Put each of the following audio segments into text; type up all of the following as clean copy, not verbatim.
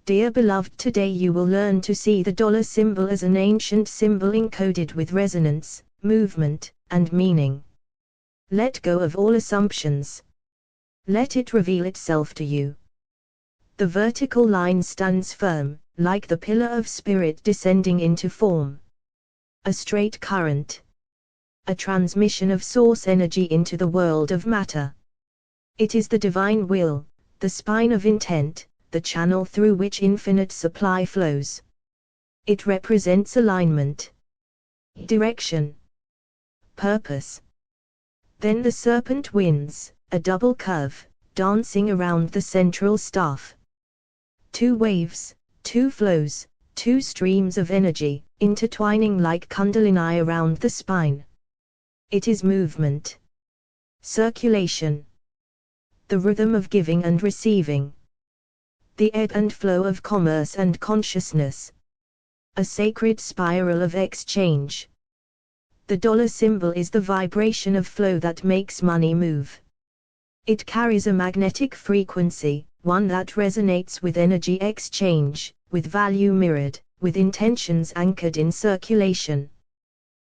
Dear beloved, today you will learn to see the dollar symbol as an ancient symbol encoded with resonance, movement, and meaning. Let go of all assumptions. Let it reveal itself to you. The vertical line stands firm, like the pillar of spirit descending into form. A straight current. A transmission of source energy into the world of matter. It is the divine will, the spine of intent, the channel through which infinite supply flows. It represents alignment, direction, purpose. Then the serpent winds, a double curve, dancing around the central staff. Two waves, two flows, two streams of energy, intertwining like kundalini around the spine. It is movement, circulation, the rhythm of giving and receiving, the ebb and flow of commerce and consciousness, a sacred spiral of exchange. The dollar symbol is the vibration of flow that makes money move. It carries a magnetic frequency, one that resonates with energy exchange, with value mirrored, with intentions anchored in circulation.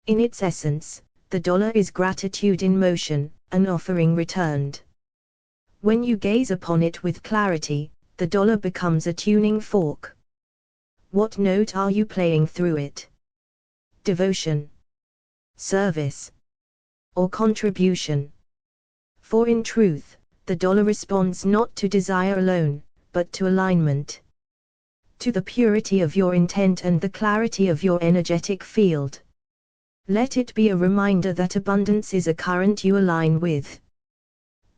In its essence, the dollar is gratitude in motion, an offering returned. When you gaze upon it with clarity, the dollar becomes a tuning fork. What note are you playing through it? Devotion, service, or contribution? For in truth, the dollar responds not to desire alone, but to alignment. To the purity of your intent and the clarity of your energetic field. Let it be a reminder that abundance is a current you align with.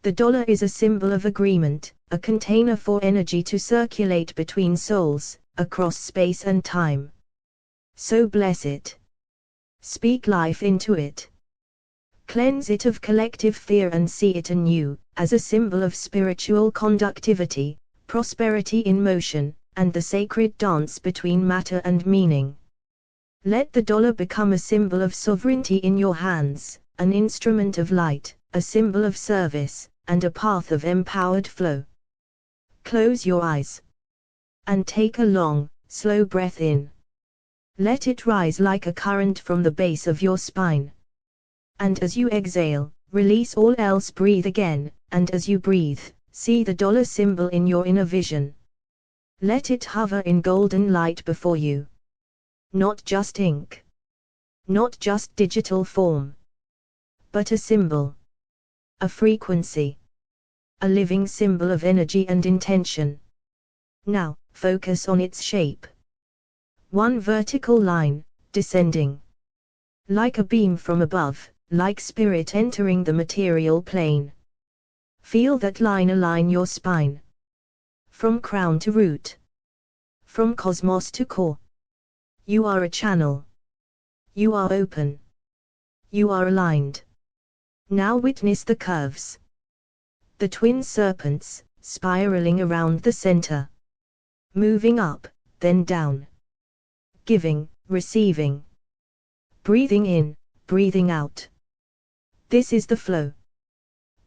The dollar is a symbol of agreement, a container for energy to circulate between souls, across space and time. So bless it. Speak life into it. Cleanse it of collective fear and see it anew, as a symbol of spiritual conductivity, prosperity in motion, and the sacred dance between matter and meaning. Let the dollar become a symbol of sovereignty in your hands, an instrument of light, a symbol of service, and a path of empowered flow. Close your eyes. And take a long, slow breath in. Let it rise like a current from the base of your spine. And as you exhale, release all else, breathe again, and as you breathe, see the dollar symbol in your inner vision. Let it hover in golden light before you. Not just ink. Not just digital form. But a symbol. A frequency. A living symbol of energy and intention. Now, focus on its shape. One vertical line, descending. Like a beam from above, like spirit entering the material plane. Feel that line align your spine. From crown to root. From cosmos to core. You are a channel. You are open. You are aligned. Now witness the curves. The twin serpents, spiraling around the center. Moving up, then down. Giving, receiving. Breathing in, breathing out. This is the flow.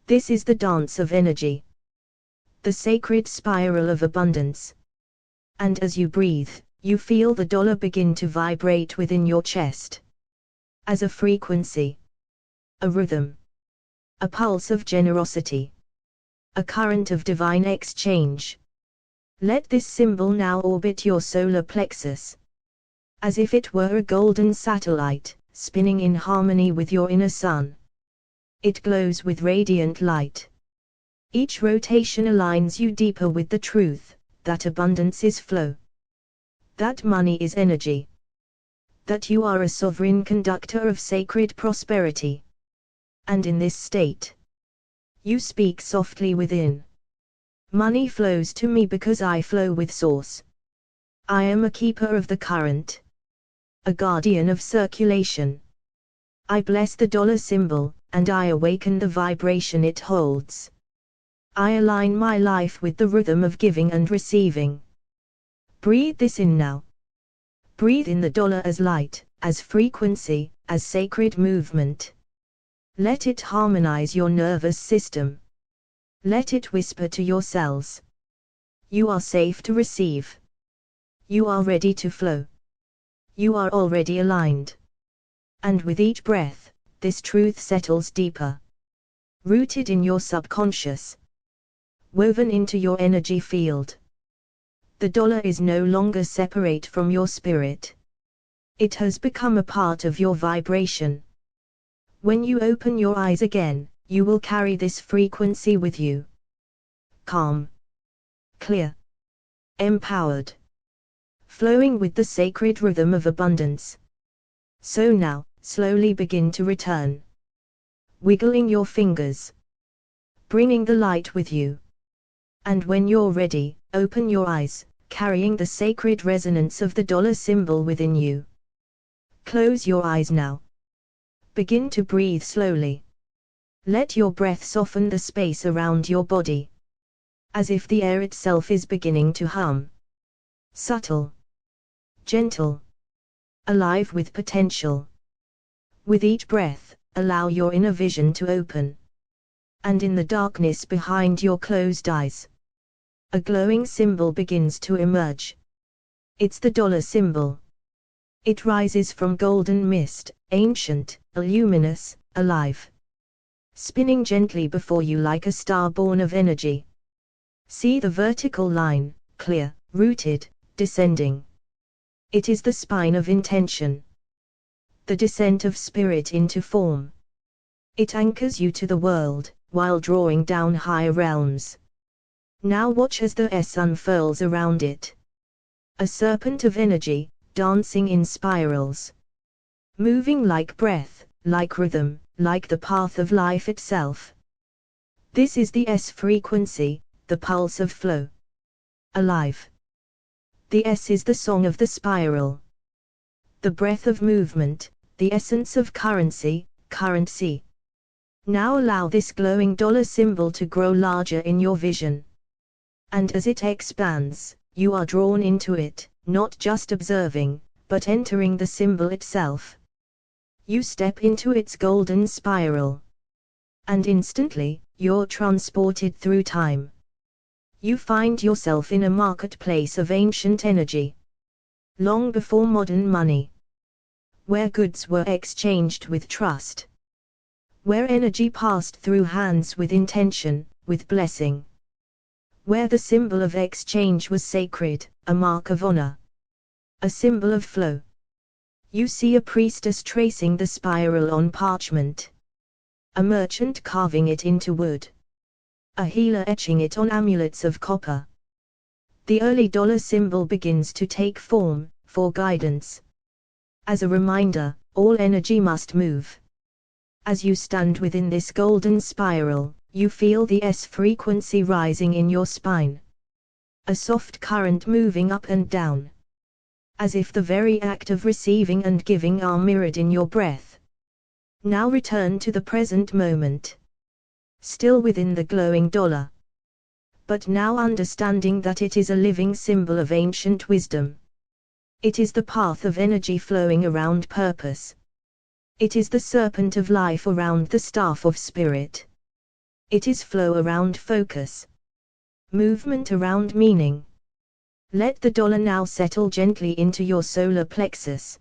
This is the dance of energy. The sacred spiral of abundance. And as you breathe, you feel the dollar begin to vibrate within your chest. As a frequency. A rhythm. A pulse of generosity. A current of divine exchange. Let this symbol now orbit your solar plexus. As if it were a golden satellite, spinning in harmony with your inner sun. It glows with radiant light. Each rotation aligns you deeper with the truth, that abundance is flow. That money is energy. That you are a sovereign conductor of sacred prosperity. And in this state, you speak softly within. Money flows to me because I flow with source. I am a keeper of the current. A guardian of circulation. I bless the dollar symbol, and I awaken the vibration it holds. I align my life with the rhythm of giving and receiving. Breathe this in now. Breathe in the dollar as light, as frequency, as sacred movement. Let it harmonize your nervous system. Let it whisper to your cells. You are safe to receive. You are ready to flow. You are already aligned. And with each breath, this truth settles deeper. Rooted in your subconscious. Woven into your energy field. The dollar is no longer separate from your spirit. It has become a part of your vibration. When you open your eyes again, you will carry this frequency with you. Calm. Clear. Empowered. Flowing with the sacred rhythm of abundance. So now, slowly begin to return. Wiggling your fingers. Bringing the light with you. And when you're ready, open your eyes, carrying the sacred resonance of the dollar symbol within you. Close your eyes now. Begin to breathe slowly. Let your breath soften the space around your body. As if the air itself is beginning to hum. Subtle. Gentle. Alive with potential. With each breath, allow your inner vision to open. And in the darkness behind your closed eyes, a glowing symbol begins to emerge. It's the dollar symbol. It rises from golden mist, ancient, luminous, alive. Spinning gently before you like a star born of energy. See the vertical line, clear, rooted, descending. It is the spine of intention. The descent of spirit into form. It anchors you to the world, while drawing down higher realms. Now watch as the S unfurls around it. A serpent of energy, dancing in spirals. Moving like breath, like rhythm, like the path of life itself. This is the S frequency, the pulse of flow. Alive. The S is the song of the spiral. The breath of movement, the essence of currency. Now allow this glowing dollar symbol to grow larger in your vision. And as it expands, you are drawn into it, not just observing, but entering the symbol itself. You step into its golden spiral. And instantly, you're transported through time. You find yourself in a marketplace of ancient energy. Long before modern money. Where goods were exchanged with trust. Where energy passed through hands with intention, with blessing. Where the symbol of exchange was sacred, a mark of honor. A symbol of flow. You see a priestess tracing the spiral on parchment. A merchant carving it into wood. A healer etching it on amulets of copper. The early dollar symbol begins to take form, for guidance. As a reminder, all energy must move. As you stand within this golden spiral, you feel the S frequency rising in your spine. A soft current moving up and down. As if the very act of receiving and giving are mirrored in your breath. Now return to the present moment. Still within the glowing dollar. But now understanding that it is a living symbol of ancient wisdom. It is the path of energy flowing around purpose. It is the serpent of life around the staff of spirit. It is flow around focus. Movement around meaning. Let the dollar now settle gently into your solar plexus.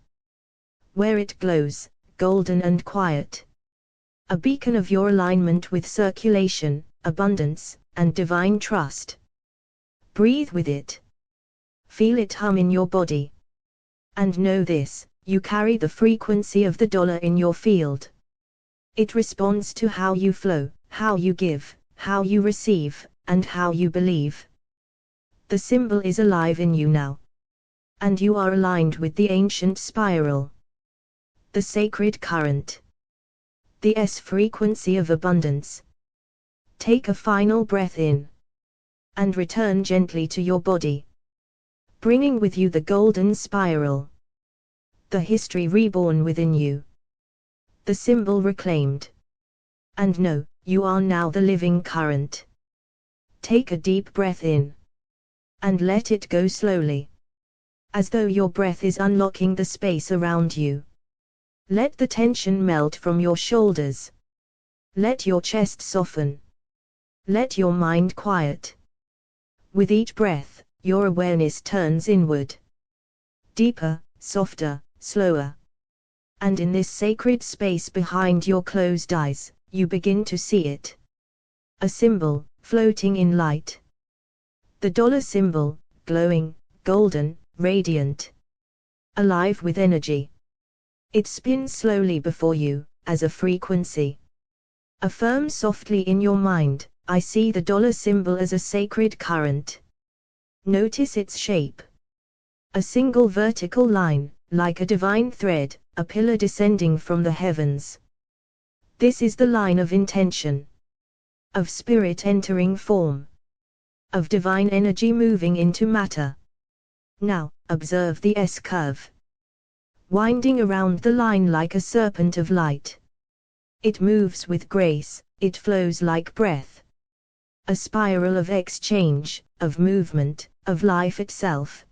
Where it glows, golden and quiet. A beacon of your alignment with circulation, abundance, and divine trust. Breathe with it. Feel it hum in your body. And know this, you carry the frequency of the dollar in your field. It responds to how you flow, how you give, how you receive, and how you believe. The symbol is alive in you now. And you are aligned with the ancient spiral. The sacred current. The S frequency of abundance. Take a final breath in. And return gently to your body. Bringing with you the golden spiral. The history reborn within you. The symbol reclaimed. And know, you are now the living current. Take a deep breath in. And let it go slowly. As though your breath is unlocking the space around you. Let the tension melt from your shoulders. Let your chest soften. Let your mind quiet. With each breath, your awareness turns inward. deeper, softer, slower. And in this sacred space behind your closed eyes, you begin to see it. A symbol, floating in light. The dollar symbol, glowing, golden, radiant. Alive with energy. It spins slowly before you, as a frequency. Affirm softly in your mind, I see the dollar symbol as a sacred current. Notice its shape. A single vertical line, like a divine thread, a pillar descending from the heavens. This is the line of intention. Of spirit entering form. Of divine energy moving into matter. Now, observe the S-curve. Winding around the line like a serpent of light. It moves with grace, it flows like breath. A spiral of exchange, of movement, of life itself.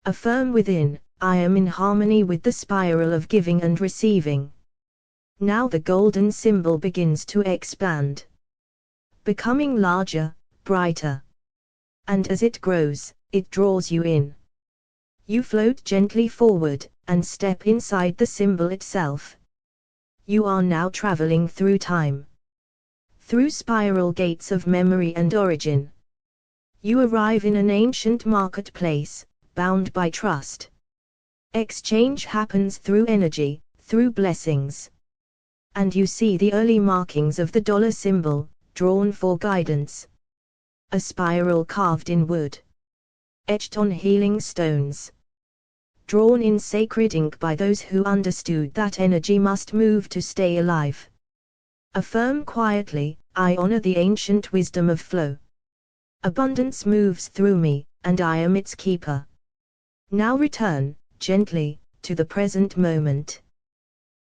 Affirm within, I am in harmony with the spiral of giving and receiving. Now the golden symbol begins to expand. Becoming larger, brighter. And as it grows, it draws you in. You float gently forward, and step inside the symbol itself. You are now traveling through time. Through spiral gates of memory and origin. You arrive in an ancient marketplace, bound by trust. Exchange happens through energy, through blessings. And you see the early markings of the dollar symbol, drawn for guidance. A spiral carved in wood. Etched on healing stones. Drawn in sacred ink by those who understood that energy must move to stay alive. Affirm quietly, I honor the ancient wisdom of flow. Abundance moves through me, and I am its keeper. Now return, gently, to the present moment.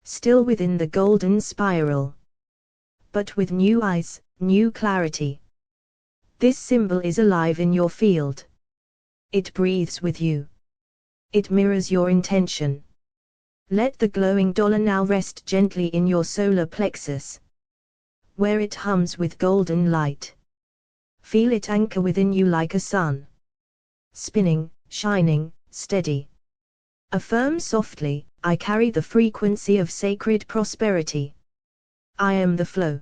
Still within the golden spiral. But with new eyes, new clarity. This symbol is alive in your field. It breathes with you. It mirrors your intention. Let the glowing dollar now rest gently in your solar plexus, where it hums with golden light. Feel it anchor within you like a sun. Spinning, shining, steady. Affirm softly, I carry the frequency of sacred prosperity. I am the flow.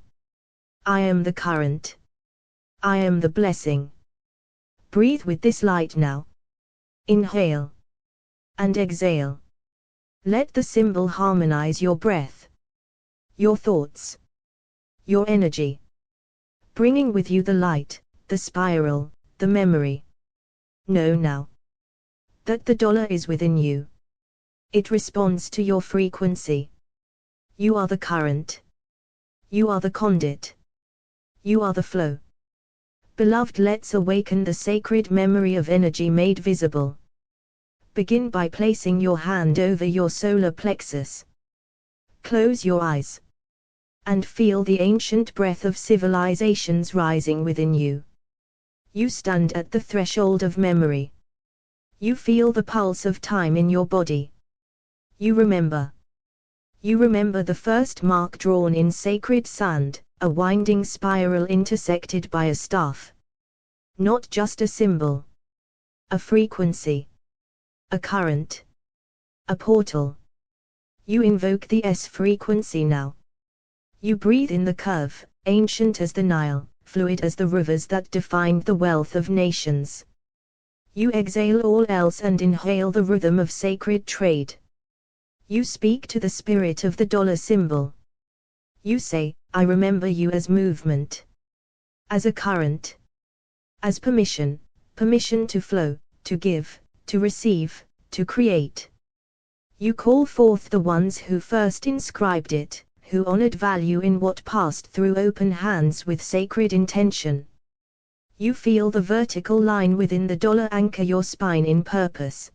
I am the current. I am the blessing. Breathe with this light now. Inhale. And exhale. Let the symbol harmonize your breath. Your thoughts. Your energy. Bringing with you the light, the spiral, the memory. Know now that the dollar is within you. It responds to your frequency. You are the current. You are the conduit. You are the flow. Beloved, let's awaken the sacred memory of energy made visible. Begin by placing your hand over your solar plexus. Close your eyes. And feel the ancient breath of civilizations rising within you. You stand at the threshold of memory. You feel the pulse of time in your body. You remember. You remember the first mark drawn in sacred sand, a winding spiral intersected by a staff. Not just a symbol. A frequency. A current. A portal. You invoke the S frequency now. You breathe in the curve, ancient as the Nile, fluid as the rivers that defined the wealth of nations. You exhale all else and inhale the rhythm of sacred trade. You speak to the spirit of the dollar symbol. You say, I remember you as movement. As a current. As permission, permission to flow, to give, to receive, to create. You call forth the ones who first inscribed it, who honored value in what passed through open hands with sacred intention. You feel the vertical line within the dollar anchor your spine in purpose.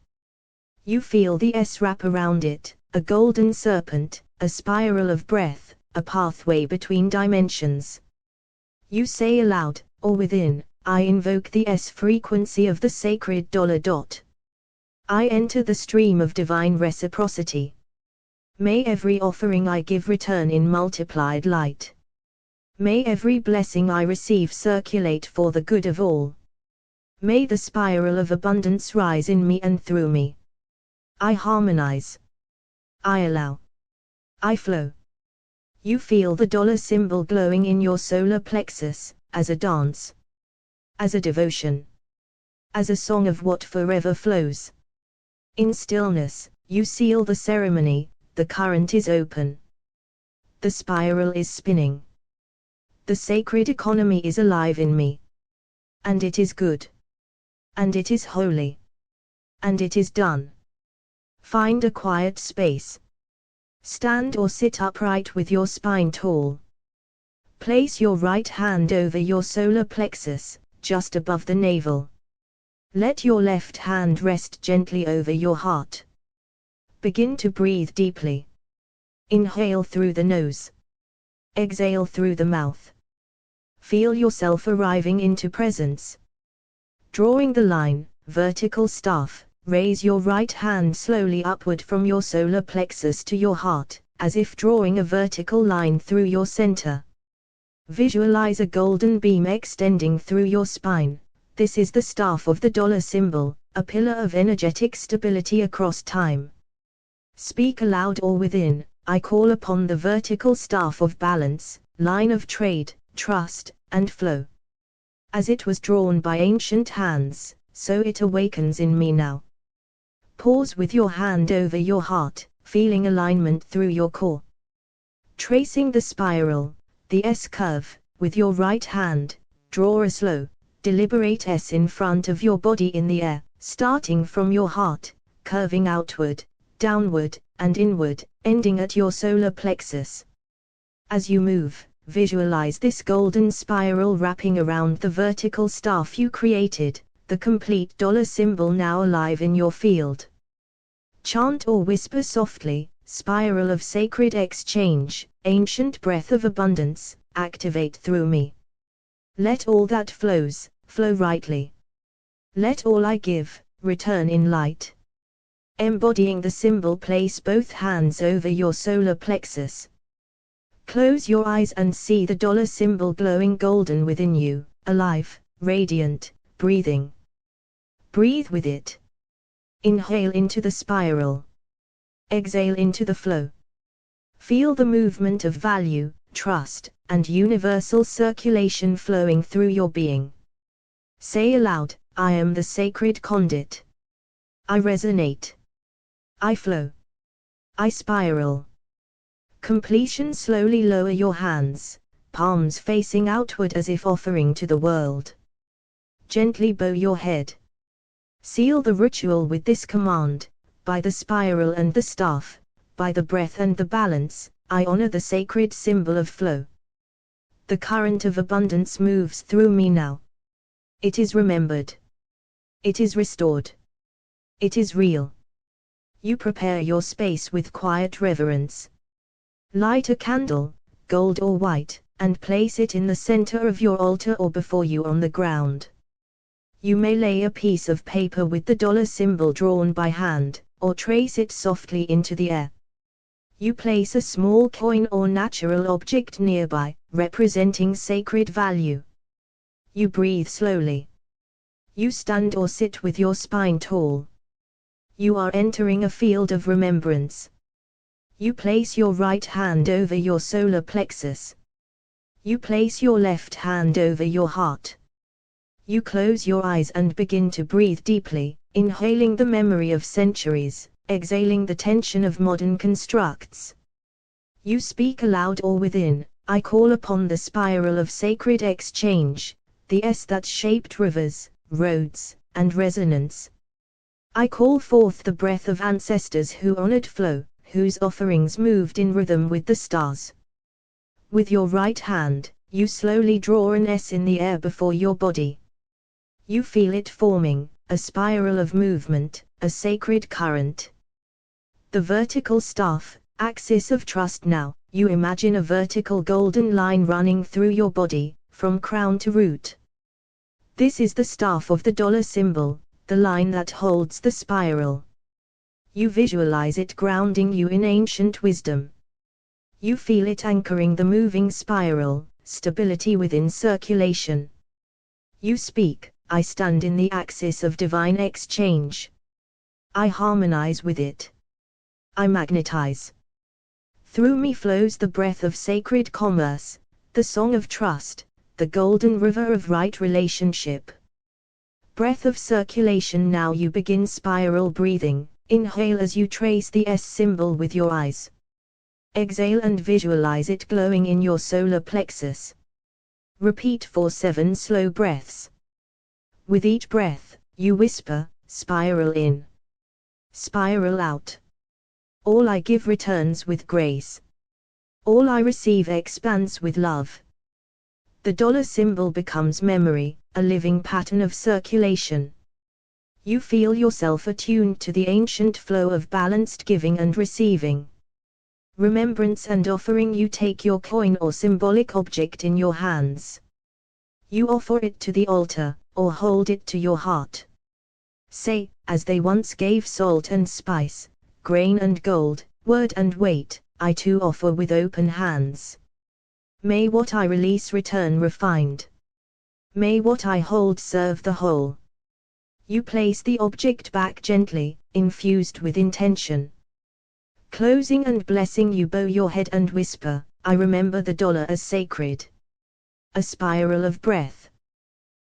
You feel the S wrap around it, a golden serpent, a spiral of breath, a pathway between dimensions. You say aloud, or within, I invoke the S frequency of the sacred dollar dot. I enter the stream of divine reciprocity. May every offering I give return in multiplied light. May every blessing I receive circulate for the good of all. May the spiral of abundance rise in me and through me. I harmonize. I allow. I flow. You feel the dollar symbol glowing in your solar plexus, as a dance. As a devotion. As a song of what forever flows. In stillness, you seal the ceremony, the current is open. The spiral is spinning. The sacred economy is alive in me. And it is good. And it is holy. And it is done. Find a quiet space. Stand or sit upright with your spine tall. Place your right hand over your solar plexus, just above the navel. Let your left hand rest gently over your heart. Begin to breathe deeply. Inhale through the nose. Exhale through the mouth. Feel yourself arriving into presence. Drawing the line, vertical staff, raise your right hand slowly upward from your solar plexus to your heart, as if drawing a vertical line through your center. Visualize a golden beam extending through your spine. This is the staff of the dollar symbol, a pillar of energetic stability across time. Speak aloud or within, I call upon the vertical staff of balance, line of trade, trust, and flow. As it was drawn by ancient hands, so it awakens in me now. Pause with your hand over your heart, feeling alignment through your core. Tracing the spiral, the S curve, with your right hand, draw a slow, deliberate S in front of your body in the air, starting from your heart, curving outward, downward, and inward, ending at your solar plexus. As you move, visualize this golden spiral wrapping around the vertical staff you created, the complete dollar symbol now alive in your field. Chant or whisper softly, spiral of sacred exchange, ancient breath of abundance, activate through me. Let all that flows, flow rightly. Let all I give, return in light. Embodying the symbol, place both hands over your solar plexus. Close your eyes and see the dollar symbol glowing golden within you, alive, radiant, breathing. Breathe with it. Inhale into the spiral. Exhale into the flow. Feel the movement of value, trust, and universal circulation flowing through your being. Say aloud, I am the sacred conduit. I resonate. I flow. I spiral. Completion. Slowly lower your hands, palms facing outward as if offering to the world. Gently bow your head. Seal the ritual with this command, by the spiral and the staff, by the breath and the balance, I honor the sacred symbol of flow. The current of abundance moves through me now. It is remembered. It is restored. It is real. You prepare your space with quiet reverence. Light a candle, gold or white, and place it in the center of your altar or before you on the ground. You may lay a piece of paper with the dollar symbol drawn by hand, or trace it softly into the air. You place a small coin or natural object nearby, representing sacred value. You breathe slowly. You stand or sit with your spine tall. You are entering a field of remembrance. You place your right hand over your solar plexus. You place your left hand over your heart. You close your eyes and begin to breathe deeply, inhaling the memory of centuries, exhaling the tension of modern constructs. You speak aloud or within, I call upon the spiral of sacred exchange, the S that shaped rivers, roads, and resonance. I call forth the breath of ancestors who honored flow, whose offerings moved in rhythm with the stars. With your right hand, you slowly draw an S in the air before your body. You feel it forming, a spiral of movement, a sacred current. The vertical staff, axis of trust. Now, you imagine a vertical golden line running through your body, from crown to root. This is the staff of the dollar symbol, the line that holds the spiral. You visualize it grounding you in ancient wisdom. You feel it anchoring the moving spiral, stability within circulation. You speak, I stand in the axis of divine exchange. I harmonize with it. I magnetize. Through me flows the breath of sacred commerce, the song of trust, the golden river of right relationship. Breath of circulation. Now you begin spiral breathing. Inhale as you trace the S symbol with your eyes. Exhale and visualize it glowing in your solar plexus. Repeat for 7 slow breaths. With each breath, you whisper, spiral in. Spiral out. All I give returns with grace. All I receive expands with love. The dollar symbol becomes memory, a living pattern of circulation. You feel yourself attuned to the ancient flow of balanced giving and receiving. Remembrance and offering. You take your coin or symbolic object in your hands. You offer it to the altar, or hold it to your heart. Say, as they once gave salt and spice, grain and gold, word and weight, I too offer with open hands. May what I release return refined. May what I hold serve the whole. You place the object back gently, infused with intention. Closing and blessing. You bow your head and whisper, I remember the dollar as sacred. A spiral of breath.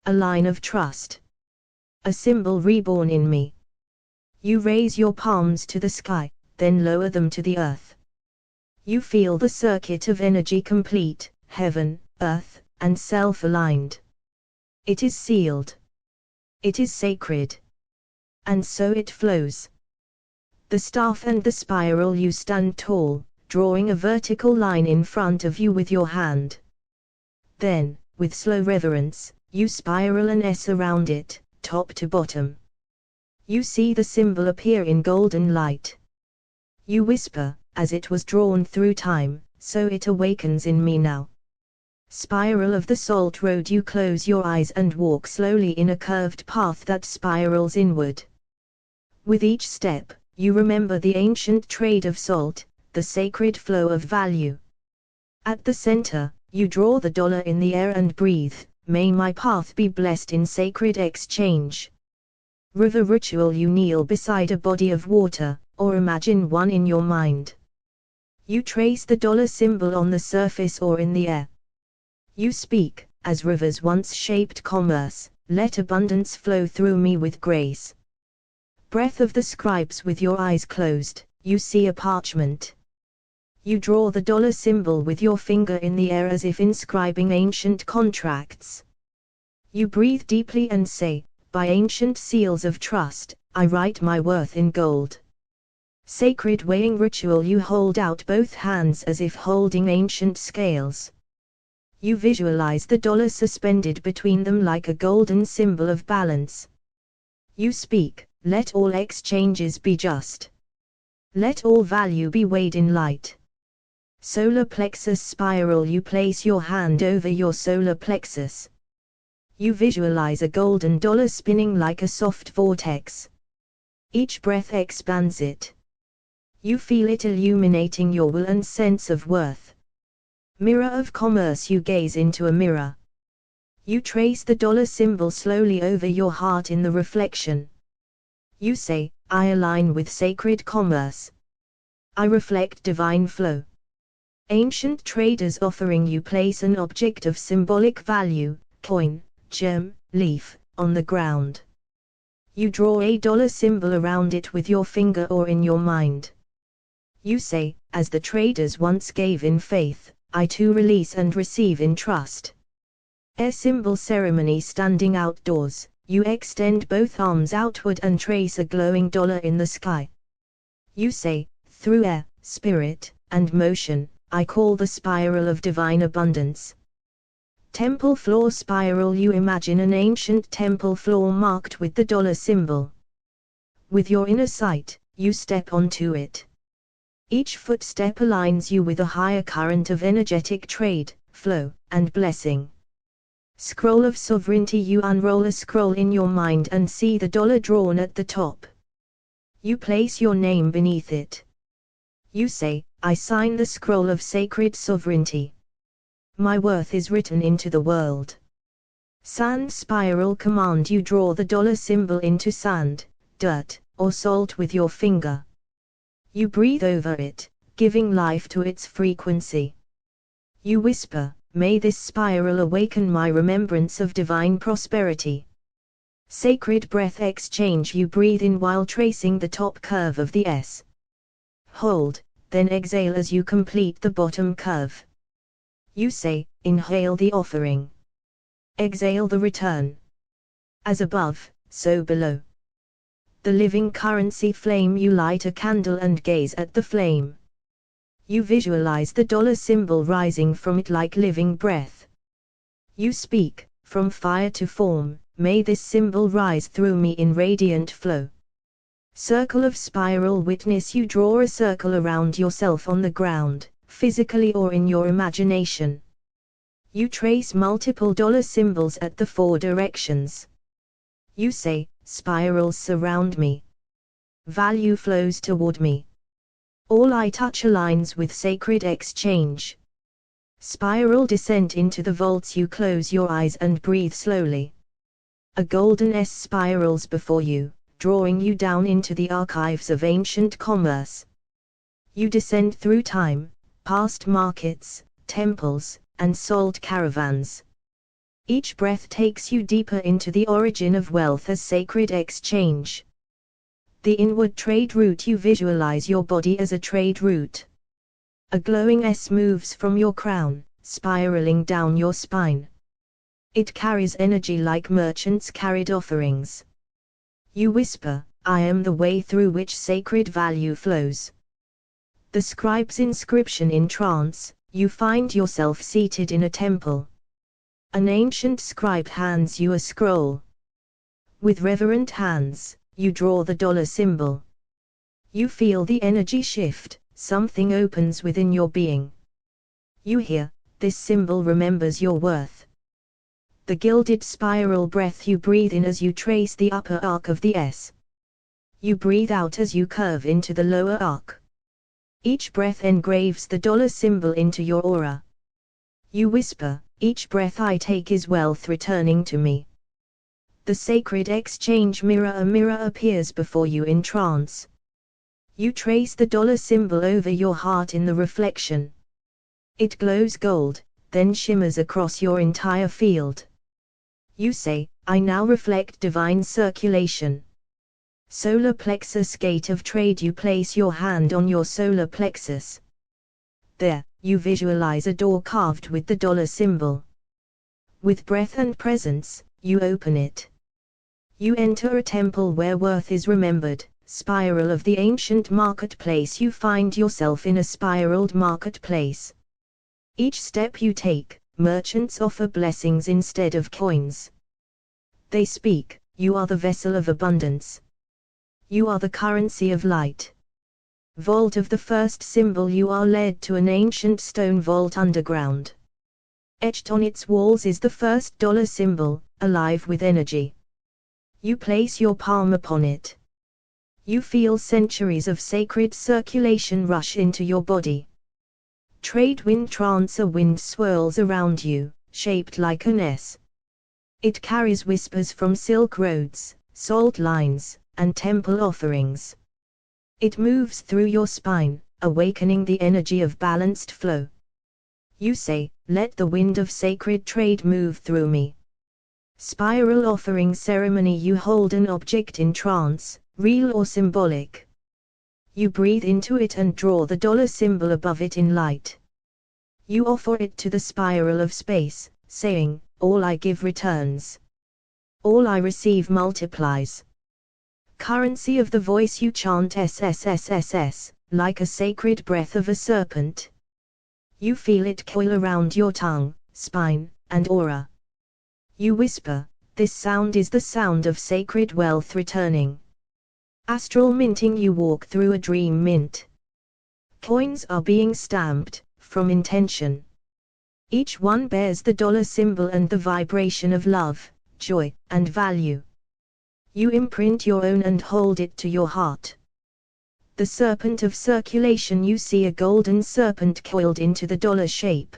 A line of trust. A symbol reborn in me. You raise your palms to the sky, then lower them to the earth. You feel the circuit of energy complete, heaven, earth, and self aligned. It is sealed. It is sacred. And so it flows. The staff and the spiral. You stand tall, drawing a vertical line in front of you with your hand. Then, with slow reverence, you spiral an S around it, top to bottom. You see the symbol appear in golden light. You whisper, as it was drawn through time, so it awakens in me now. Spiral of the salt road. You close your eyes and walk slowly in a curved path that spirals inward. With each step, you remember the ancient trade of salt, the sacred flow of value. At the center, you draw the dollar in the air and breathe, may my path be blessed in sacred exchange. River ritual. You kneel beside a body of water, or imagine one in your mind. You trace the dollar symbol on the surface or in the air. You speak, as rivers once shaped commerce, let abundance flow through me with grace. Breath of the scribes. With your eyes closed, you see a parchment. You draw the dollar symbol with your finger in the air as if inscribing ancient contracts. You breathe deeply and say, by ancient seals of trust, I write my worth in gold. Sacred weighing ritual. You hold out both hands as if holding ancient scales. You visualize the dollar suspended between them like a golden symbol of balance. You speak, let all exchanges be just. Let all value be weighed in light. Solar plexus spiral. You place your hand over your solar plexus. You visualize a golden dollar spinning like a soft vortex. Each breath expands it. You feel it illuminating your will and sense of worth. Mirror of commerce. You gaze into a mirror. You trace the dollar symbol slowly over your heart in the reflection. You say, I align with sacred commerce. I reflect divine flow. Ancient traders offering. You place an object of symbolic value, coin, gem, leaf, on the ground. You draw a dollar symbol around it with your finger or in your mind. You say, as the traders once gave in faith, I too release and receive in trust. A symbol ceremony. Standing outdoors, you extend both arms outward and trace a glowing dollar in the sky. You say, through air, spirit, and motion, I call the spiral of divine abundance. Temple floor spiral. You imagine an ancient temple floor marked with the dollar symbol. With your inner sight, you step onto it. Each footstep aligns you with a higher current of energetic trade, flow, and blessing. Scroll of sovereignty. You unroll a scroll in your mind and see the dollar drawn at the top. You place your name beneath it. You say, I sign the scroll of sacred sovereignty. My worth is written into the world. Sand spiral command. You draw the dollar symbol into sand, dirt, or salt with your finger. You breathe over it, giving life to its frequency. You whisper, "May this spiral awaken my remembrance of divine prosperity." Sacred breath exchange. You breathe in while tracing the top curve of the S. Hold, then exhale as you complete the bottom curve. You say, "Inhale the offering. Exhale the return." As above, so below. The living currency flame. You light a candle and gaze at the flame. You visualize the dollar symbol rising from it like living breath. You speak, "From fire to form, may this symbol rise through me in radiant flow." Circle of spiral witness. You draw a circle around yourself on the ground, physically or in your imagination. You trace multiple dollar symbols at the 4 directions. You say, "Spirals surround me. Value flows toward me. All I touch aligns with sacred exchange." Spiral descent into the vaults. You close your eyes and breathe slowly. A golden S spirals before you, drawing you down into the archives of ancient commerce. You descend through time, past markets, temples, and salt caravans. Each breath takes you deeper into the origin of wealth as sacred exchange. The inward trade route. You visualize your body as a trade route. A glowing S moves from your crown, spiraling down your spine. It carries energy like merchants carried offerings. You whisper, "I am the way through which sacred value flows." The scribe's inscription. In trance, you find yourself seated in a temple. An ancient scribe hands you a scroll. With reverent hands, you draw the dollar symbol. You feel the energy shift, something opens within your being. You hear, "This symbol remembers your worth." The gilded spiral breath. You breathe in as you trace the upper arc of the S. You breathe out as you curve into the lower arc. Each breath engraves the dollar symbol into your aura. You whisper, "Each breath I take is wealth returning to me." The sacred exchange mirror. A mirror appears before you in trance. You trace the dollar symbol over your heart in the reflection. It glows gold, then shimmers across your entire field. You say, "I now reflect divine circulation." Solar plexus. Gate of trade. You place your hand on your solar plexus. There, you visualize a door carved with the dollar symbol. With breath and presence, you open it. You enter a temple where worth is remembered. Spiral of the ancient marketplace. You find yourself in a spiraled marketplace. Each step you take, merchants offer blessings instead of coins. They speak, "You are the vessel of abundance. You are the currency of light." Vault of the first symbol. You are led to an ancient stone vault underground. Etched on its walls is the first dollar symbol, alive with energy. You place your palm upon it. You feel centuries of sacred circulation rush into your body. Trade wind trance. A wind swirls around you, shaped like an S. It carries whispers from silk roads, salt lines, and temple offerings. It moves through your spine, awakening the energy of balanced flow. You say, "Let the wind of sacred trade move through me." Spiral offering ceremony. You hold an object in trance, real or symbolic. You breathe into it and draw the dollar symbol above it in light. You offer it to the spiral of space, saying, "All I give returns. All I receive multiplies." Currency of the voice. You chant SSSSS, like a sacred breath of a serpent. You feel it coil around your tongue, spine, and aura. You whisper, "This sound is the sound of sacred wealth returning." Astral minting. You walk through a dream mint. Coins are being stamped, from intention. Each one bears the dollar symbol and the vibration of love, joy, and value. You imprint your own and hold it to your heart. The serpent of circulation. You see a golden serpent coiled into the dollar shape.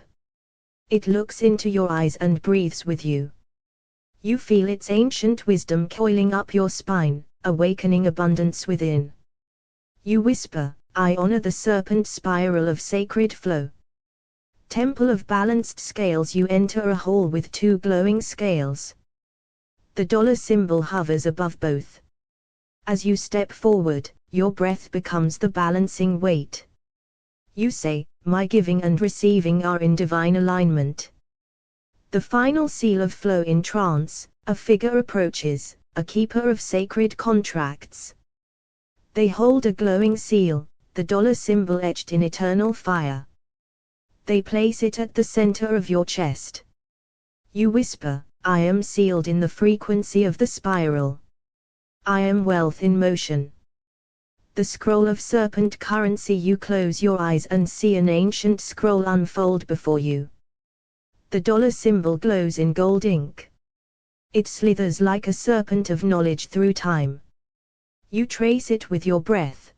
It looks into your eyes and breathes with you. You feel its ancient wisdom coiling up your spine, awakening abundance within. You whisper, I honor the serpent spiral of sacred flow. Temple of balanced scales. You enter a hall with two glowing scales. The dollar symbol hovers above both. As you step forward, your breath becomes the balancing weight. You say, my giving and receiving are in divine alignment. The final seal of flow in trance, a figure approaches, a keeper of sacred contracts. They hold a glowing seal, the dollar symbol etched in eternal fire. They place it at the center of your chest. You whisper, I am sealed in the frequency of the spiral. I am wealth in motion. The scroll of serpent currency. You close your eyes and see an ancient scroll unfold before you. The dollar symbol glows in gold ink. It slithers like a serpent of knowledge through time. You trace it with your breath.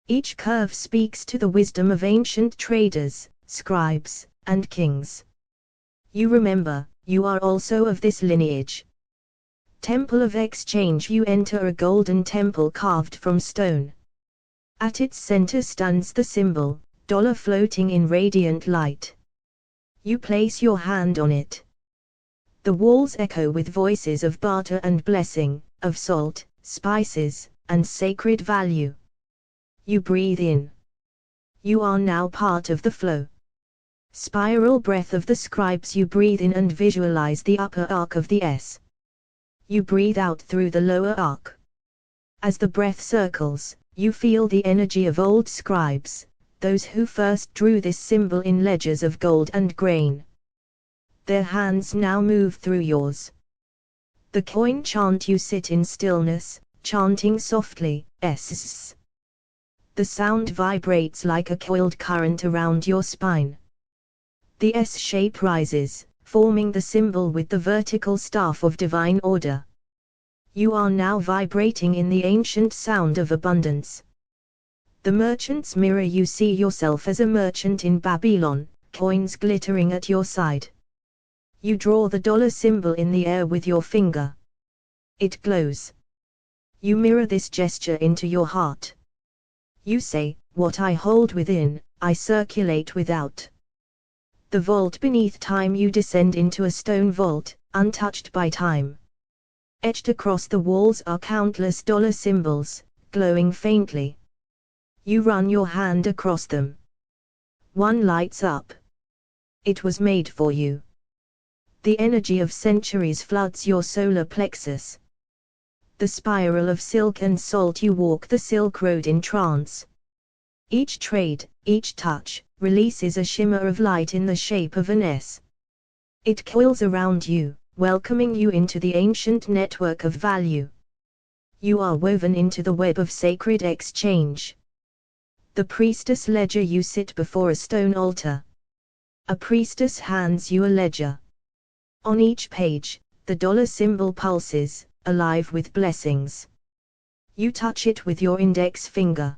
Each curve speaks to the wisdom of ancient traders, scribes, and kings. You remember, you are also of this lineage. Temple of exchange. You enter a golden temple carved from stone. At its center stands the symbol, dollar floating in radiant light. You place your hand on it. The walls echo with voices of barter and blessing, of salt, spices, and sacred value. You breathe in. You are now part of the flow. Spiral breath of the scribes. You breathe in and visualize the upper arc of the S. You breathe out through the lower arc. As the breath circles, you feel the energy of old scribes, those who first drew this symbol in ledgers of gold and grain. Their hands now move through yours. The coin chant. You sit in stillness, chanting softly, S. The sound vibrates like a coiled current around your spine. The S shape rises, forming the symbol with the vertical staff of divine order. You are now vibrating in the ancient sound of abundance. The merchant's mirror. You see yourself as a merchant in Babylon, coins glittering at your side. You draw the dollar symbol in the air with your finger. It glows. You mirror this gesture into your heart. You say, what I hold within, I circulate without. The vault beneath time. You descend into a stone vault, untouched by time. Etched across the walls are countless dollar symbols, glowing faintly. You run your hand across them. One lights up. It was made for you. The energy of centuries floods your solar plexus. The spiral of silk and salt. You walk the Silk Road in trance. Each trade, each touch, releases a shimmer of light in the shape of an S. It coils around you, welcoming you into the ancient network of value. You are woven into the web of sacred exchange. The priestess ledger. You sit before a stone altar. A priestess hands you a ledger. On each page, the dollar symbol pulses, alive with blessings. You touch it with your index finger.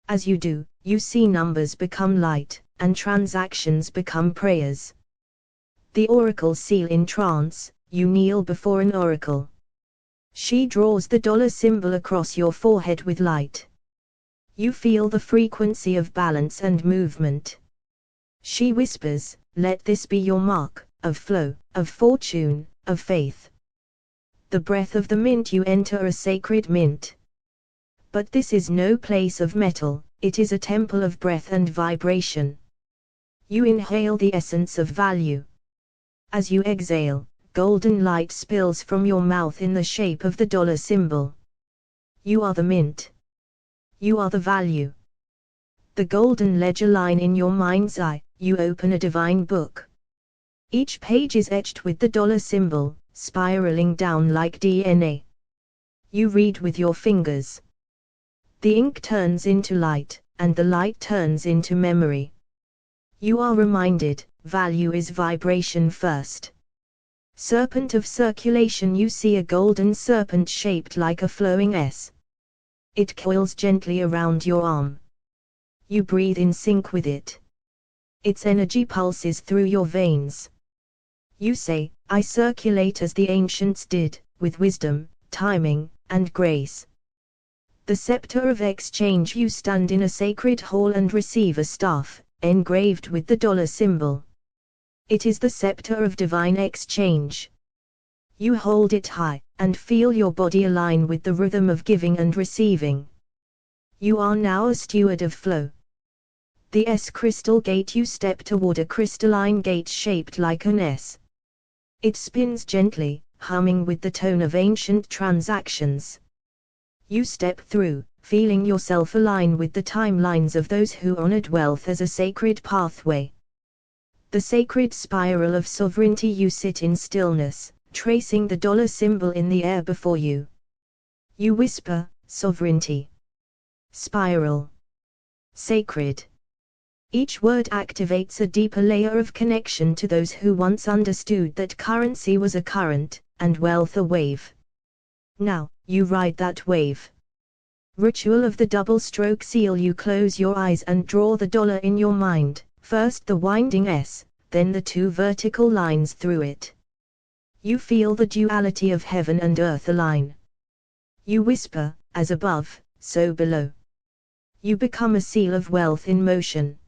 As you do, you see numbers become light, and transactions become prayers. The oracle seal. In trance, you kneel before an oracle. She draws the dollar symbol across your forehead with light. You feel the frequency of balance and movement. She whispers, let this be your mark, of flow, of fortune, of faith. The breath of the mint. You enter a sacred mint. But this is no place of metal, it is a temple of breath and vibration. You inhale the essence of value. As you exhale, golden light spills from your mouth in the shape of the dollar symbol. You are the mint. You are the value. The golden ledger line in your mind's eye. You open a divine book. Each page is etched with the dollar symbol, spiraling down like DNA. You read with your fingers. The ink turns into light, and the light turns into memory. You are reminded, value is vibration first. Serpent of circulation. You see a golden serpent shaped like a flowing S. It coils gently around your arm. You breathe in sync with it. Its energy pulses through your veins. You say, I circulate as the ancients did, with wisdom, timing, and grace. The scepter of exchange. You stand in a sacred hall and receive a staff, engraved with the dollar symbol. It is the scepter of divine exchange. You hold it high, and feel your body align with the rhythm of giving and receiving. You are now a steward of flow. The S crystal gate. You step toward a crystalline gate shaped like an S. It spins gently, humming with the tone of ancient transactions. You step through, feeling yourself align with the timelines of those who honored wealth as a sacred pathway. The sacred spiral of sovereignty. You sit in stillness, tracing the dollar symbol in the air before you. You whisper, sovereignty. Spiral. Sacred. Each word activates a deeper layer of connection to those who once understood that currency was a current, and wealth a wave. Now, you ride that wave. Ritual of the double-stroke seal. You close your eyes and draw the dollar in your mind, first the winding S, then the two vertical lines through it. You feel the duality of heaven and earth align. You whisper, as above, so below. You become a seal of wealth in motion.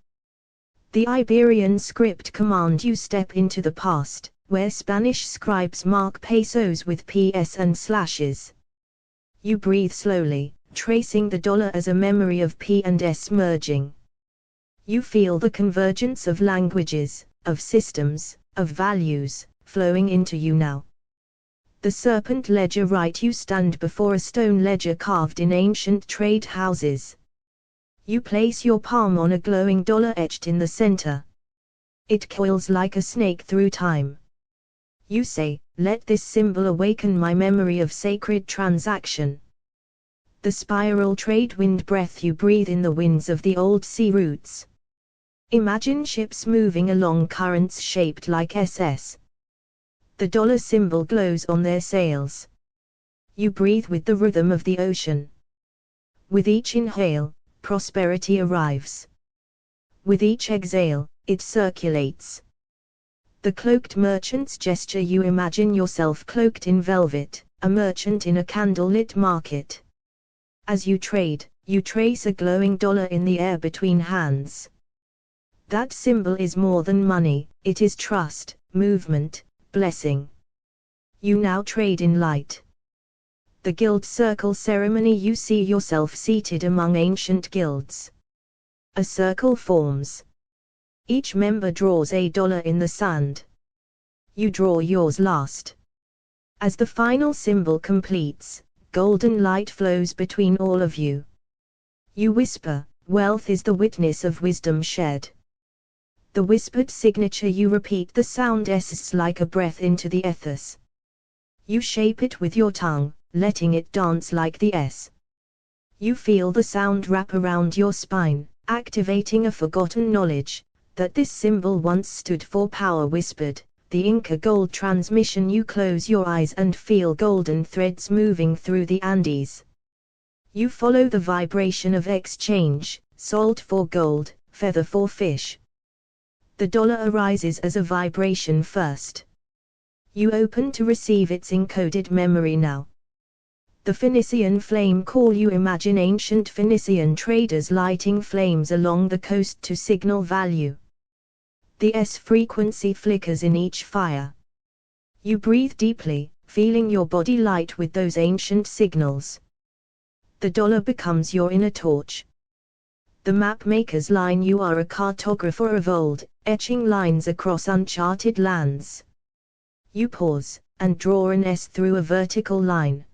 The Iberian script command. You step into the past, where Spanish scribes mark pesos with PS and slashes. You breathe slowly, tracing the dollar as a memory of P and S merging. You feel the convergence of languages, of systems, of values, flowing into you now. The serpent ledger. Right. You stand before a stone ledger carved in ancient trade houses. You place your palm on a glowing dollar etched in the center. It coils like a snake through time. You say, let this symbol awaken my memory of sacred transaction. The spiral trade wind breath. You breathe in the winds of the old sea routes. Imagine ships moving along currents shaped like SS. The dollar symbol glows on their sails. You breathe with the rhythm of the ocean. With each inhale, prosperity arrives. With each exhale, it circulates. The cloaked merchant's gesture. You imagine yourself cloaked in velvet, a merchant in a candlelit market. As you trade, you trace a glowing dollar in the air between hands. That symbol is more than money, it is trust, movement, blessing. You now trade in light. The guild circle ceremony. You see yourself seated among ancient guilds. A circle forms. Each member draws a dollar in the sand. You draw yours last. As the final symbol completes, golden light flows between all of you. You whisper, wealth is the witness of wisdom shed. The whispered signature. You repeat the sound S like a breath into the ethers. You shape it with your tongue, letting it dance like the S. You feel the sound wrap around your spine, activating a forgotten knowledge, that this symbol once stood for power. Whispered, the Inca gold transmission. You close your eyes and feel golden threads moving through the Andes. You follow the vibration of exchange, salt for gold, feather for fish. The dollar arises as a vibration first. You open to receive its encoded memory now. The Phoenician flame call. You imagine ancient Phoenician traders lighting flames along the coast to signal value. The S frequency flickers in each fire. You breathe deeply, feeling your body light with those ancient signals. The dollar becomes your inner torch. The map maker's line. You are a cartographer of old, etching lines across uncharted lands. You pause, and draw an S through a vertical line.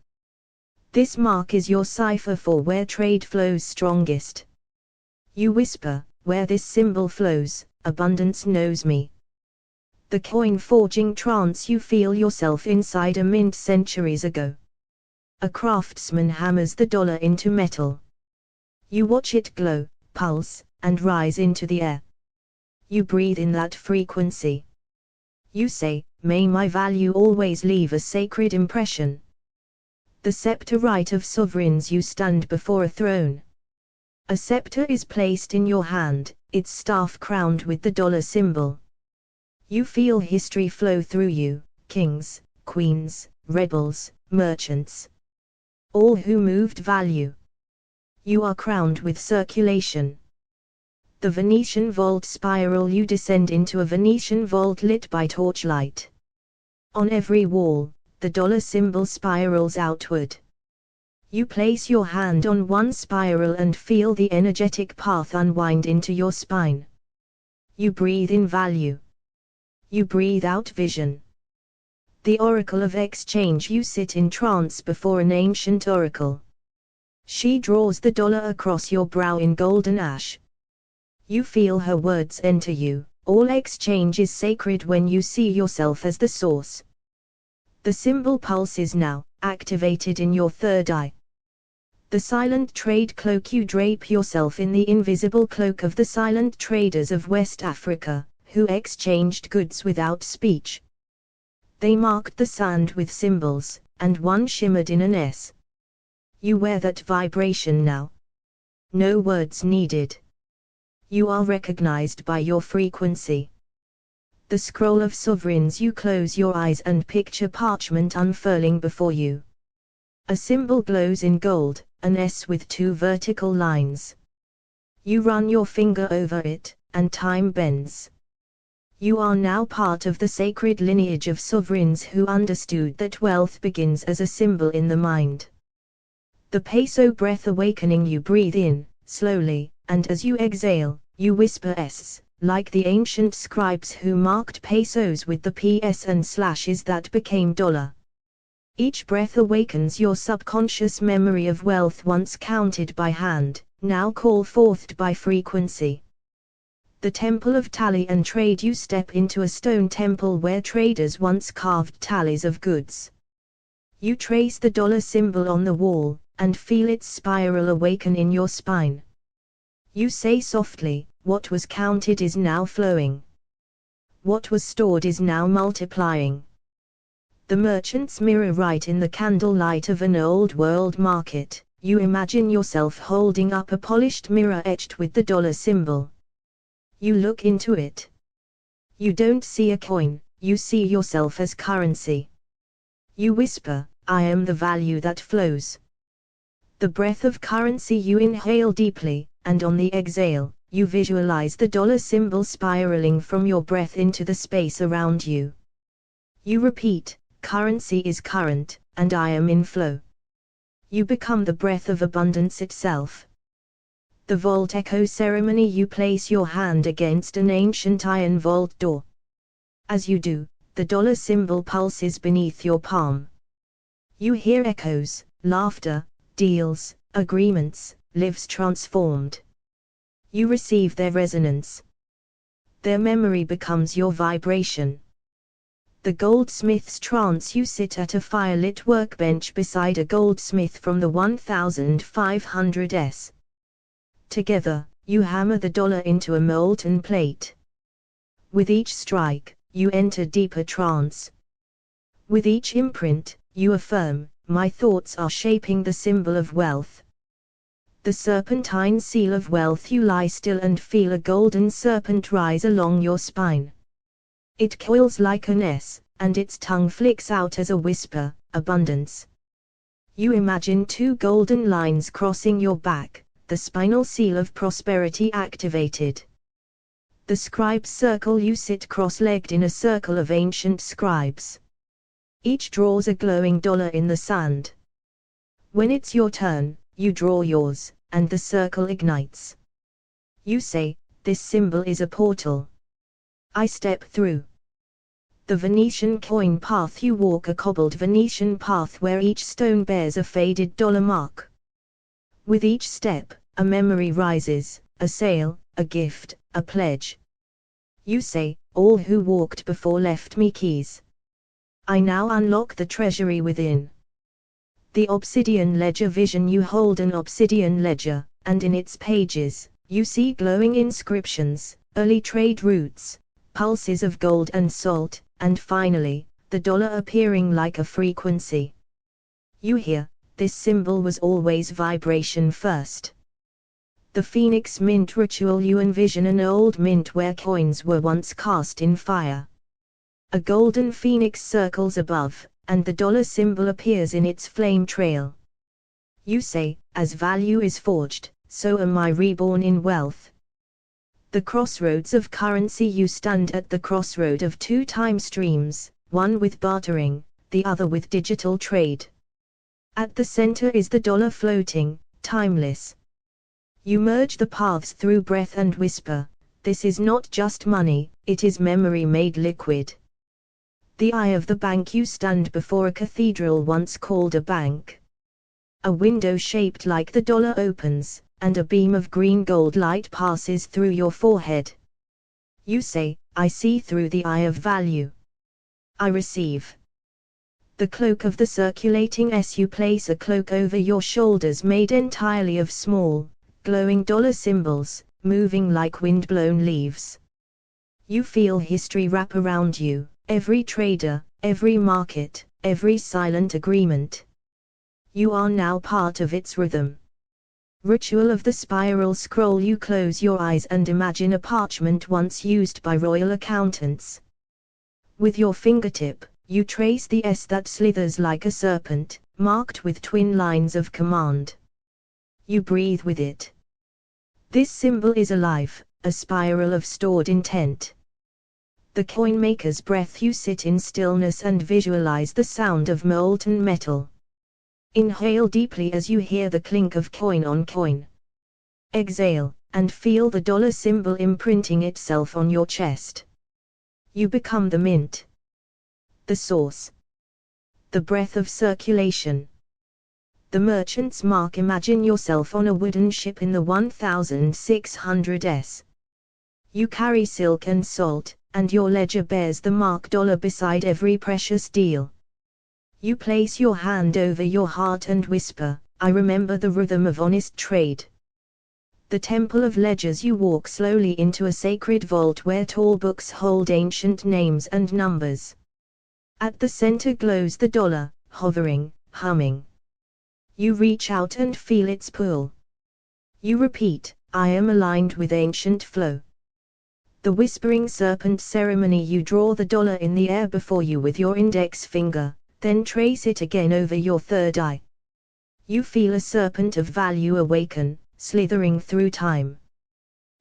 This mark is your cipher for where trade flows strongest. You whisper, where this symbol flows, abundance knows me. The coin forging trance. You feel yourself inside a mint centuries ago. A craftsman hammers the dollar into metal. You watch it glow, pulse, and rise into the air. You breathe in that frequency. You say, may my value always leave a sacred impression. The scepter. Right of sovereigns. You stand before a throne. A scepter is placed in your hand, its staff crowned with the dollar symbol. You feel history flow through you, kings, queens, rebels, merchants. all who moved value. You are crowned with circulation. The Venetian vault spiral, you descend into a Venetian vault lit by torchlight. On every wall, the dollar symbol spirals outward. You place your hand on one spiral and feel the energetic path unwind into your spine. You breathe in value. You breathe out vision. The oracle of exchange, you sit in trance before an ancient oracle. She draws the dollar across your brow in golden ash. You feel her words enter you. All exchange is sacred when you see yourself as the source. The symbol pulses now, activated in your third eye. The silent trade cloak, you drape yourself in the invisible cloak of the silent traders of West Africa, who exchanged goods without speech. They marked the sand with symbols, and one shimmered in an S. You wear that vibration now. No words needed. You are recognized by your frequency. The scroll of sovereigns, you close your eyes and picture parchment unfurling before you. A symbol glows in gold, an S with two vertical lines. You run your finger over it, and time bends. You are now part of the sacred lineage of sovereigns who understood that wealth begins as a symbol in the mind. The peso breath awakening, you breathe in, slowly, and as you exhale, you whisper S, like the ancient scribes who marked pesos with the PS and slashes that became dollar. Each breath awakens your subconscious memory of wealth once counted by hand, now called forth by frequency. The temple of tally and trade, you step into a stone temple where traders once carved tallies of goods. You trace the dollar symbol on the wall, and feel its spiral awaken in your spine. You say softly, what was counted is now flowing. What was stored is now multiplying. The merchant's mirror, right in the candlelight of an old world market, you imagine yourself holding up a polished mirror etched with the dollar symbol. You look into it. You don't see a coin, you see yourself as currency. You whisper, I am the value that flows. The breath of currency, you inhale deeply, and on the exhale, you visualize the dollar symbol spiraling from your breath into the space around you. You repeat, currency is current, and I am in flow. You become the breath of abundance itself. The vault echo ceremony, you place your hand against an ancient iron vault door. As you do, the dollar symbol pulses beneath your palm. You hear echoes, laughter, deals, agreements, lives transformed. You receive their resonance. Their memory becomes your vibration. The goldsmith's trance, you sit at a firelit workbench beside a goldsmith from the 1500s. Together, you hammer the dollar into a molten plate. With each strike, you enter deeper trance. With each imprint, you affirm, my thoughts are shaping the symbol of wealth. The serpentine seal of wealth, you lie still and feel a golden serpent rise along your spine. It coils like an S, and its tongue flicks out as a whisper, abundance. You imagine two golden lines crossing your back, the spinal seal of prosperity activated. The scribe's circle, you sit cross-legged in a circle of ancient scribes. Each draws a glowing dollar in the sand. When it's your turn, you draw yours, and the circle ignites. You say, this symbol is a portal. I step through. The Venetian coin path, you walk a cobbled Venetian path where each stone bears a faded dollar mark. With each step, a memory rises, a sale, a gift, a pledge. You say, all who walked before left me keys. I now unlock the treasury within. The obsidian ledger vision, you hold an obsidian ledger, and in its pages, you see glowing inscriptions, early trade routes, pulses of gold and salt, and finally, the dollar appearing like a frequency. You hear, this symbol was always vibration first. The Phoenix Mint ritual, you envision an old mint where coins were once cast in fire. A golden phoenix circles above, and the dollar symbol appears in its flame trail. You say, as value is forged, so am I reborn in wealth. The crossroads of currency. You stand at the crossroad of two time streams, one with bartering, the other with digital trade. At the center is the dollar floating, timeless. You merge the paths through breath and whisper, this is not just money, it is memory made liquid. The eye of the bank. You stand before a cathedral once called a bank. A window shaped like the dollar opens, and a beam of green gold light passes through your forehead. You say, I see through the eye of value. I receive. The cloak of the circulating S. You place a cloak over your shoulders made entirely of small, glowing dollar symbols, moving like wind-blown leaves. You feel history wrap around you, every trader, every market, every silent agreement. You are now part of its rhythm. Ritual of the spiral scroll. You close your eyes and imagine a parchment once used by royal accountants. With your fingertip, you trace the S that slithers like a serpent, marked with twin lines of command. You breathe with it. This symbol is alive, a spiral of stored intent. The coin maker's breath. You sit in stillness and visualize the sound of molten metal. Inhale deeply as you hear the clink of coin on coin. Exhale, and feel the dollar symbol imprinting itself on your chest. You become the mint. The source. The breath of circulation. The merchant's mark. Imagine yourself on a wooden ship in the 1600s. You carry silk and salt, and your ledger bears the mark dollar beside every precious deal. You place your hand over your heart and whisper, I remember the rhythm of honest trade. The temple of ledgers. You walk slowly into a sacred vault where tall books hold ancient names and numbers. At the center glows the dollar, hovering, humming. You reach out and feel its pull. You repeat, I am aligned with ancient flow. The whispering serpent ceremony. You draw the dollar in the air before you with your index finger, then trace it again over your third eye. You feel a serpent of value awaken, slithering through time.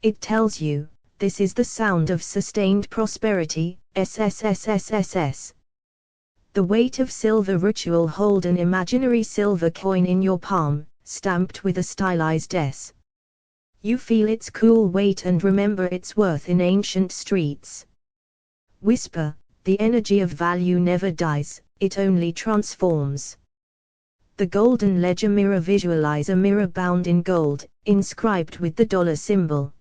It tells you, this is the sound of sustained prosperity, SSSSSS. The weight of silver ritual. Hold an imaginary silver coin in your palm, stamped with a stylized S. You feel its cool weight and remember its worth in ancient streets. Whisper, the energy of value never dies, it only transforms. The golden ledger mirror. Visualize a mirror bound in gold, inscribed with the dollar symbol.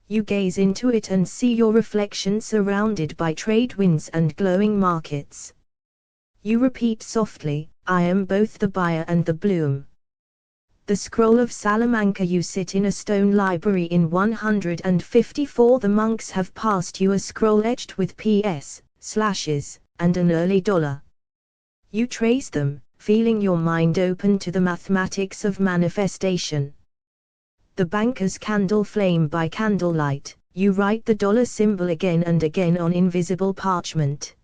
You gaze into it and see your reflection surrounded by trade winds and glowing markets. You repeat softly, I am both the buyer and the bloom. The scroll of Salamanca. You sit in a stone library in 154. The monks have passed you a scroll etched with PS, slashes, and an early dollar. You trace them, feeling your mind open to the mathematics of manifestation. The banker's candle. Flame by candlelight, you write the dollar symbol again and again on invisible parchment.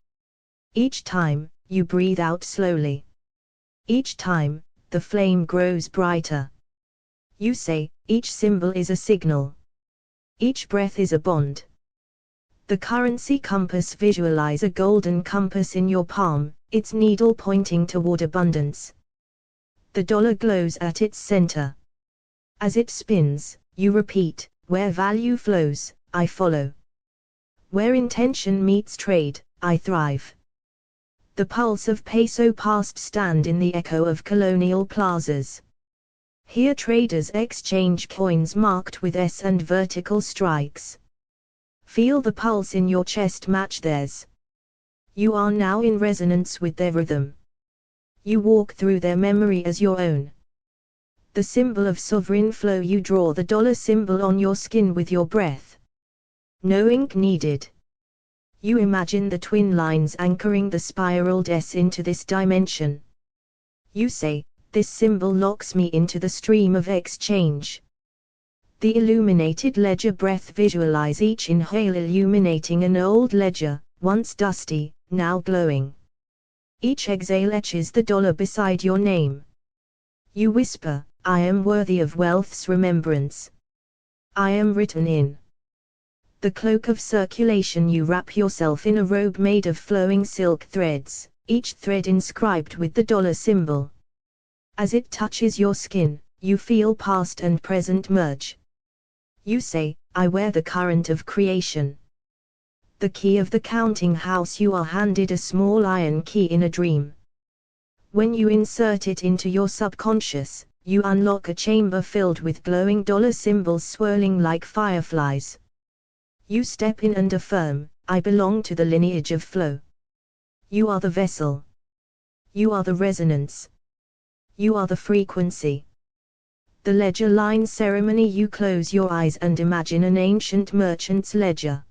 Each time, you breathe out slowly. Each time, the flame grows brighter. You say, each symbol is a signal. Each breath is a bond. The currency compass. Visualize a golden compass in your palm, its needle pointing toward abundance. The dollar glows at its center. As it spins, you repeat, where value flows, I follow. Where intention meets trade, I thrive. The pulse of peso past. Stand in the echo of colonial plazas. Here traders exchange coins marked with S and vertical strikes. Feel the pulse in your chest match theirs. You are now in resonance with their rhythm. You walk through their memory as your own. The symbol of sovereign flow. You draw the dollar symbol on your skin with your breath. No ink needed. You imagine the twin lines anchoring the spiraled S into this dimension. You say, this symbol locks me into the stream of exchange. The illuminated ledger breath. Visualize each inhale illuminating an old ledger, once dusty, now glowing. Each exhale etches the dollar beside your name. You whisper, I am worthy of wealth's remembrance. I am written in the cloak of circulation. You wrap yourself in a robe made of flowing silk threads, each thread inscribed with the dollar symbol. As it touches your skin, you feel past and present merge. You say, I wear the current of creation. The key of the counting house. You are handed a small iron key in a dream. When you insert it into your subconscious, you unlock a chamber filled with glowing dollar symbols swirling like fireflies. You step in and affirm, I belong to the lineage of flow. You are the vessel. You are the resonance. You are the frequency. The ledger line ceremony. You close your eyes and imagine an ancient merchant's ledger.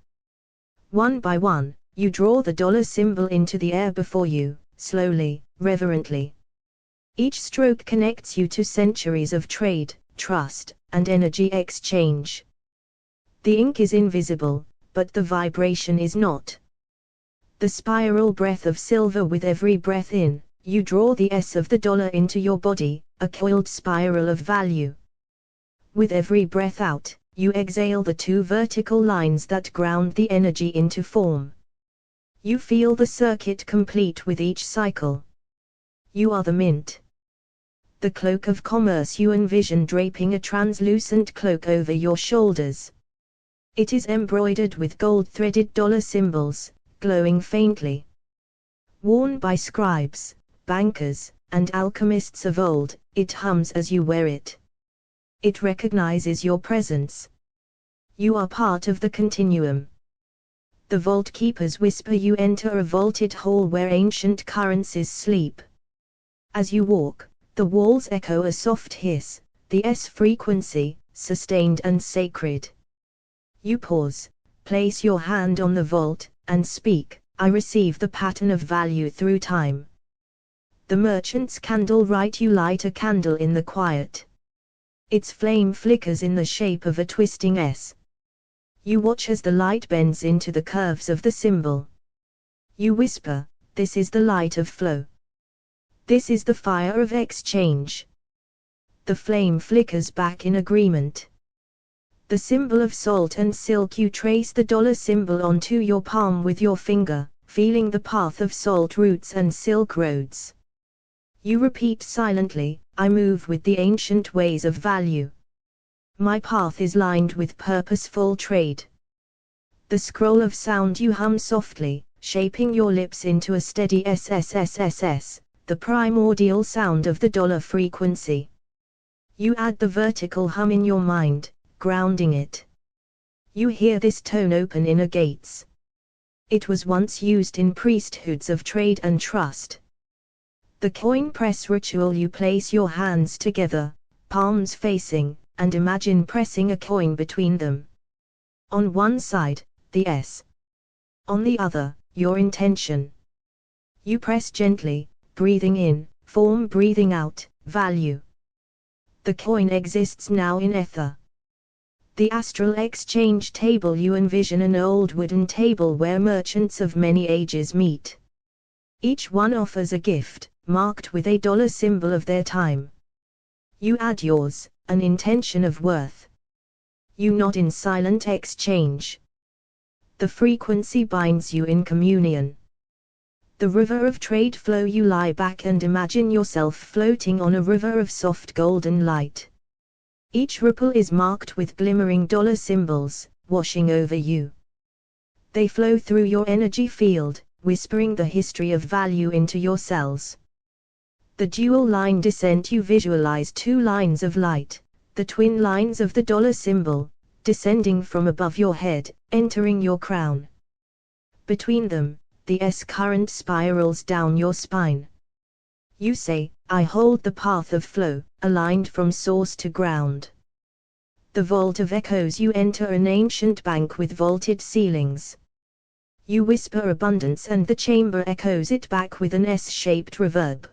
One by one, you draw the dollar symbol into the air before you, slowly, reverently. Each stroke connects you to centuries of trade, trust, and energy exchange. The ink is invisible, but the vibration is not. The spiral breath of silver. With every breath in, you draw the S of the dollar into your body, a coiled spiral of value. With every breath out, you exhale the two vertical lines that ground the energy into form. You feel the circuit complete with each cycle. You are the mint. The cloak of commerce. You envision draping a translucent cloak over your shoulders. It is embroidered with gold-threaded dollar symbols, glowing faintly. Worn by scribes, bankers, and alchemists of old, it hums as you wear it. It recognizes your presence. You are part of the continuum. The vault keepers whisper. You enter a vaulted hall where ancient currencies sleep. As you walk, the walls echo a soft hiss, the S frequency, sustained and sacred. You pause, place your hand on the vault, and speak, I receive the pattern of value through time. The merchant's candle. Right. You light a candle in the quiet. Its flame flickers in the shape of a twisting S. You watch as the light bends into the curves of the symbol. You whisper, this is the light of flow. This is the fire of exchange. The flame flickers back in agreement. The symbol of salt and silk. You trace the dollar symbol onto your palm with your finger, feeling the path of salt roots and silk roads. You repeat silently, I move with the ancient ways of value. My path is lined with purposeful trade. The scroll of sound. You hum softly, shaping your lips into a steady SSSSS, the primordial sound of the dollar frequency. You add the vertical hum in your mind, grounding it. You hear this tone open inner gates. It was once used in priesthoods of trade and trust. The coin press ritual. You place your hands together, palms facing, and imagine pressing a coin between them. On one side, the S. On the other, your intention. You press gently, breathing in, form, breathing out, value. The coin exists now in ether. The astral exchange table. You envision an old wooden table where merchants of many ages meet. Each one offers a gift, marked with a dollar symbol of their time. You add yours, an intention of worth. You nod in silent exchange. The frequency binds you in communion. The river of trade flow. You lie back and imagine yourself floating on a river of soft golden light. Each ripple is marked with glimmering dollar symbols, washing over you. They flow through your energy field, whispering the history of value into your cells. The dual line descent. You visualize two lines of light, the twin lines of the dollar symbol, descending from above your head, entering your crown. Between them, the S current spirals down your spine. You say, I hold the path of flow, aligned from source to ground. The vault of echoes. You enter an ancient bank with vaulted ceilings. You whisper abundance and the chamber echoes it back with an S-shaped reverb.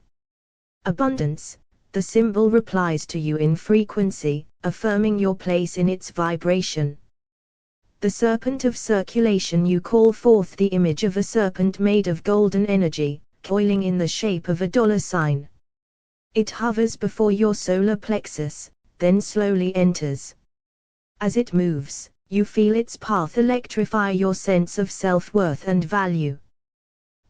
Abundance, the symbol replies to you in frequency, affirming your place in its vibration. The serpent of circulation. You call forth the image of a serpent made of golden energy, coiling in the shape of a dollar sign. It hovers before your solar plexus, then slowly enters. As it moves, you feel its path electrify your sense of self-worth and value.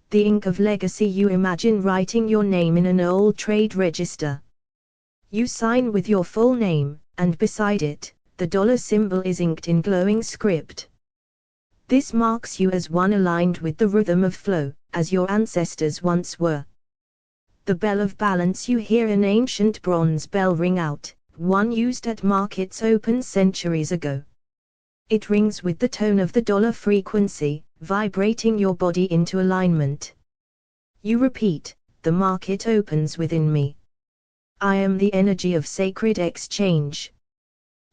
The ink of legacy. You imagine writing your name in an old trade register. You sign with your full name, and beside it, the dollar symbol is inked in glowing script. This marks you as one aligned with the rhythm of flow, as your ancestors once were. The bell of balance. You hear an ancient bronze bell ring out, one used at markets open centuries ago. It rings with the tone of the dollar frequency, vibrating your body into alignment. You repeat, the market opens within me. I am the energy of sacred exchange.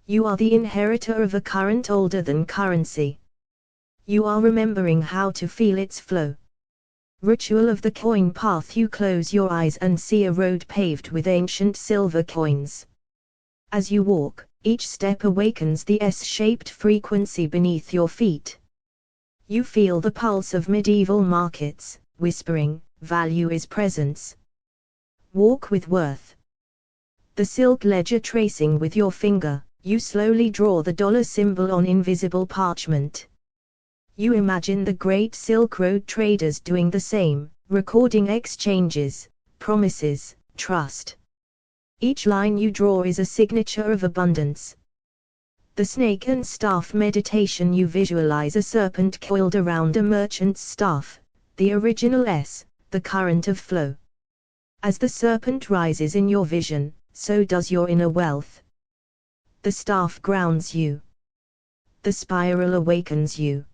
You are the inheritor of a current older than currency. You are remembering how to feel its flow. Ritual of the coin path. You close your eyes and see a road paved with ancient silver coins. As you walk, each step awakens the S-shaped frequency beneath your feet. You feel the pulse of medieval markets, whispering, value is presence. Walk with worth. The silk ledger. Tracing with your finger, you slowly draw the dollar symbol on invisible parchment. You imagine the great Silk Road traders doing the same, recording exchanges, promises, trust. Each line you draw is a signature of abundance. The snake and staff meditation. You visualize a serpent coiled around a merchant's staff, the original S, the current of flow. As the serpent rises in your vision, so does your inner wealth. The staff grounds you. The spiral awakens you.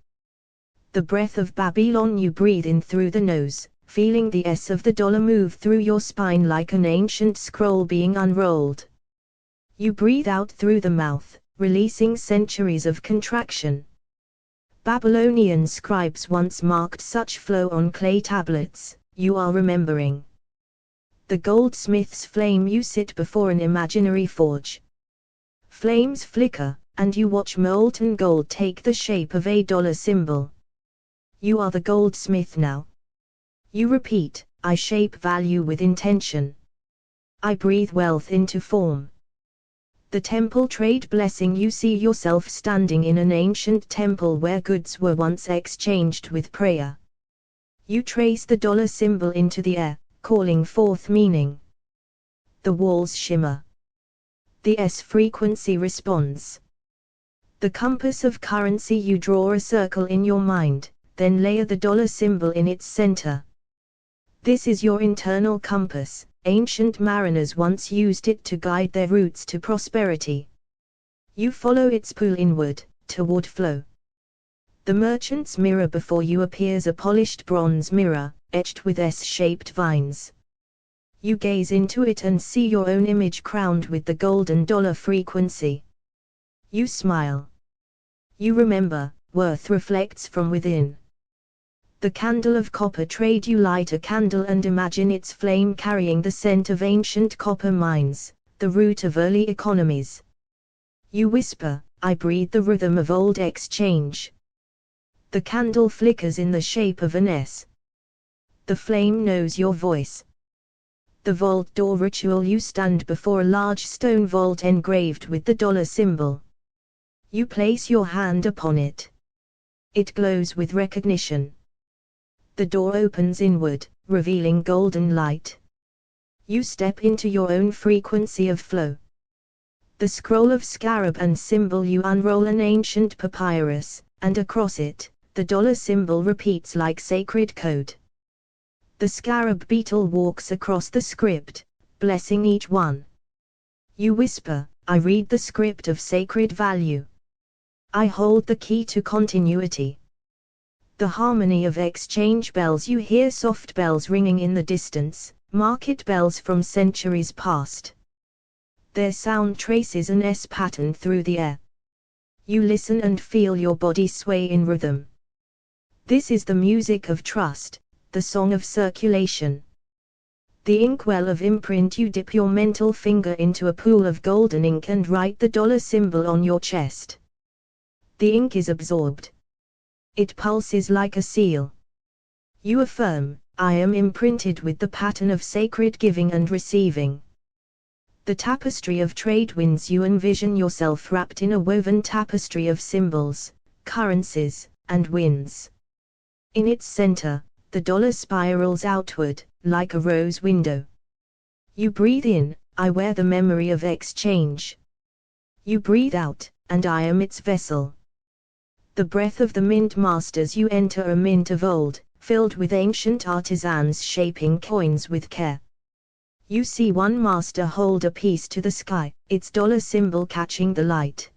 The breath of Babylon. You breathe in through the nose, feeling the S of the dollar move through your spine like an ancient scroll being unrolled. You breathe out through the mouth, releasing centuries of contraction. Babylonian scribes once marked such flow on clay tablets. You are remembering. The goldsmith's flame. You sit before an imaginary forge. Flames flicker, and you watch molten gold take the shape of a dollar symbol. You are the goldsmith now. You repeat, I shape value with intention. I breathe wealth into form. The temple trade blessing. You see yourself standing in an ancient temple where goods were once exchanged with prayer. You trace the dollar symbol into the air, calling forth meaning. The walls shimmer. The S frequency responds. The compass of currency. You draw a circle in your mind, then layer the dollar symbol in its center. This is your internal compass. Ancient mariners once used it to guide their routes to prosperity. You follow its pull inward, toward flow. The merchant's mirror. Before you appears a polished bronze mirror, etched with S-shaped vines. You gaze into it and see your own image crowned with the golden dollar frequency. You smile. You remember, worth reflects from within. The candle of copper trade. You light a candle and imagine its flame carrying the scent of ancient copper mines, the root of early economies. You whisper, I breathe the rhythm of old exchange. The candle flickers in the shape of an S. The flame knows your voice. The vault door ritual. You stand before a large stone vault engraved with the dollar symbol. You place your hand upon it. It glows with recognition. The door opens inward, revealing golden light. You step into your own frequency of flow. The scroll of scarab and symbol. You unroll an ancient papyrus, and across it, the dollar symbol repeats like sacred code. The scarab beetle walks across the script, blessing each one. You whisper, I read the script of sacred value. I hold the key to continuity. The harmony of exchange bells. You hear soft bells ringing in the distance, market bells from centuries past. Their sound traces an S pattern through the air. You listen and feel your body sway in rhythm. This is the music of trust, the song of circulation. The inkwell of imprint. You dip your mental finger into a pool of golden ink and write the dollar symbol on your chest. The ink is absorbed. It pulses like a seal. You affirm, I am imprinted with the pattern of sacred giving and receiving. The tapestry of trade winds. You envision yourself wrapped in a woven tapestry of symbols, currencies, and winds. In its center, the dollar spirals outward, like a rose window. You breathe in, I wear the memory of exchange. You breathe out, and I am its vessel. The breath of the mint masters. You enter a mint of old, filled with ancient artisans shaping coins with care. You see one master hold a piece to the sky, its dollar symbol catching the light.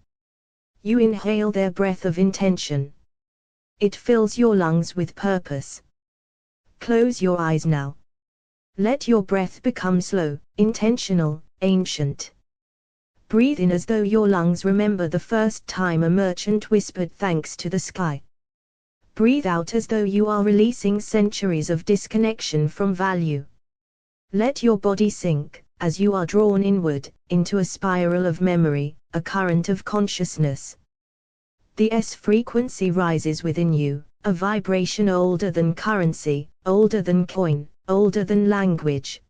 You inhale their breath of intention. It fills your lungs with purpose. Close your eyes now. Let your breath become slow, intentional, ancient. Breathe in as though your lungs remember the first time a merchant whispered thanks to the sky. Breathe out as though you are releasing centuries of disconnection from value. Let your body sink, as you are drawn inward, into a spiral of memory, a current of consciousness. The S frequency rises within you, a vibration older than currency, older than coin, older than language.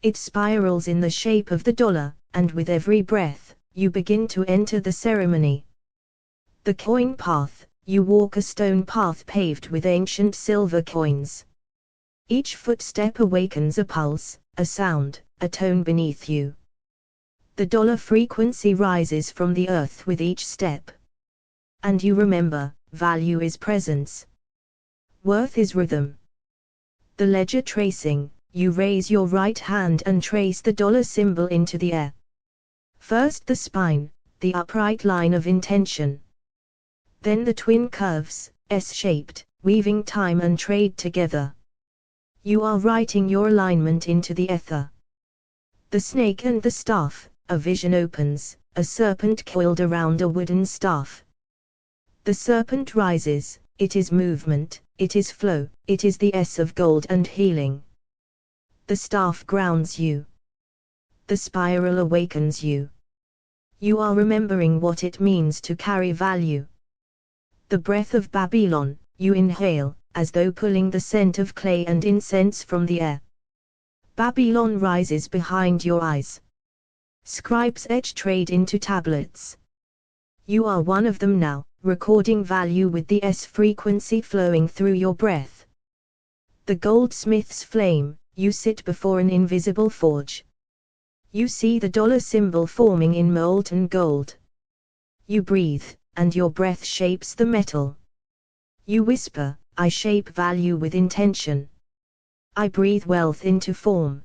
It spirals in the shape of the dollar, and with every breath, you begin to enter the ceremony. The coin path, you walk a stone path paved with ancient silver coins. Each footstep awakens a pulse, a sound, a tone beneath you. The dollar frequency rises from the earth with each step. And you remember, value is presence. Worth is rhythm. The ledger tracing, you raise your right hand and trace the dollar symbol into the air. First the spine, the upright line of intention. Then the twin curves, S-shaped, weaving time and trade together. You are writing your alignment into the ether. The snake and the staff, a vision opens, a serpent coiled around a wooden staff. The serpent rises, it is movement, it is flow, it is the S of gold and healing. The staff grounds you. The spiral awakens you. You are remembering what it means to carry value. The breath of Babylon, you inhale, as though pulling the scent of clay and incense from the air. Babylon rises behind your eyes. Scribes etch trade into tablets. You are one of them now, recording value with the S frequency flowing through your breath. The goldsmith's flame, you sit before an invisible forge. You see the dollar symbol forming in molten gold. You breathe, and your breath shapes the metal. You whisper, I shape value with intention. I breathe wealth into form.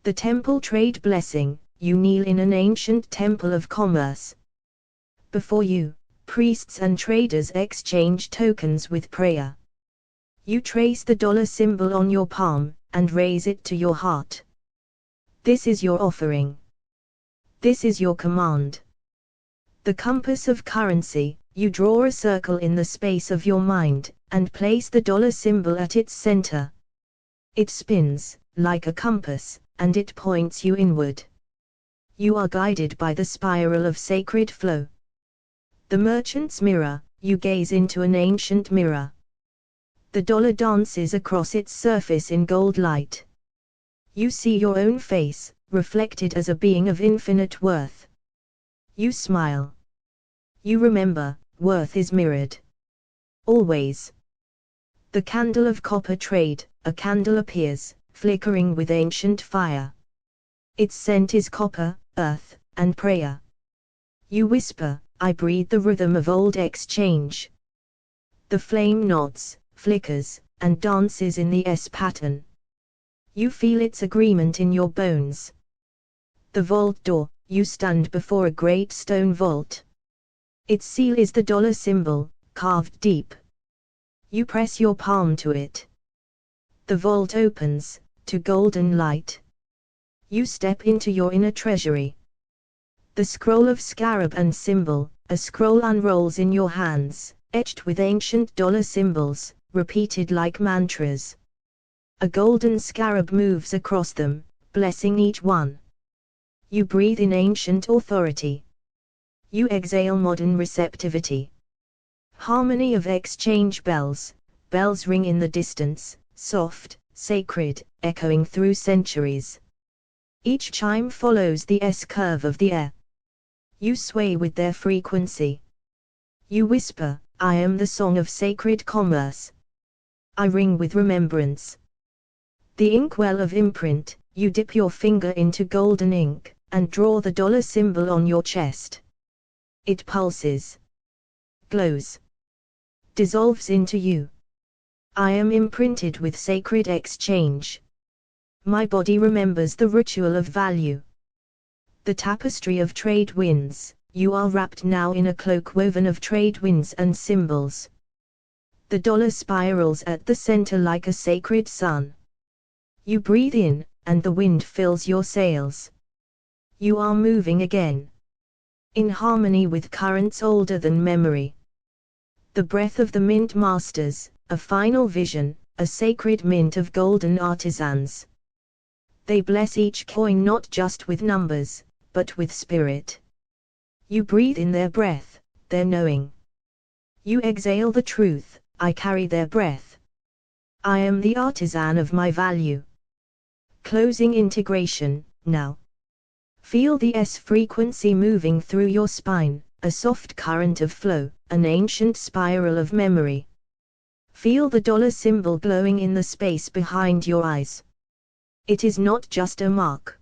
The temple trade blessing, you kneel in an ancient temple of commerce. Before you, priests and traders exchange tokens with prayer. You trace the dollar symbol on your palm, and raise it to your heart. This is your offering. This is your command. The compass of currency, you draw a circle in the space of your mind, and place the dollar symbol at its center. It spins, like a compass, and it points you inward. You are guided by the spiral of sacred flow. The merchant's mirror, you gaze into an ancient mirror. The dollar dances across its surface in gold light. You see your own face, reflected as a being of infinite worth. You smile. You remember, worth is mirrored. Always. The candle of copper trade, a candle appears, flickering with ancient fire. Its scent is copper, earth, and prayer. You whisper, I breathe the rhythm of old exchange. The flame nods, flickers, and dances in the S pattern. You feel its agreement in your bones. The vault door, you stand before a great stone vault. Its seal is the dollar symbol, carved deep. You press your palm to it. The vault opens, to golden light. You step into your inner treasury. The scroll of scarab and symbol, a scroll unrolls in your hands, etched with ancient dollar symbols, repeated like mantras. A golden scarab moves across them, blessing each one. You breathe in ancient authority. You exhale modern receptivity. Harmony of exchange bells, bells ring in the distance, soft, sacred, echoing through centuries. Each chime follows the S-curve of the air. You sway with their frequency. You whisper, I am the song of sacred commerce. I ring with remembrance. The inkwell of imprint, you dip your finger into golden ink, and draw the dollar symbol on your chest. It pulses, glows, dissolves into you. I am imprinted with sacred exchange. My body remembers the ritual of value. The tapestry of trade winds, you are wrapped now in a cloak woven of trade winds and symbols. The dollar spirals at the center like a sacred sun. You breathe in, and the wind fills your sails. You are moving again, in harmony with currents older than memory. The breath of the mint masters, a final vision, a sacred mint of golden artisans. They bless each coin not just with numbers, but with spirit. You breathe in their breath, their knowing. You exhale the truth, I carry their breath. I am the artisan of my value. Closing integration, now. Feel the S frequency moving through your spine, a soft current of flow, an ancient spiral of memory. Feel the dollar symbol glowing in the space behind your eyes. It is not just a mark.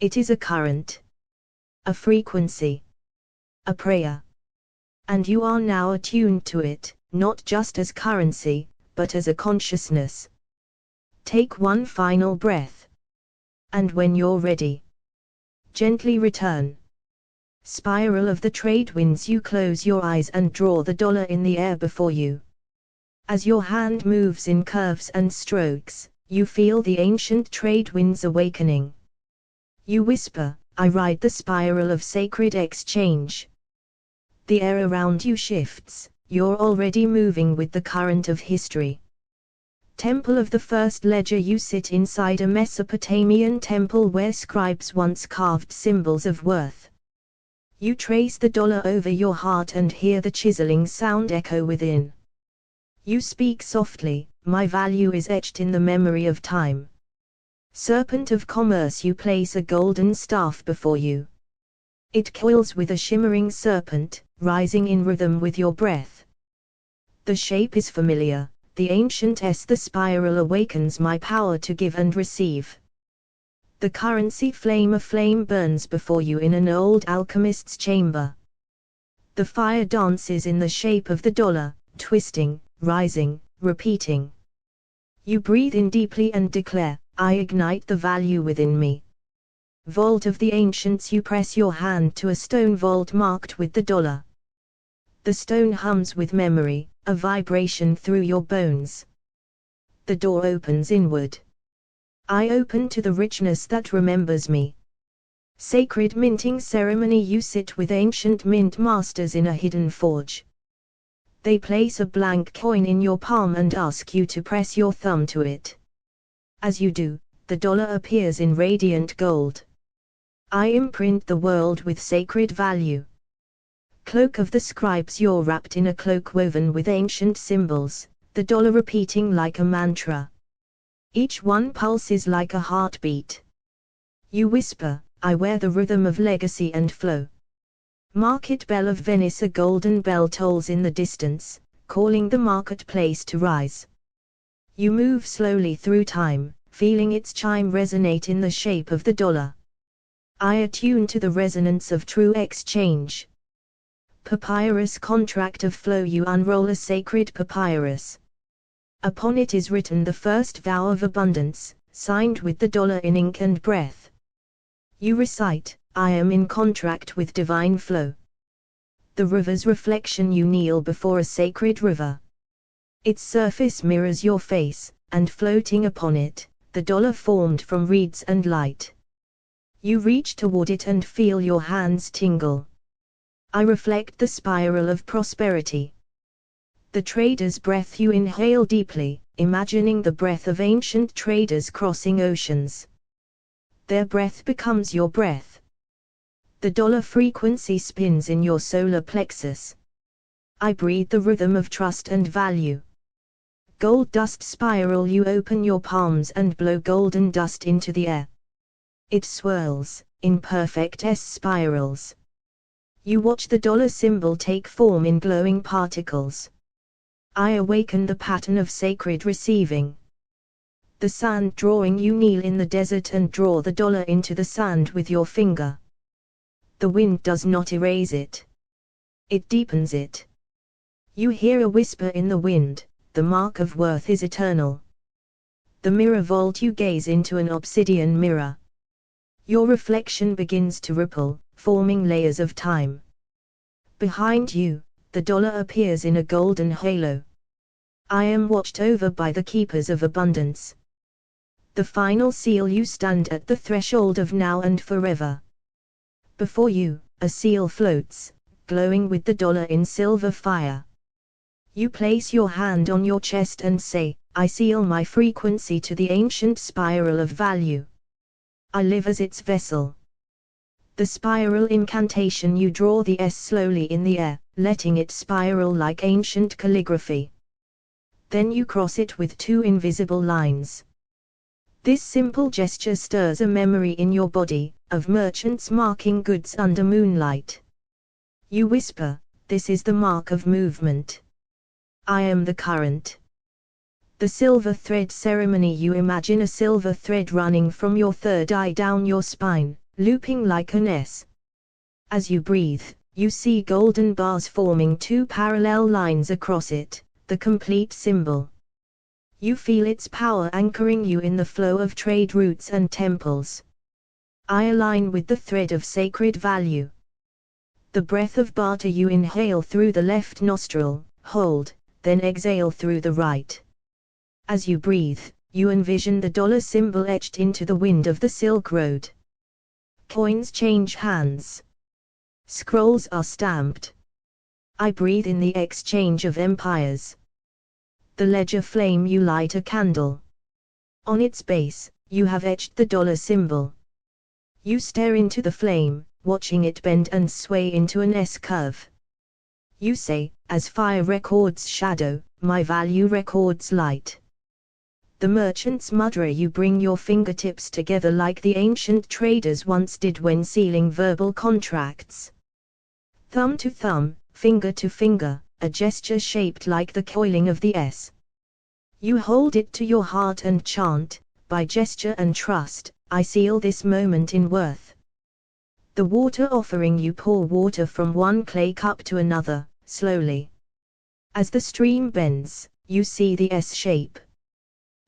It is a current, a frequency, a prayer. And you are now attuned to it, not just as currency, but as a consciousness. Take one final breath. And when you're ready, gently return. Spiral of the trade winds, you close your eyes and draw the dollar in the air before you. As your hand moves in curves and strokes, you feel the ancient trade winds awakening. You whisper, I ride the spiral of sacred exchange. The air around you shifts, you're already moving with the current of history. Temple of the first ledger, you sit inside a Mesopotamian temple where scribes once carved symbols of worth. You trace the dollar over your heart and hear the chiseling sound echo within. You speak softly, my value is etched in the memory of time. Serpent of commerce, you place a golden staff before you. It coils with a shimmering serpent, rising in rhythm with your breath. The shape is familiar. The ancient S, the spiral awakens my power to give and receive. The currency flame, a flame burns before you in an old alchemist's chamber. The fire dances in the shape of the dollar, twisting, rising, repeating. You breathe in deeply and declare, I ignite the value within me. Vault of the ancients, you press your hand to a stone vault marked with the dollar. The stone hums with memory, a vibration through your bones. The door opens inward. I open to the richness that remembers me. Sacred minting ceremony, you sit with ancient mint masters in a hidden forge. They place a blank coin in your palm and ask you to press your thumb to it. As you do, the dollar appears in radiant gold. I imprint the world with sacred value. Cloak of the scribes, you're wrapped in a cloak woven with ancient symbols, the dollar repeating like a mantra. Each one pulses like a heartbeat. You whisper, I wear the rhythm of legacy and flow. Market bell of Venice, a golden bell tolls in the distance, calling the marketplace to rise. You move slowly through time, feeling its chime resonate in the shape of the dollar. I attune to the resonance of true exchange. Papyrus contract of flow, you unroll a sacred papyrus. Upon it is written the first vow of abundance, signed with the dollar in ink and breath. You recite, I am in contract with divine flow. The river's reflection, you kneel before a sacred river. Its surface mirrors your face, and floating upon it, the dollar formed from reeds and light. You reach toward it and feel your hands tingle. I reflect the spiral of prosperity. The trader's breath, you inhale deeply, imagining the breath of ancient traders crossing oceans. Their breath becomes your breath. The dollar frequency spins in your solar plexus. I breathe the rhythm of trust and value. Gold dust spiral. You open your palms and blow golden dust into the air. It swirls, in perfect S-spirals. You watch the dollar symbol take form in glowing particles. I awaken the pattern of sacred receiving. The sand drawing. You kneel in the desert and draw the dollar into the sand with your finger. The wind does not erase it. It deepens it. You hear a whisper in the wind, the mark of worth is eternal. The mirror vault. You gaze into an obsidian mirror. Your reflection begins to ripple, forming layers of time. Behind you, the dollar appears in a golden halo. I am watched over by the keepers of abundance. The final seal. You stand at the threshold of now and forever. Before you, a seal floats, glowing with the dollar in silver fire. You place your hand on your chest and say, I seal my frequency to the ancient spiral of value. I live as its vessel. The spiral incantation. You draw the S slowly in the air, letting it spiral like ancient calligraphy. Then you cross it with two invisible lines. This simple gesture stirs a memory in your body, of merchants marking goods under moonlight. You whisper, this is the mark of movement. I am the current. The silver thread ceremony. You imagine a silver thread running from your third eye down your spine, looping like an S. As you breathe, you see golden bars forming two parallel lines across it, the complete symbol. You feel its power anchoring you in the flow of trade routes and temples. I align with the thread of sacred value. The breath of barter. You inhale through the left nostril, hold, then exhale through the right. As you breathe, you envision the dollar symbol etched into the wind of the Silk Road. Coins change hands. Scrolls are stamped. I breathe in the exchange of empires. The ledger flame. You light a candle. On its base, you have etched the dollar symbol. You stare into the flame, watching it bend and sway into an S-curve. You say, as fire records shadow, my value records light. The merchant's mudra. You bring your fingertips together like the ancient traders once did when sealing verbal contracts. Thumb to thumb, finger to finger, a gesture shaped like the coiling of the S. You hold it to your heart and chant, by gesture and trust, I seal this moment in worth. The water offering. You pour water from one clay cup to another, slowly. As the stream bends, you see the S shape.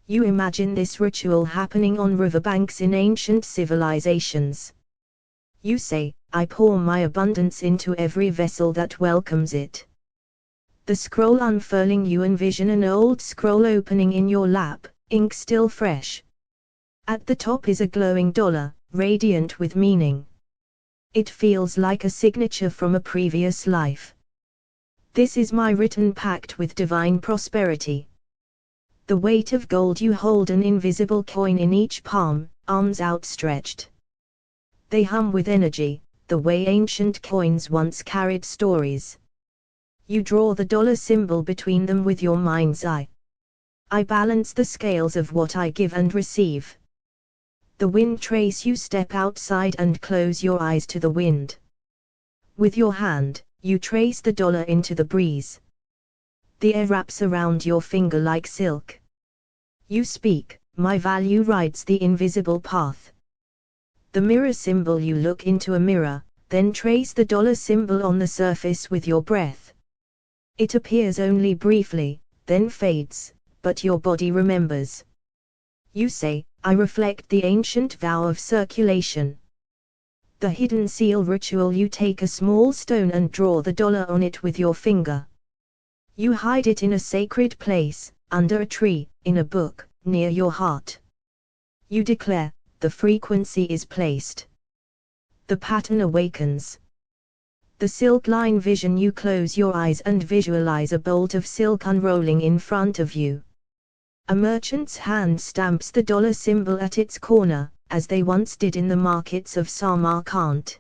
You imagine this ritual happening on riverbanks in ancient civilizations. You say, I pour my abundance into every vessel that welcomes it. The scroll unfurling. You envision an old scroll opening in your lap, ink still fresh. At the top is a glowing dollar, radiant with meaning. It feels like a signature from a previous life. This is my written pact with divine prosperity. The weight of gold. You hold an invisible coin in each palm, arms outstretched. They hum with energy, the way ancient coins once carried stories. You draw the dollar symbol between them with your mind's eye. I balance the scales of what I give and receive. The wind trace. You step outside and close your eyes to the wind. With your hand, you trace the dollar into the breeze. The air wraps around your finger like silk. You speak, my value rides the invisible path. The mirror symbol. You look into a mirror, then trace the dollar symbol on the surface with your breath. It appears only briefly, then fades, but your body remembers. You say, I reflect the ancient vow of circulation. The hidden seal ritual. You take a small stone and draw the dollar on it with your finger. You hide it in a sacred place, under a tree, in a book, near your heart. You declare, the frequency is placed. The pattern awakens. The silk line vision. You close your eyes and visualize a bolt of silk unrolling in front of you. A merchant's hand stamps the dollar symbol at its corner, as they once did in the markets of Samarkand.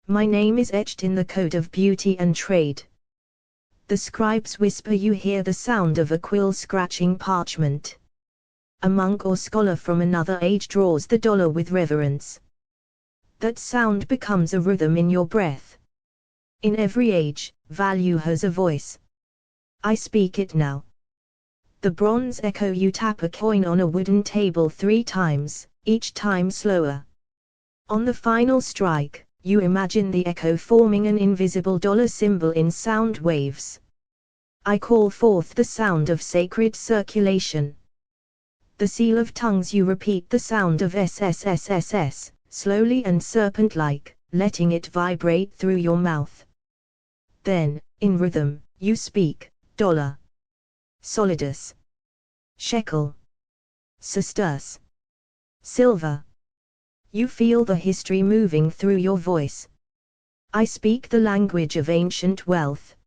My name is etched in the code of beauty and trade. The scribe's whisper, you hear the sound of a quill scratching parchment. A monk or scholar from another age draws the dollar with reverence. That sound becomes a rhythm in your breath. In every age, value has a voice. I speak it now. The bronze echo, you tap a coin on a wooden table 3 times, each time slower. On the final strike, you imagine the echo forming an invisible dollar symbol in sound waves. I call forth the sound of sacred circulation. The seal of tongues, you repeat the sound of SSSSS, slowly and serpent-like, letting it vibrate through your mouth. Then, in rhythm, you speak, dollar, solidus, shekel, sesterce, silver. You feel the history moving through your voice. I speak the language of ancient wealth.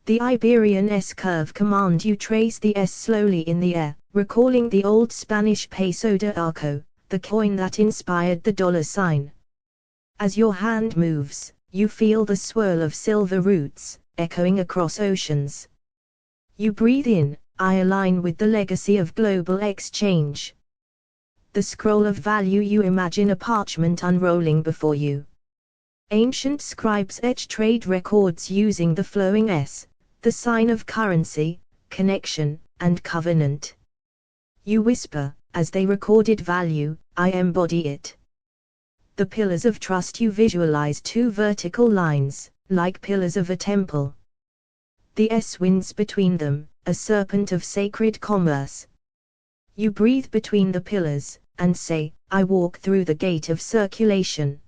The Iberian S-curve command, you trace the S slowly in the air, recalling the old Spanish peso de arco, the coin that inspired the dollar sign. As your hand moves, you feel the swirl of silver roots, echoing across oceans. You breathe in, I align with the legacy of global exchange. The scroll of value, you imagine a parchment unrolling before you. Ancient scribes etch trade records using the flowing S, the sign of currency, connection, and covenant. You whisper, as they recorded value, I embody it. The pillars of trust, you visualize 2 vertical lines, like pillars of a temple. The S winds between them, a serpent of sacred commerce. You breathe between the pillars, and say, I walk through the gate of circulation.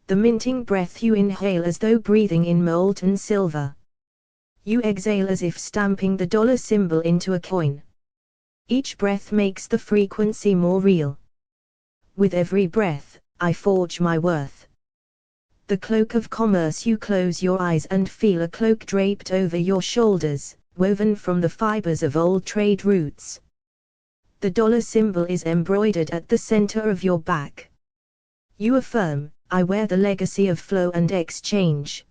The minting breath, you inhale as though breathing in molten silver. You exhale as if stamping the dollar symbol into a coin. Each breath makes the frequency more real. With every breath, I forge my worth. The cloak of commerce, you close your eyes and feel a cloak draped over your shoulders, woven from the fibers of old trade routes. The dollar symbol is embroidered at the center of your back. You affirm, I wear the legacy of flow and exchange.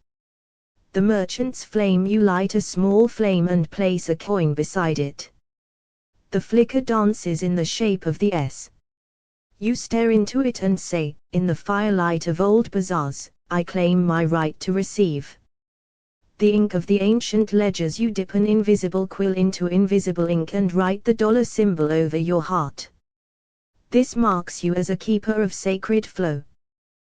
The merchant's flame, you light a small flame and place a coin beside it. The flicker dances in the shape of the S. You stare into it and say, in the firelight of old bazaars, I claim my right to receive. The ink of the ancient ledgers, you dip an invisible quill into invisible ink and write the dollar symbol over your heart. This marks you as a keeper of sacred flow.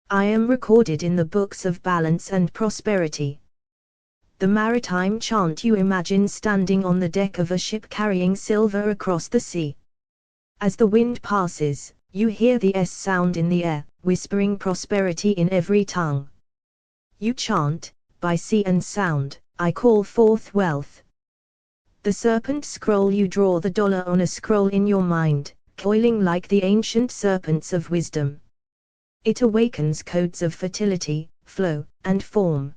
I am recorded in the books of balance and prosperity. The maritime chant, you imagine standing on the deck of a ship carrying silver across the sea. As the wind passes, you hear the S sound in the air, whispering prosperity in every tongue. You chant, by sea and sound, I call forth wealth. The serpent scroll, you draw the dollar on a scroll in your mind, coiling like the ancient serpents of wisdom. It awakens codes of fertility, flow, and form.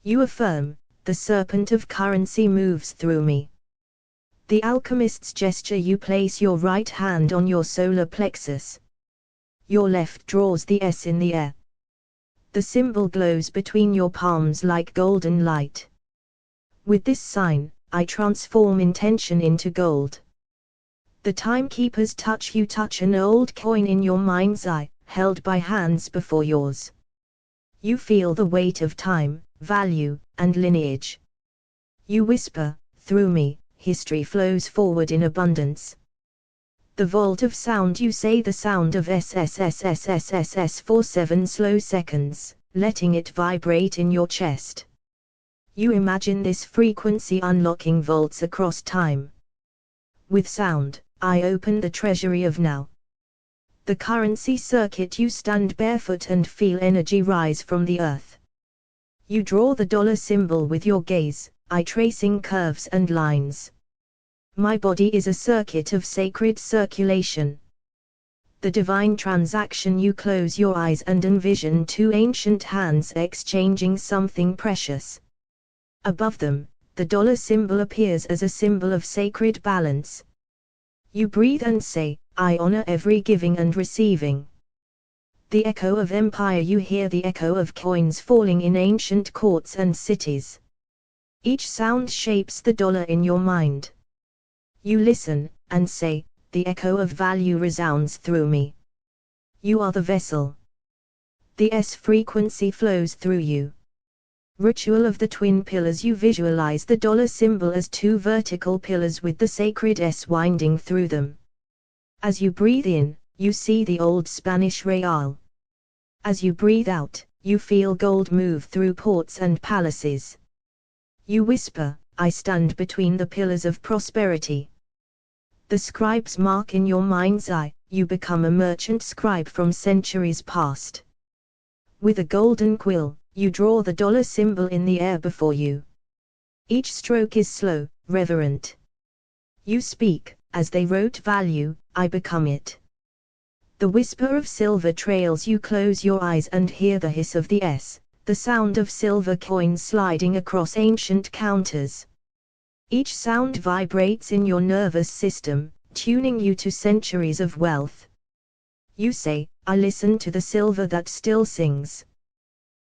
You affirm, the serpent of currency moves through me. The alchemist's gesture, you place your right hand on your solar plexus. Your left draws the S in the air. The symbol glows between your palms like golden light. With this sign, I transform intention into gold. The timekeeper's touch, you touch an old coin in your mind's eye, held by hands before yours. You feel the weight of time, value, and lineage. You whisper, through me, history flows forward in abundance. The vault of sound, you say the sound of SSSSSSS for 7 slow seconds, letting it vibrate in your chest. You imagine this frequency unlocking vaults across time. With sound, I open the treasury of now. The currency circuit, you stand barefoot and feel energy rise from the earth. You draw the dollar symbol with your gaze, I tracing curves and lines. My body is a circuit of sacred circulation. The divine transaction, you close your eyes and envision 2 ancient hands exchanging something precious. Above them, the dollar symbol appears as a symbol of sacred balance. You breathe and say, I honor every giving and receiving. The echo of empire, you hear the echo of coins falling in ancient courts and cities. Each sound shapes the dollar in your mind. You listen, and say, the echo of value resounds through me. You are the vessel. The S frequency flows through you. Ritual of the twin pillars. You visualize the dollar symbol as two vertical pillars with the sacred S winding through them. As you breathe in, you see the old Spanish real. As you breathe out, you feel gold move through ports and palaces. You whisper, I stand between the pillars of prosperity. The scribe's mark in your mind's eye, you become a merchant scribe from centuries past. With a golden quill, you draw the dollar symbol in the air before you. Each stroke is slow, reverent. You speak, as they wrote value, I become it. The whisper of silver trails. You close your eyes and hear the hiss of the S, the sound of silver coins sliding across ancient counters. Each sound vibrates in your nervous system, tuning you to centuries of wealth. You say, I listen to the silver that still sings.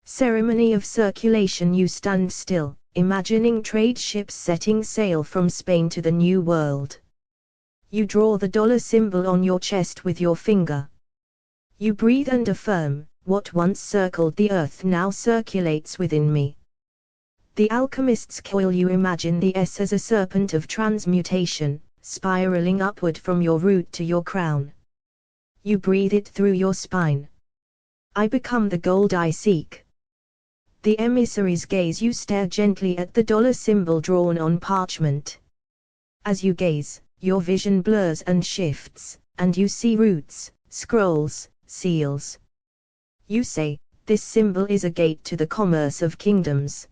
Ceremony of circulation. You stand still, imagining trade ships setting sail from Spain to the New World. You draw the dollar symbol on your chest with your finger. You breathe and affirm, what once circled the earth now circulates within me. The alchemist's coil. You imagine the S as a serpent of transmutation, spiraling upward from your root to your crown. You breathe it through your spine. I become the gold I seek. The emissary's gaze. You stare gently at the dollar symbol drawn on parchment. As you gaze, your vision blurs and shifts, and you see roots, scrolls, seals. You say, this symbol is a gate to the commerce of kingdoms.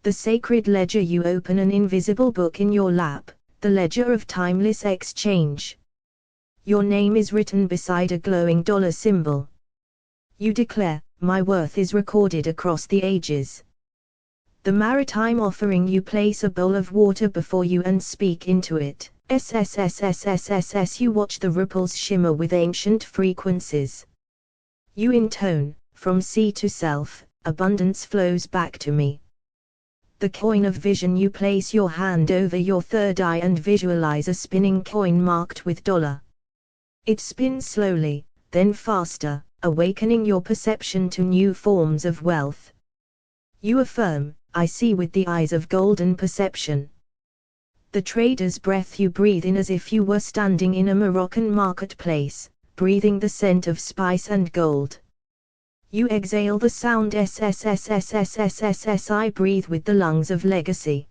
The sacred ledger. You open an invisible book in your lap, the ledger of timeless exchange. Your name is written beside a glowing dollar symbol. You declare, my worth is recorded across the ages. The maritime offering. You place a bowl of water before you and speak into it. SSSSSSS. You watch the ripples shimmer with ancient frequencies. You intone, from sea to self, abundance flows back to me. The coin of vision. You place your hand over your third eye and visualize a spinning coin marked with dollar. It spins slowly, then faster, awakening your perception to new forms of wealth. You affirm, I see with the eyes of golden perception. The trader's breath. You breathe in as if you were standing in a Moroccan marketplace, breathing the scent of spice and gold. You exhale the sound SSSSSSSS. I breathe with the lungs of legacy.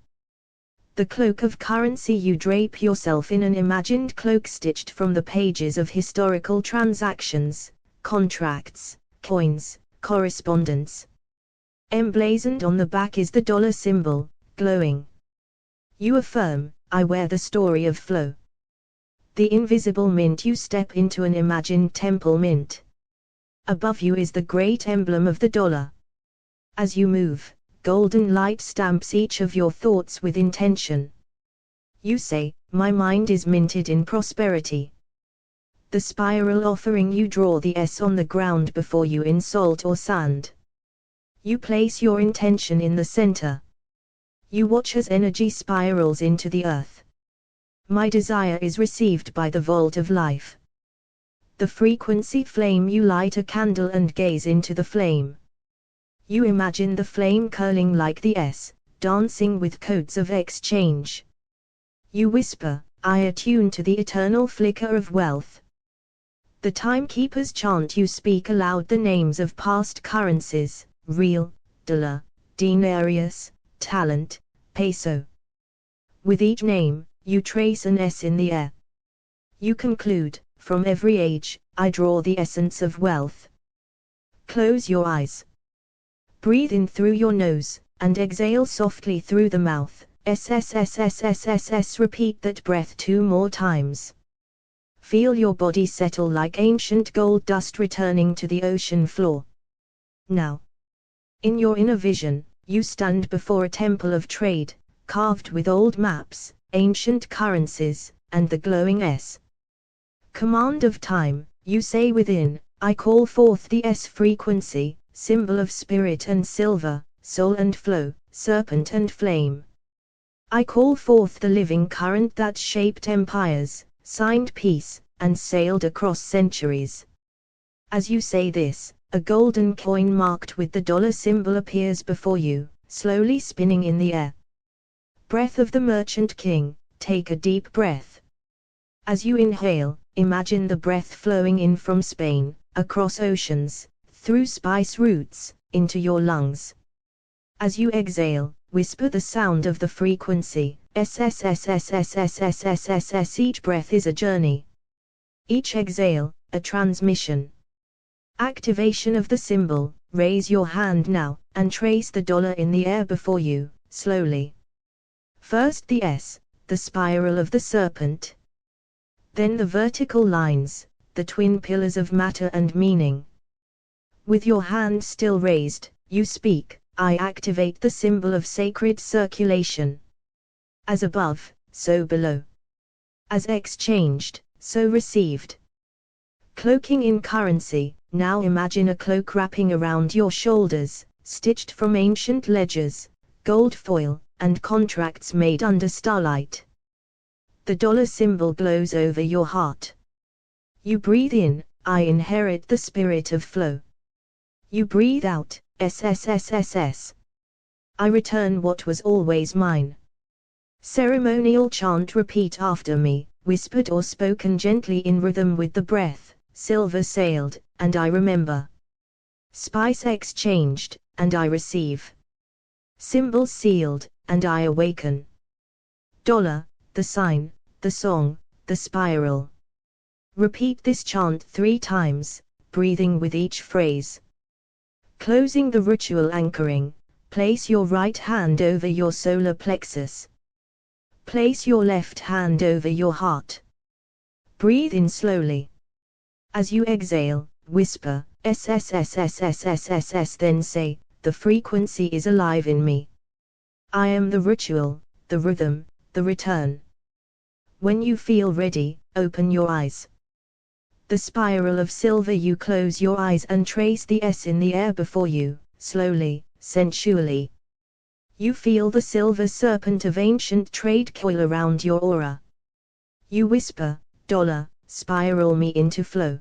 The cloak of currency. You drape yourself in an imagined cloak stitched from the pages of historical transactions, contracts, coins, correspondence. Emblazoned on the back is the dollar symbol, glowing. You affirm, I wear the story of flow. The invisible mint. You step into an imagined temple mint. Above you is the great emblem of the dollar. As you move, golden light stamps each of your thoughts with intention. You say, my mind is minted in prosperity. The spiral offering. You draw the S on the ground before you in salt or sand. You place your intention in the center. You watch as energy spirals into the earth. My desire is received by the vault of life. The frequency flame. You light a candle and gaze into the flame. You imagine the flame curling like the S, dancing with codes of exchange. You whisper, I attune to the eternal flicker of wealth. The timekeeper's chant. You speak aloud the names of past currencies, real, dollar, denarius, talent, peso. With each name, you trace an S in the air. You conclude, from every age, I draw the essence of wealth. Close your eyes. Breathe in through your nose, and exhale softly through the mouth. SSSSSSS. Repeat that breath 2 more times. Feel your body settle like ancient gold dust returning to the ocean floor. Now, in your inner vision, you stand before a temple of trade, carved with old maps, ancient currencies, and the glowing S. Command of time. You say within, I call forth the S frequency, symbol of spirit and silver, soul and flow, serpent and flame. I call forth the living current that shaped empires, signed peace, and sailed across centuries. As you say this, a golden coin marked with the dollar symbol appears before you, slowly spinning in the air. Breath of the Merchant King, take a deep breath. As you inhale, imagine the breath flowing in from Spain, across oceans, through spice routes, into your lungs. As you exhale, whisper the sound of the frequency, SSSSSSSSSS. Each breath is a journey. Each exhale, a transmission. Activation of the symbol. Raise your hand now, and trace the dollar in the air before you, slowly. First the S, the spiral of the serpent. Then the vertical lines, the twin pillars of matter and meaning. With your hand still raised, you speak, I activate the symbol of sacred circulation. As above, so below. As exchanged, so received. Cloaking in currency. Now imagine a cloak wrapping around your shoulders, stitched from ancient ledgers, gold foil, and contracts made under starlight. The dollar symbol glows over your heart. You breathe in, I inherit the spirit of flow. You breathe out, SSSSS. I return what was always mine. Ceremonial chant. Repeat after me, whispered or spoken gently in rhythm with the breath. Silver sailed, and I remember. Spice exchanged, and I receive. Symbol sealed, and I awaken. Dollar, the sign, the song, the spiral. Repeat this chant 3 times, breathing with each phrase. Closing the ritual anchoring, place your right hand over your solar plexus. Place your left hand over your heart. Breathe in slowly. As you exhale, whisper, SSSSSSSS. Then say, the frequency is alive in me. I am the ritual, the rhythm, the return. When you feel ready, open your eyes. The spiral of silver. You close your eyes and trace the S in the air before you, slowly, sensually. You feel the silver serpent of ancient trade coil around your aura. You whisper, dollar, spiral me into flow.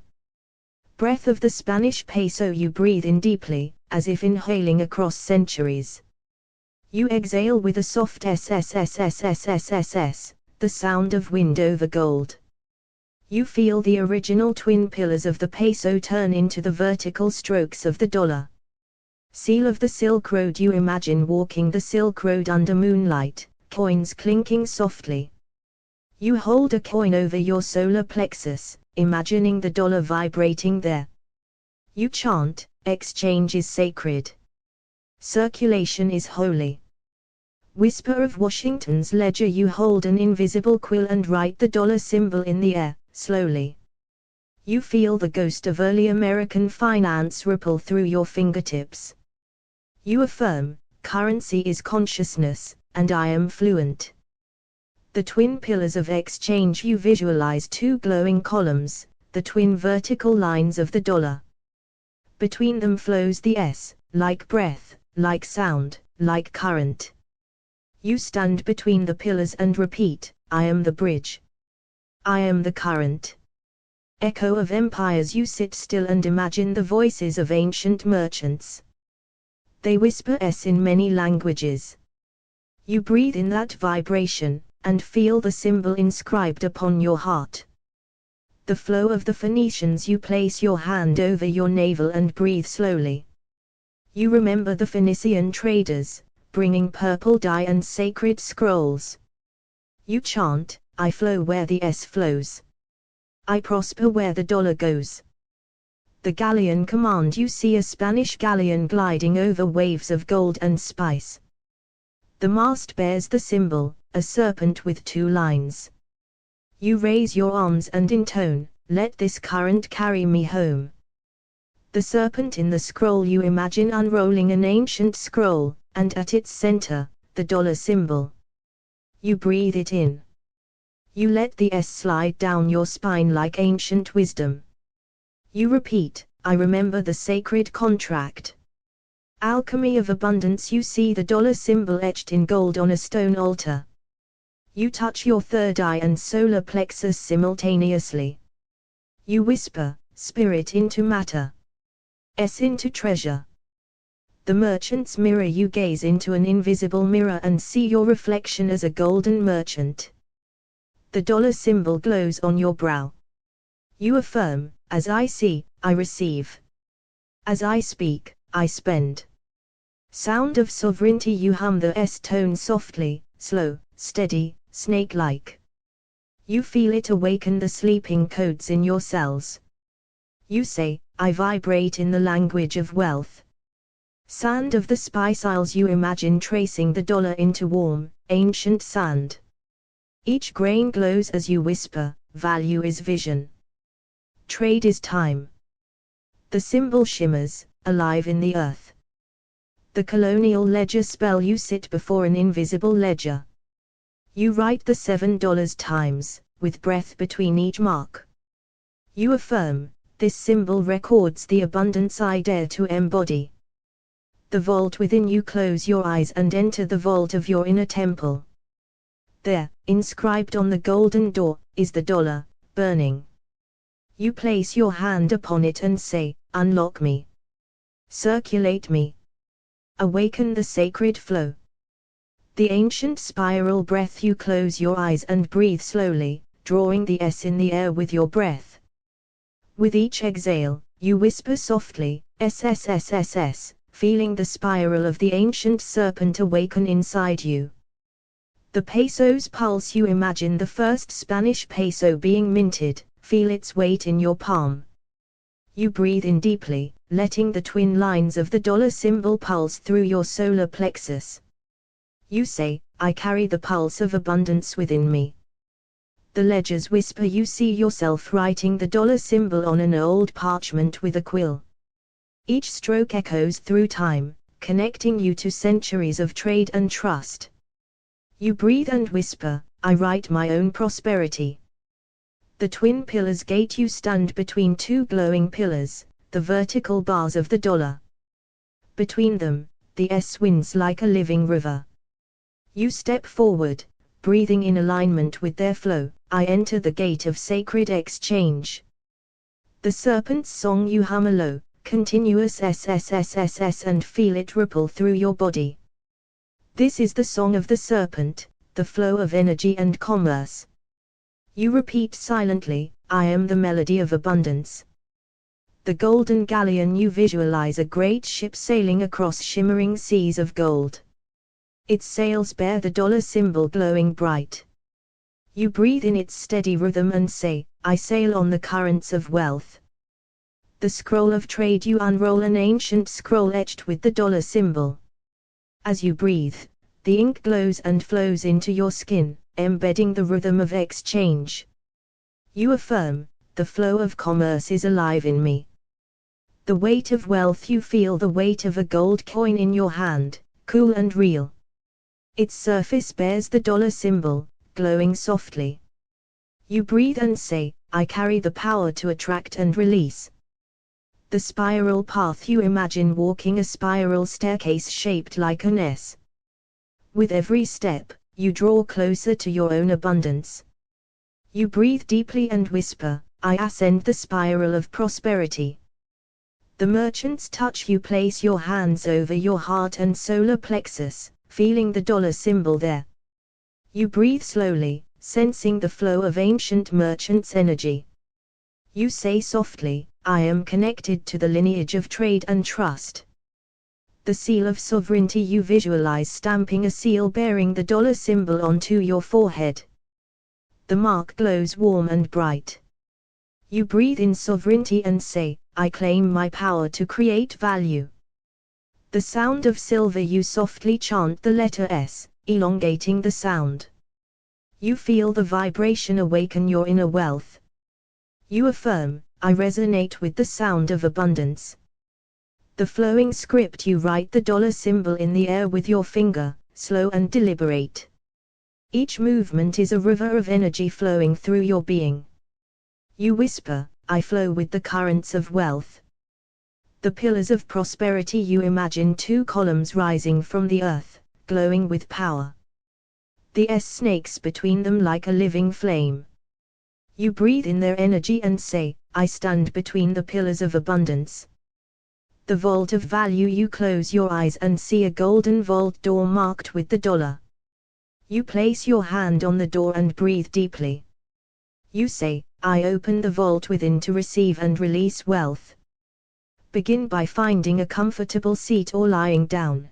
Breath of the Spanish peso. You breathe in deeply, as if inhaling across centuries. You exhale with a soft SSSSSSS, the sound of wind over gold. You feel the original twin pillars of the peso turn into the vertical strokes of the dollar. Seal of the Silk Road. You imagine walking the Silk Road under moonlight, coins clinking softly. You hold a coin over your solar plexus, imagining the dollar vibrating there. You chant, exchange is sacred. Circulation is holy. Whisper of Washington's ledger. You hold an invisible quill and write the dollar symbol in the air, slowly. You feel the ghost of early American finance ripple through your fingertips. You affirm, currency is consciousness, and I am fluent. The twin pillars of exchange. You visualize 2 glowing columns, the twin vertical lines of the dollar. Between them flows the S, like breath, like sound, like current. You stand between the pillars and repeat, I am the bridge. I am the current. Echo of empires. You sit still and imagine the voices of ancient merchants. They whisper S in many languages. You breathe in that vibration, and feel the symbol inscribed upon your heart. The flow of the Phoenicians. You place your hand over your navel and breathe slowly. You remember the Phoenician traders, bringing purple dye and sacred scrolls. You chant, I flow where the S flows. I prosper where the dollar goes. The galleon command. You see a Spanish galleon gliding over waves of gold and spice. The mast bears the symbol, a serpent with 2 lines. You raise your arms and intone, let this current carry me home. The serpent in the scroll. You imagine unrolling an ancient scroll, and at its center, the dollar symbol. You breathe it in. You let the S slide down your spine like ancient wisdom. You repeat, I remember the sacred contract. Alchemy of abundance. You see the dollar symbol etched in gold on a stone altar. You touch your third eye and solar plexus simultaneously. You whisper, spirit into matter. S into treasure. The merchant's mirror. You gaze into an invisible mirror and see your reflection as a golden merchant. The dollar symbol glows on your brow. You affirm, as I see, I receive. As I speak, I spend. Sound of sovereignty. You hum the S tone softly, slow, steady, snake-like. You feel it awaken the sleeping codes in your cells. You say, I vibrate in the language of wealth. Sand of the spice isles. You imagine tracing the dollar into warm, ancient sand. Each grain glows as you whisper, value is vision. Trade is time. The symbol shimmers, alive in the earth. The colonial ledger spell. You sit before an invisible ledger. You write the $7 times, with breath between each mark. You affirm, this symbol records the abundance I dare to embody. The vault within. You close your eyes and enter the vault of your inner temple. There, inscribed on the golden door, is the dollar, burning. You place your hand upon it and say, unlock me. Circulate me. Awaken the sacred flow. The ancient spiral breath. You close your eyes and breathe slowly, drawing the S in the air with your breath. With each exhale, you whisper softly, SSSSS, feeling the spiral of the ancient serpent awaken inside you. The peso's pulse. You imagine the first Spanish peso being minted, feel its weight in your palm. You breathe in deeply, letting the twin lines of the dollar symbol pulse through your solar plexus. You say, I carry the pulse of abundance within me. The ledgers whisper. You see yourself writing the dollar symbol on an old parchment with a quill. Each stroke echoes through time, connecting you to centuries of trade and trust. You breathe and whisper, I write my own prosperity. The twin pillars gate. You stand between two glowing pillars, the vertical bars of the dollar. Between them, the S winds like a living river. You step forward, breathing in alignment with their flow. I enter the gate of sacred exchange. The serpent's song. You hum a low, continuous SSSSS and feel it ripple through your body. This is the song of the serpent, the flow of energy and commerce. You repeat silently, I am the melody of abundance. The golden galleon. You visualize a great ship sailing across shimmering seas of gold. Its sails bear the dollar symbol glowing bright. You breathe in its steady rhythm and say, I sail on the currents of wealth. The scroll of trade. You unroll an ancient scroll etched with the dollar symbol. As you breathe, the ink glows and flows into your skin, embedding the rhythm of exchange. You affirm, the flow of commerce is alive in me. The weight of wealth. You feel the weight of a gold coin in your hand, cool and real. Its surface bears the dollar symbol, glowing softly. You breathe and say, I carry the power to attract and release. The spiral path. You imagine walking a spiral staircase shaped like an S. With every step, you draw closer to your own abundance. You breathe deeply and whisper, I ascend the spiral of prosperity. The merchant's touch. You place your hands over your heart and solar plexus, feeling the dollar symbol there. You breathe slowly, sensing the flow of ancient merchant's energy. You say softly, I am connected to the lineage of trade and trust. The seal of sovereignty. You visualize stamping a seal bearing the dollar symbol onto your forehead. The mark glows warm and bright. You breathe in sovereignty and say, I claim my power to create value. The sound of silver. You softly chant the letter S, elongating the sound. You feel the vibration awaken your inner wealth. You affirm, I resonate with the sound of abundance. The flowing script. You write the dollar symbol in the air with your finger, slow and deliberate. Each movement is a river of energy flowing through your being. You whisper, I flow with the currents of wealth. The pillars of prosperity. You imagine two columns rising from the earth, glowing with power. The S snakes between them like a living flame. You breathe in their energy and say, I stand between the pillars of abundance. The vault of value. You close your eyes and see a golden vault door marked with the dollar. You place your hand on the door and breathe deeply. You say, I open the vault within to receive and release wealth. Begin by finding a comfortable seat or lying down.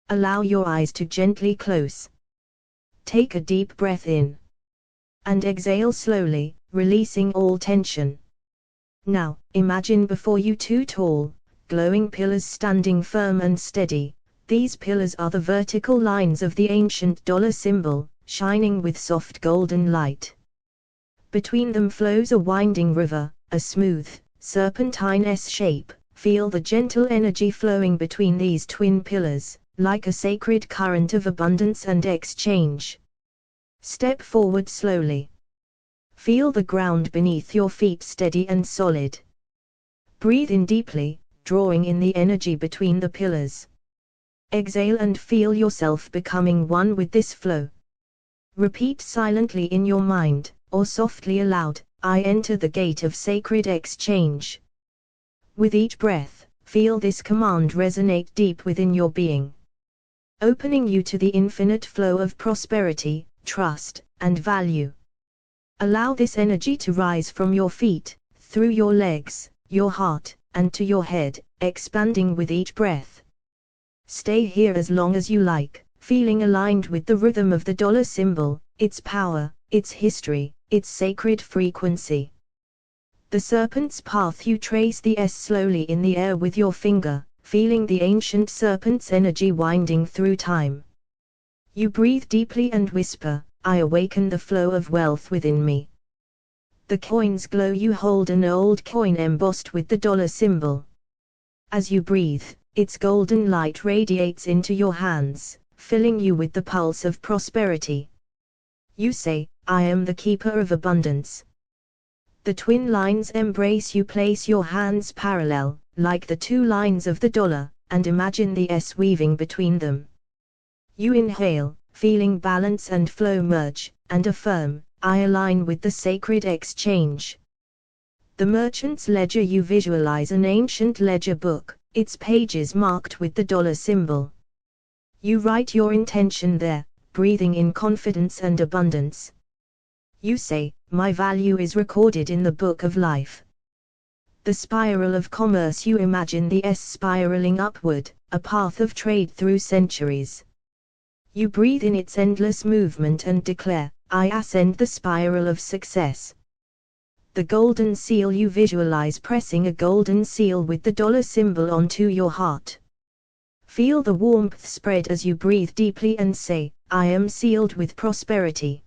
Allow your eyes to gently close. Take a deep breath in. And exhale slowly, releasing all tension. Now, imagine before you two tall, glowing pillars standing firm and steady. These pillars are the vertical lines of the ancient dollar symbol, shining with soft golden light. Between them flows a winding river, a smooth, serpentine S-shape. Feel the gentle energy flowing between these twin pillars, like a sacred current of abundance and exchange. Step forward slowly. Feel the ground beneath your feet steady and solid. Breathe in deeply, drawing in the energy between the pillars. Exhale and feel yourself becoming one with this flow. Repeat silently in your mind, or softly aloud, I enter the gate of sacred exchange. With each breath, feel this command resonate deep within your being, opening you to the infinite flow of prosperity, trust, and value. Allow this energy to rise from your feet, through your legs, your heart, and to your head, expanding with each breath. Stay here as long as you like, feeling aligned with the rhythm of the dollar symbol, its power, its history, its sacred frequency. The serpent's path. You trace the S slowly in the air with your finger, feeling the ancient serpent's energy winding through time. You breathe deeply and whisper, I awaken the flow of wealth within me. The coins glow. You hold an old coin embossed with the dollar symbol. As you breathe, its golden light radiates into your hands, filling you with the pulse of prosperity. You say, I am the keeper of abundance. The twin lines embrace. You place your hands parallel, like the two lines of the dollar, and imagine the S weaving between them. You inhale, feeling balance and flow merge, and affirm, I align with the sacred exchange. The merchant's ledger. You visualize an ancient ledger book, its pages marked with the dollar symbol. You write your intention there, breathing in confidence and abundance. You say, my value is recorded in the book of life. The spiral of commerce. You imagine the S spiraling upward, a path of trade through centuries. You breathe in its endless movement and declare, I ascend the spiral of success. The golden seal. You visualize pressing a golden seal with the dollar symbol onto your heart. Feel the warmth spread as you breathe deeply and say, I am sealed with prosperity.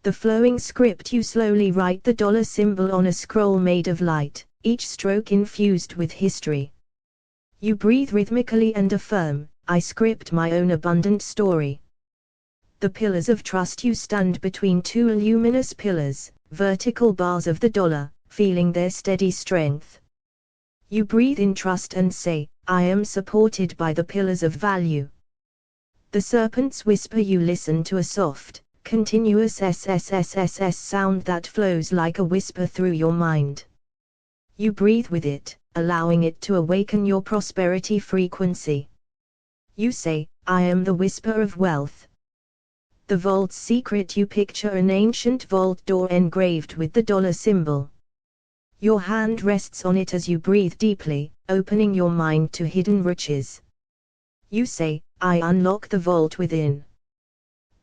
The flowing script. You slowly write the dollar symbol on a scroll made of light, each stroke infused with history. You breathe rhythmically and affirm, I script my own abundant story. The pillars of trust. You stand between two luminous pillars, vertical bars of the dollar, feeling their steady strength. You breathe in trust and say, I am supported by the pillars of value. The serpent's whisper. You listen to a soft, continuous SSSSS sound that flows like a whisper through your mind. You breathe with it, allowing it to awaken your prosperity frequency. You say, I am the whisper of wealth. The vault's secret. You picture an ancient vault door engraved with the dollar symbol. Your hand rests on it as you breathe deeply, opening your mind to hidden riches. You say, I unlock the vault within.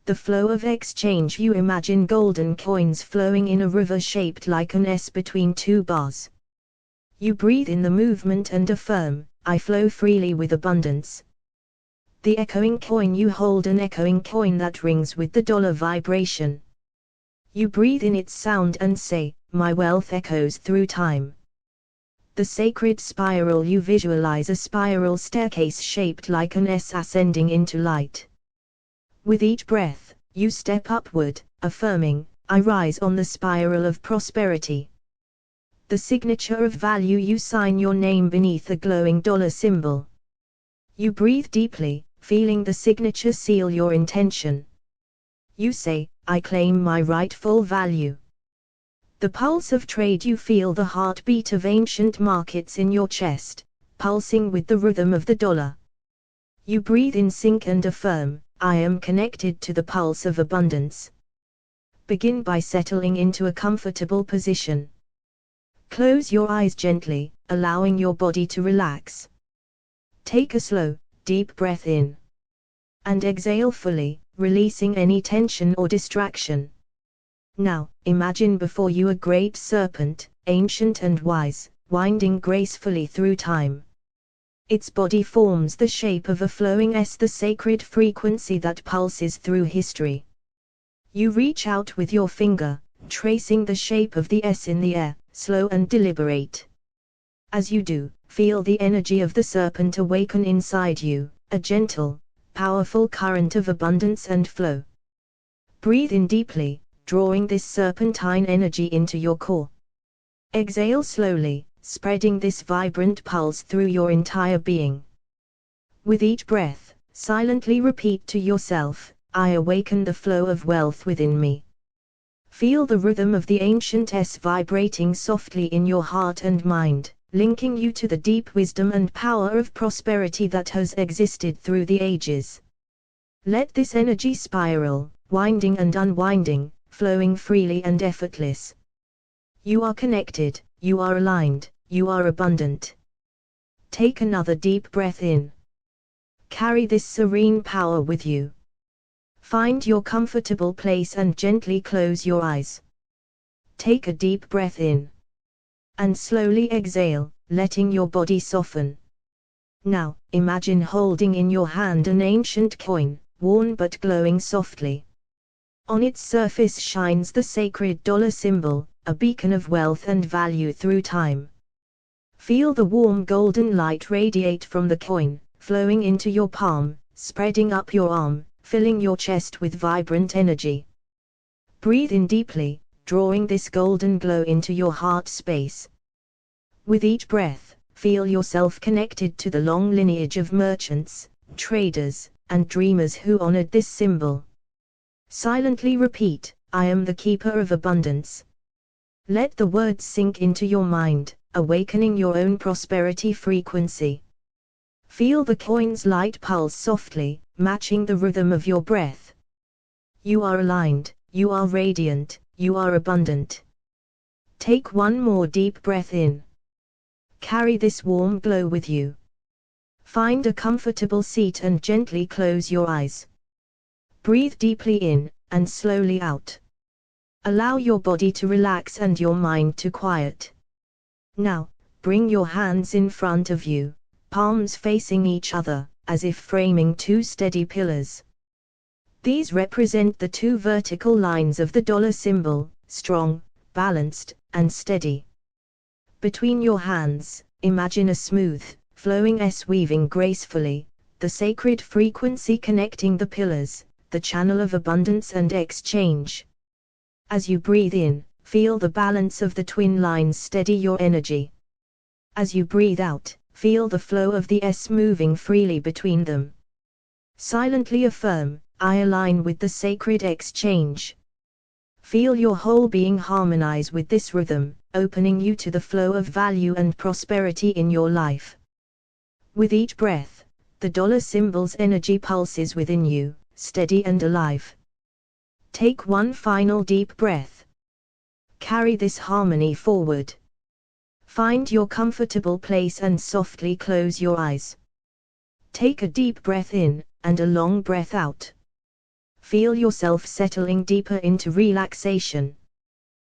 The flow of exchange. You imagine golden coins flowing in a river shaped like an S between two bars. You breathe in the movement and affirm, I flow freely with abundance. The echoing coin. You hold an echoing coin that rings with the dollar vibration. You breathe in its sound and say, my wealth echoes through time. The sacred spiral. You visualize a spiral staircase shaped like an S ascending into light. With each breath, you step upward, affirming, I rise on the spiral of prosperity. the signature of value. You sign your name beneath the glowing dollar symbol. You breathe deeply, feeling the signature seal your intention. You say, I claim my rightful value. The pulse of trade. You feel the heartbeat of ancient markets in your chest, pulsing with the rhythm of the dollar. You breathe in sync and affirm, I am connected to the pulse of abundance. Begin by settling into a comfortable position. Close your eyes gently, allowing your body to relax. Take a slow, deep breath in. And exhale fully, releasing any tension or distraction. Now, imagine before you a great serpent, ancient and wise, winding gracefully through time. Its body forms the shape of a flowing S, the sacred frequency that pulses through history. You reach out with your finger, tracing the shape of the S in the air, slow and deliberate. As you do, feel the energy of the serpent awaken inside you, a gentle, powerful current of abundance and flow. Breathe in deeply, drawing this serpentine energy into your core. Exhale slowly, spreading this vibrant pulse through your entire being. With each breath, silently repeat to yourself, I awaken the flow of wealth within me. Feel the rhythm of the ancient S vibrating softly in your heart and mind, linking you to the deep wisdom and power of prosperity that has existed through the ages. Let this energy spiral, winding and unwinding, flowing freely and effortless. You are connected, you are aligned, you are abundant. Take another deep breath in. Carry this serene power with you. Find your comfortable place and gently close your eyes. Take a deep breath in. And slowly exhale, letting your body soften. Now, imagine holding in your hand an ancient coin, worn but glowing softly. On its surface shines the sacred dollar symbol, a beacon of wealth and value through time. Feel the warm golden light radiate from the coin, flowing into your palm, spreading up your arm, filling your chest with vibrant energy. Breathe in deeply, drawing this golden glow into your heart space. With each breath, feel yourself connected to the long lineage of merchants, traders, and dreamers who honored this symbol. Silently repeat, I am the keeper of abundance. Let the words sink into your mind, awakening your own prosperity frequency. Feel the coin's light pulse softly, matching the rhythm of your breath. You are aligned, you are radiant, you are abundant. Take one more deep breath in. Carry this warm glow with you. Find a comfortable seat and gently close your eyes. Breathe deeply in, and slowly out. Allow your body to relax and your mind to quiet. Now, bring your hands in front of you, palms facing each other, as if framing two steady pillars. These represent the two vertical lines of the dollar symbol, strong, balanced, and steady. Between your hands, imagine a smooth, flowing S weaving gracefully, the sacred frequency connecting the pillars, the channel of abundance and exchange. As you breathe in, feel the balance of the twin lines steady your energy. As you breathe out, feel the flow of the S moving freely between them. Silently affirm, I align with the sacred exchange. Feel your whole being harmonize with this rhythm, opening you to the flow of value and prosperity in your life. With each breath, the dollar symbol's energy pulses within you, steady and alive. Take one final deep breath. Carry this harmony forward. Find your comfortable place and softly close your eyes. Take a deep breath in, and a long breath out. Feel yourself settling deeper into relaxation.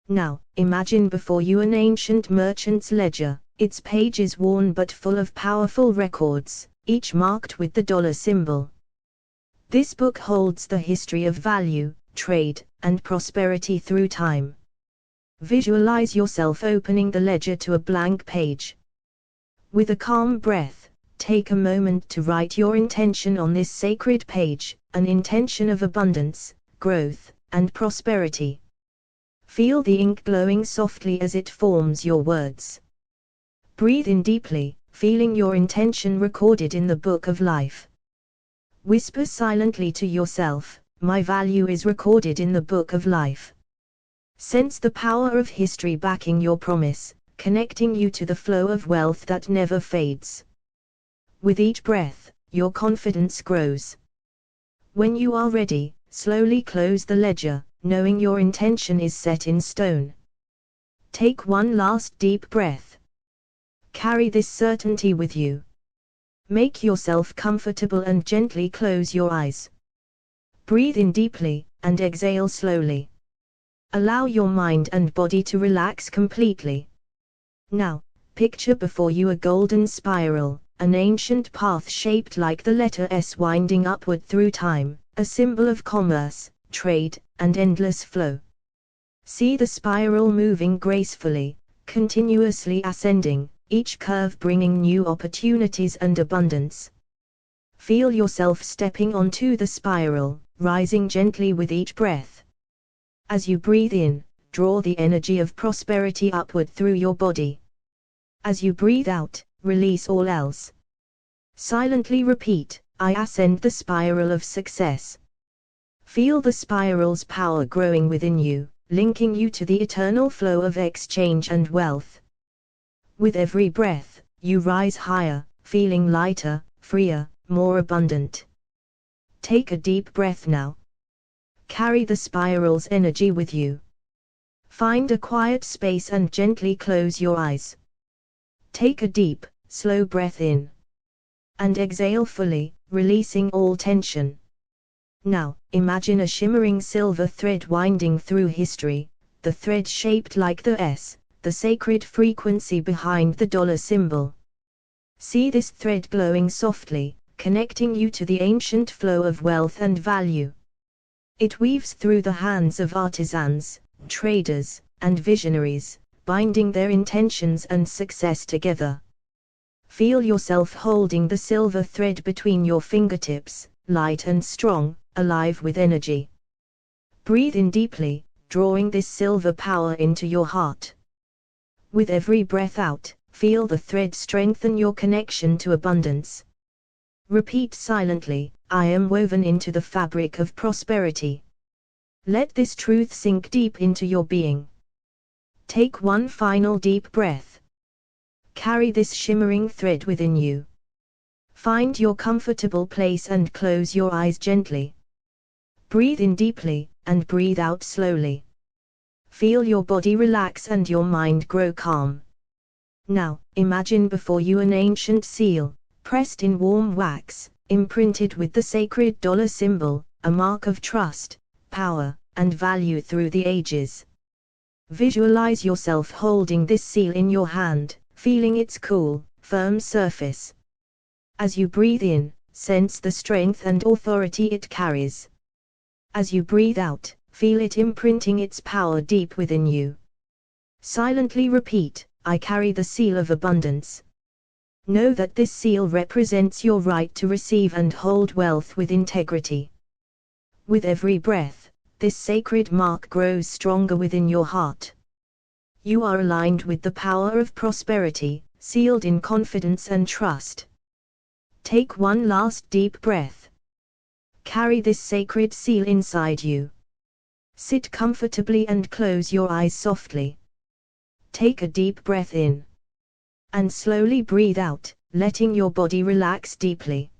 Now, imagine before you an ancient merchant's ledger, its pages worn but full of powerful records, each marked with the dollar symbol. This book holds the history of value, trade, and prosperity through time. Visualize yourself opening the ledger to a blank page. With a calm breath, take a moment to write your intention on this sacred page, an intention of abundance, growth, and prosperity. Feel the ink glowing softly as it forms your words. Breathe in deeply, feeling your intention recorded in the book of life. Whisper silently to yourself, my value is recorded in the book of life. Sense the power of history backing your promise, connecting you to the flow of wealth that never fades. With each breath, your confidence grows. When you are ready, slowly close the ledger, knowing your intention is set in stone. Take one last deep breath. Carry this certainty with you. Make yourself comfortable and gently close your eyes. Breathe in deeply, and exhale slowly. Allow your mind and body to relax completely. Now, picture before you a golden spiral, an ancient path shaped like the letter S winding upward through time, a symbol of commerce, trade, and endless flow. See the spiral moving gracefully, continuously ascending, each curve bringing new opportunities and abundance. Feel yourself stepping onto the spiral, rising gently with each breath. As you breathe in, draw the energy of prosperity upward through your body. As you breathe out, release all else. Silently repeat, I ascend the spiral of success. Feel the spiral's power growing within you, linking you to the eternal flow of exchange and wealth. With every breath, you rise higher, feeling lighter, freer, more abundant. Take a deep breath now. Carry the spiral's energy with you. Find a quiet space and gently close your eyes. Take a deep, slow breath in. And exhale fully, releasing all tension. Now, imagine a shimmering silver thread winding through history, the thread shaped like the S, the sacred frequency behind the dollar symbol. See this thread glowing softly, connecting you to the ancient flow of wealth and value. It weaves through the hands of artisans, traders, and visionaries, binding their intentions and success together. Feel yourself holding the silver thread between your fingertips, light and strong, alive with energy. Breathe in deeply, drawing this silver power into your heart. With every breath out, feel the thread strengthen your connection to abundance. Repeat silently, I am woven into the fabric of prosperity. Let this truth sink deep into your being. Take one final deep breath. Carry this shimmering thread within you. Find your comfortable place and close your eyes gently. Breathe in deeply, and breathe out slowly. Feel your body relax and your mind grow calm. Now, imagine before you an ancient seal, pressed in warm wax, imprinted with the sacred dollar symbol, a mark of trust, power, and value through the ages. Visualize yourself holding this seal in your hand, feeling its cool, firm surface. As you breathe in, sense the strength and authority it carries. As you breathe out, feel it imprinting its power deep within you. Silently repeat, I carry the seal of abundance. Know that this seal represents your right to receive and hold wealth with integrity. With every breath, this sacred mark grows stronger within your heart. You are aligned with the power of prosperity, sealed in confidence and trust. Take one last deep breath. Carry this sacred seal inside you. Sit comfortably and close your eyes softly. Take a deep breath in. And slowly breathe out, letting your body relax deeply.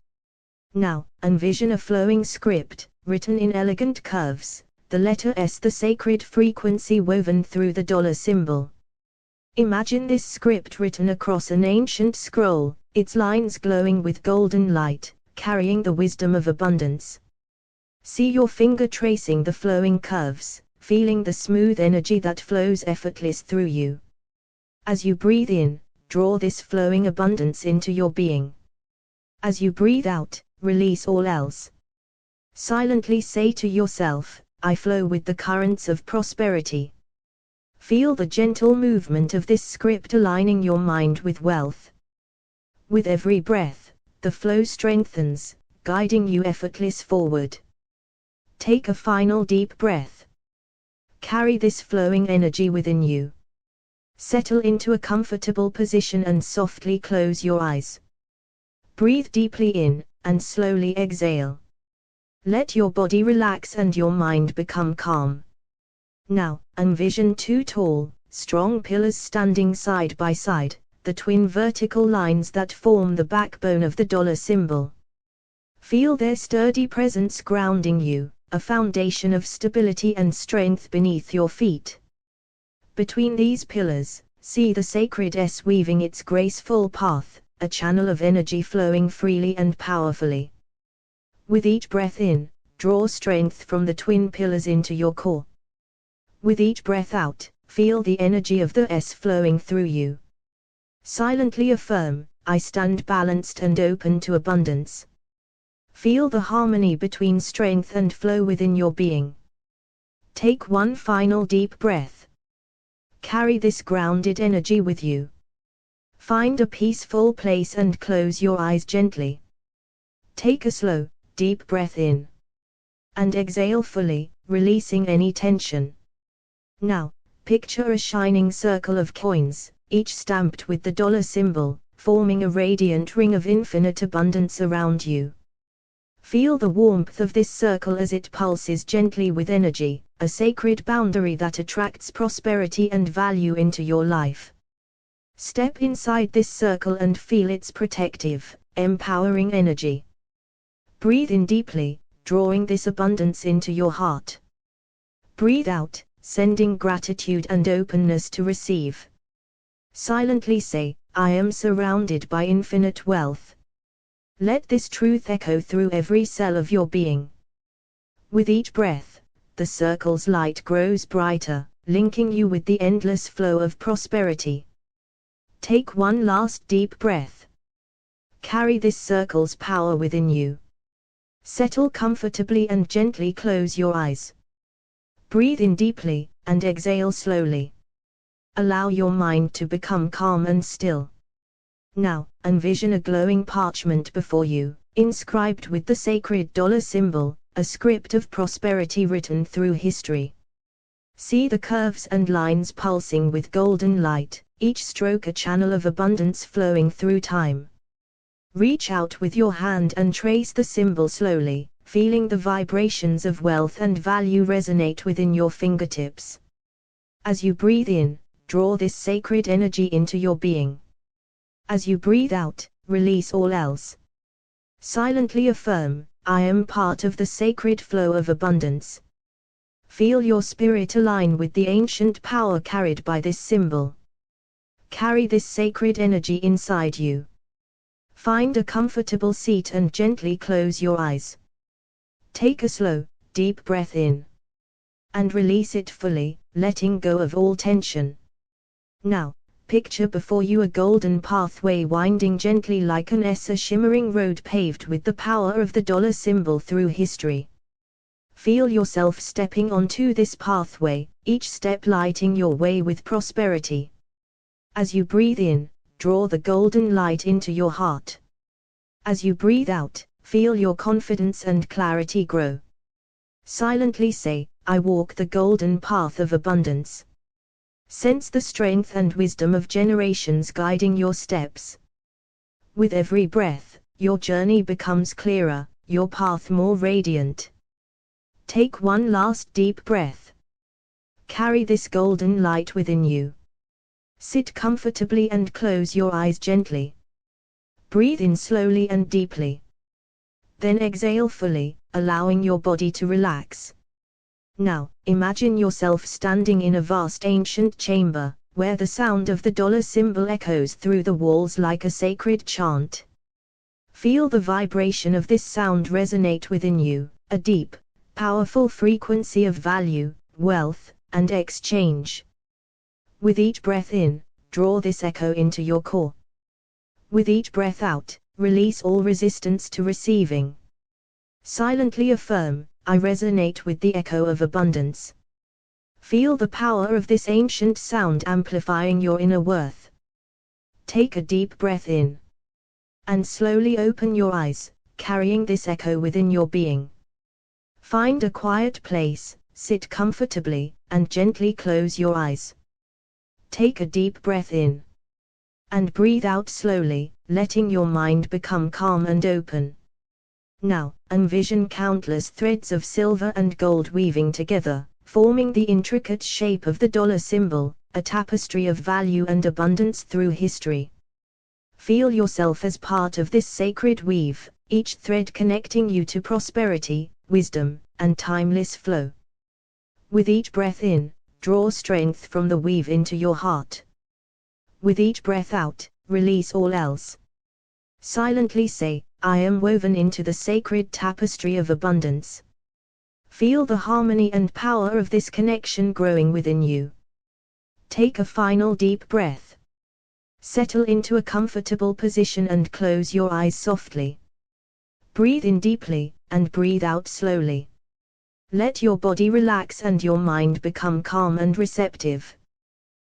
Now, envision a flowing script, written in elegant curves, the letter S, the sacred frequency woven through the dollar symbol. Imagine this script written across an ancient scroll, its lines glowing with golden light, carrying the wisdom of abundance. See your finger tracing the flowing curves, feeling the smooth energy that flows effortless through you. As you breathe in, draw this flowing abundance into your being. As you breathe out, release all else. Silently say to yourself, I flow with the currents of prosperity. Feel the gentle movement of this script aligning your mind with wealth. With every breath, the flow strengthens, guiding you effortless forward. Take a final deep breath. Carry this flowing energy within you. Settle into a comfortable position and softly close your eyes. Breathe deeply in, and slowly exhale. Let your body relax and your mind become calm. Now, envision two tall, strong pillars standing side by side, the twin vertical lines that form the backbone of the dollar symbol. Feel their sturdy presence grounding you, a foundation of stability and strength beneath your feet. Between these pillars, see the sacred S weaving its graceful path, a channel of energy flowing freely and powerfully. With each breath in, draw strength from the twin pillars into your core. With each breath out, feel the energy of the S flowing through you. Silently affirm, I stand balanced and open to abundance. Feel the harmony between strength and flow within your being. Take one final deep breath. Carry this grounded energy with you. Find a peaceful place and close your eyes gently. Take a slow, deep breath in. And exhale fully, releasing any tension. Now, picture a shining circle of coins, each stamped with the dollar symbol, forming a radiant ring of infinite abundance around you. Feel the warmth of this circle as it pulses gently with energy, a sacred boundary that attracts prosperity and value into your life. Step inside this circle and feel its protective, empowering energy. Breathe in deeply, drawing this abundance into your heart. Breathe out, sending gratitude and openness to receive. Silently say, I am surrounded by infinite wealth. Let this truth echo through every cell of your being. With each breath, the circle's light grows brighter, linking you with the endless flow of prosperity. Take one last deep breath. Carry this circle's power within you. Settle comfortably and gently close your eyes. Breathe in deeply, and exhale slowly. Allow your mind to become calm and still. Now, envision a glowing parchment before you, inscribed with the sacred dollar symbol, a script of prosperity written through history. See the curves and lines pulsing with golden light, each stroke a channel of abundance flowing through time. Reach out with your hand and trace the symbol slowly, feeling the vibrations of wealth and value resonate within your fingertips. As you breathe in, draw this sacred energy into your being. As you breathe out, release all else. Silently affirm, I am part of the sacred flow of abundance. Feel your spirit align with the ancient power carried by this symbol. Carry this sacred energy inside you. Find a comfortable seat and gently close your eyes. Take a slow, deep breath in. And release it fully, letting go of all tension. Now, picture before you a golden pathway winding gently like an S, a shimmering road paved with the power of the dollar symbol through history. Feel yourself stepping onto this pathway, each step lighting your way with prosperity. As you breathe in, draw the golden light into your heart. As you breathe out, feel your confidence and clarity grow. Silently say, I walk the golden path of abundance. Sense the strength and wisdom of generations guiding your steps. With every breath, your journey becomes clearer, your path more radiant. Take one last deep breath. Carry this golden light within you. Sit comfortably and close your eyes gently. Breathe in slowly and deeply. Then exhale fully, allowing your body to relax. Now, imagine yourself standing in a vast ancient chamber, where the sound of the dollar symbol echoes through the walls like a sacred chant. Feel the vibration of this sound resonate within you, a deep, powerful frequency of value, wealth, and exchange. With each breath in, draw this echo into your core. With each breath out, release all resistance to receiving. Silently affirm, I resonate with the echo of abundance. Feel the power of this ancient sound amplifying your inner worth. Take a deep breath in. And slowly open your eyes, carrying this echo within your being. Find a quiet place, sit comfortably, and gently close your eyes. Take a deep breath in. And breathe out slowly, letting your mind become calm and open. Now, envision countless threads of silver and gold weaving together, forming the intricate shape of the dollar symbol, a tapestry of value and abundance through history. Feel yourself as part of this sacred weave, each thread connecting you to prosperity, wisdom, and timeless flow. With each breath in, draw strength from the weave into your heart. With each breath out, release all else. Silently say, I am woven into the sacred tapestry of abundance. Feel the harmony and power of this connection growing within you. Take a final deep breath. Settle into a comfortable position and close your eyes softly. Breathe in deeply, and breathe out slowly. Let your body relax and your mind become calm and receptive.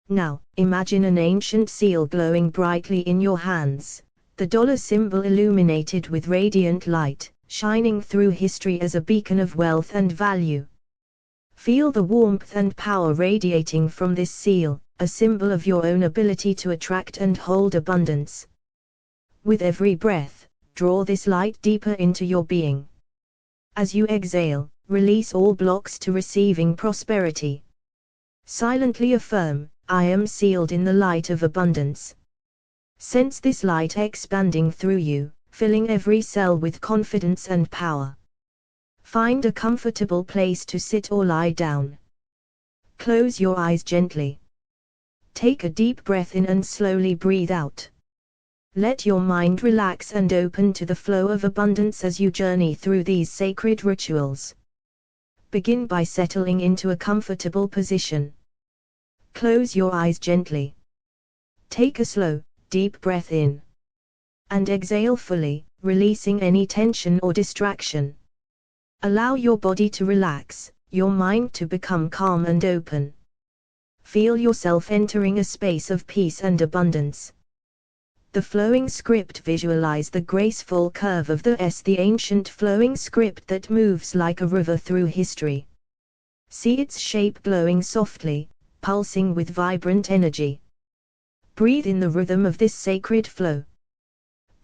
Now, imagine an ancient seal glowing brightly in your hands, the dollar symbol illuminated with radiant light, shining through history as a beacon of wealth and value. Feel the warmth and power radiating from this seal, a symbol of your own ability to attract and hold abundance. With every breath, draw this light deeper into your being. As you exhale, release all blocks to receiving prosperity. Silently affirm, I am sealed in the light of abundance. Sense this light expanding through you, filling every cell with confidence and power. Find a comfortable place to sit or lie down. Close your eyes gently. Take a deep breath in and slowly breathe out. Let your mind relax and open to the flow of abundance as you journey through these sacred rituals. Begin by settling into a comfortable position. Close your eyes gently. Take a slow, deep breath in. And exhale fully, releasing any tension or distraction. Allow your body to relax, your mind to become calm and open. Feel yourself entering a space of peace and abundance. The flowing script. Visualize the graceful curve of the S, the ancient flowing script that moves like a river through history. See its shape glowing softly, pulsing with vibrant energy. Breathe in the rhythm of this sacred flow.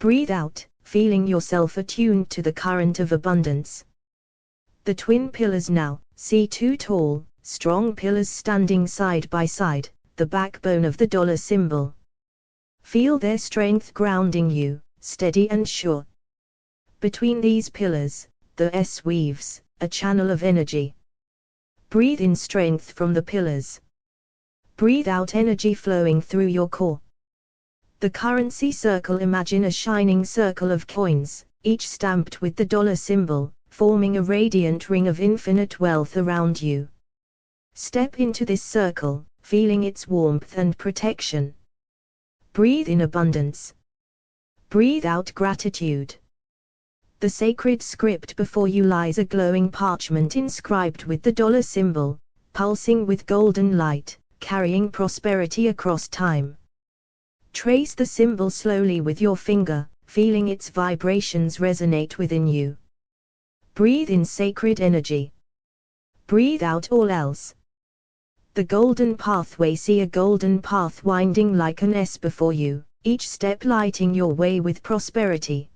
Breathe out, feeling yourself attuned to the current of abundance. The twin pillars now, see two tall, strong pillars standing side by side, the backbone of the dollar symbol. Feel their strength grounding you, steady and sure. Between these pillars, the S weaves, a channel of energy. Breathe in strength from the pillars. Breathe out energy flowing through your core. The currency circle. Imagine a shining circle of coins, each stamped with the dollar symbol, forming a radiant ring of infinite wealth around you. Step into this circle, feeling its warmth and protection. Breathe in abundance. Breathe out gratitude. The sacred script before you lies a glowing parchment inscribed with the dollar symbol, pulsing with golden light, carrying prosperity across time. Trace the symbol slowly with your finger, feeling its vibrations resonate within you. Breathe in sacred energy. Breathe out all else. The golden pathway. See a golden path winding like an S before you, each step lighting your way with prosperity.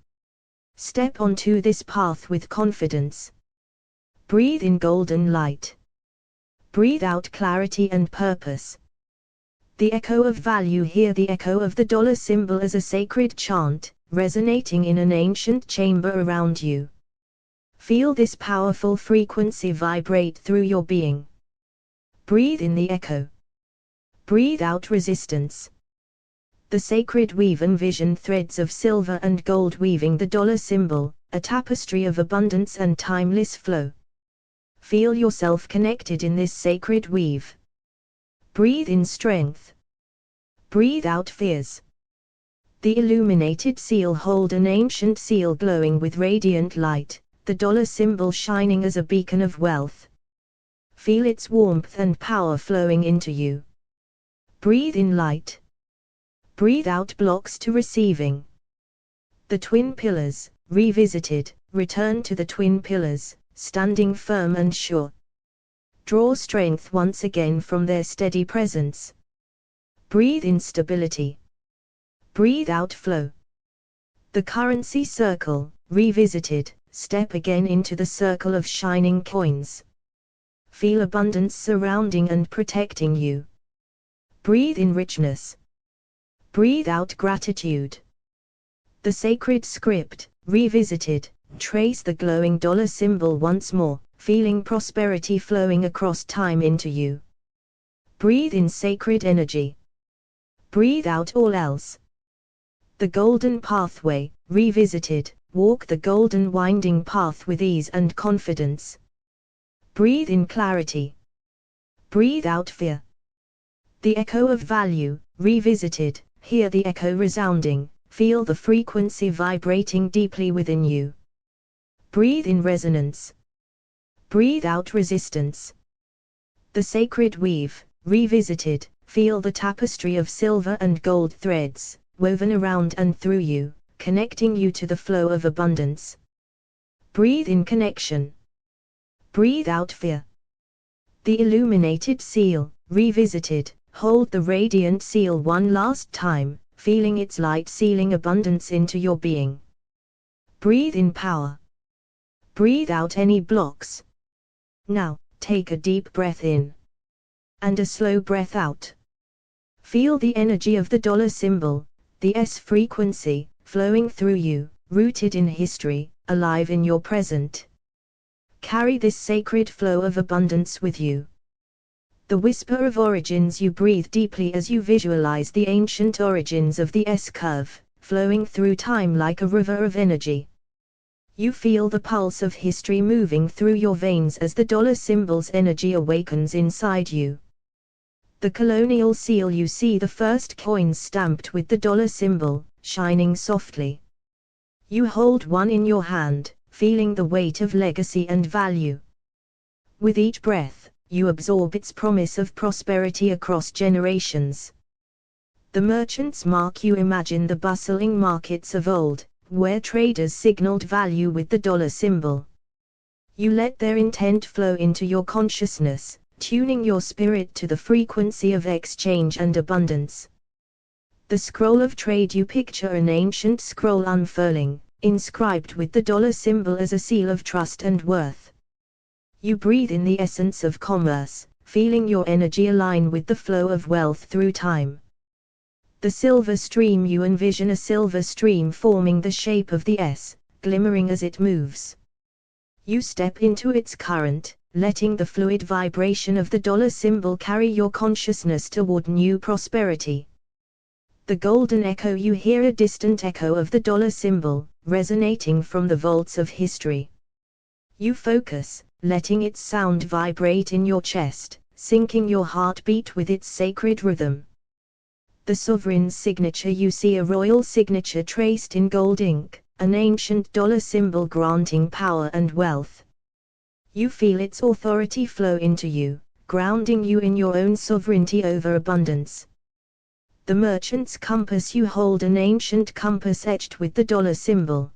Step onto this path with confidence. Breathe in golden light. Breathe out clarity and purpose. The echo of value. Hear the echo of the dollar symbol as a sacred chant, resonating in an ancient chamber around you. Feel this powerful frequency vibrate through your being. Breathe in the echo. Breathe out resistance. The sacred weave. Envision threads of silver and gold weaving the dollar symbol, a tapestry of abundance and timeless flow. Feel yourself connected in this sacred weave. Breathe in strength. Breathe out fears. The illuminated seal. Hold an ancient seal glowing with radiant light, the dollar symbol shining as a beacon of wealth. Feel its warmth and power flowing into you. Breathe in light. Breathe out blocks to receiving. The twin pillars, revisited. Return to the twin pillars, standing firm and sure. Draw strength once again from their steady presence. Breathe in stability. Breathe out flow. The currency circle, revisited, step again into the circle of shining coins. Feel abundance surrounding and protecting you. Breathe in richness. Breathe out gratitude. The sacred script, revisited, trace the glowing dollar symbol once more, feeling prosperity flowing across time into you. Breathe in sacred energy. Breathe out all else. The golden pathway, revisited, walk the golden winding path with ease and confidence. Breathe in clarity. Breathe out fear. The echo of value, revisited, hear the echo resounding, feel the frequency vibrating deeply within you. Breathe in resonance. Breathe out resistance. The sacred weave, revisited, feel the tapestry of silver and gold threads, woven around and through you, connecting you to the flow of abundance. Breathe in connection. Breathe out fear. The illuminated seal, revisited, hold the radiant seal one last time, feeling its light sealing abundance into your being. Breathe in power. Breathe out any blocks. Now, take a deep breath in. And a slow breath out. Feel the energy of the dollar symbol, the S frequency, flowing through you, rooted in history, alive in your present. Carry this sacred flow of abundance with you. The whisper of origins, you breathe deeply as you visualize the ancient origins of the S-curve, flowing through time like a river of energy. You feel the pulse of history moving through your veins as the dollar symbol's energy awakens inside you. The colonial seal, you see the first coins stamped with the dollar symbol, shining softly. You hold one in your hand, feeling the weight of legacy and value. With each breath, you absorb its promise of prosperity across generations. The merchant's mark, you imagine the bustling markets of old, where traders signaled value with the dollar symbol. You let their intent flow into your consciousness, tuning your spirit to the frequency of exchange and abundance. The scroll of trade, you picture an ancient scroll unfurling, inscribed with the dollar symbol as a seal of trust and worth. You breathe in the essence of commerce, feeling your energy align with the flow of wealth through time. The silver stream, you envision a silver stream forming the shape of the S, glimmering as it moves. You step into its current, letting the fluid vibration of the dollar symbol carry your consciousness toward new prosperity. The golden echo, you hear a distant echo of the dollar symbol, resonating from the vaults of history. You focus, letting its sound vibrate in your chest, syncing your heartbeat with its sacred rhythm. The sovereign's signature, you see a royal signature traced in gold ink, an ancient dollar symbol granting power and wealth. You feel its authority flow into you, grounding you in your own sovereignty over abundance. The merchant's compass, you hold an ancient compass etched with the dollar symbol.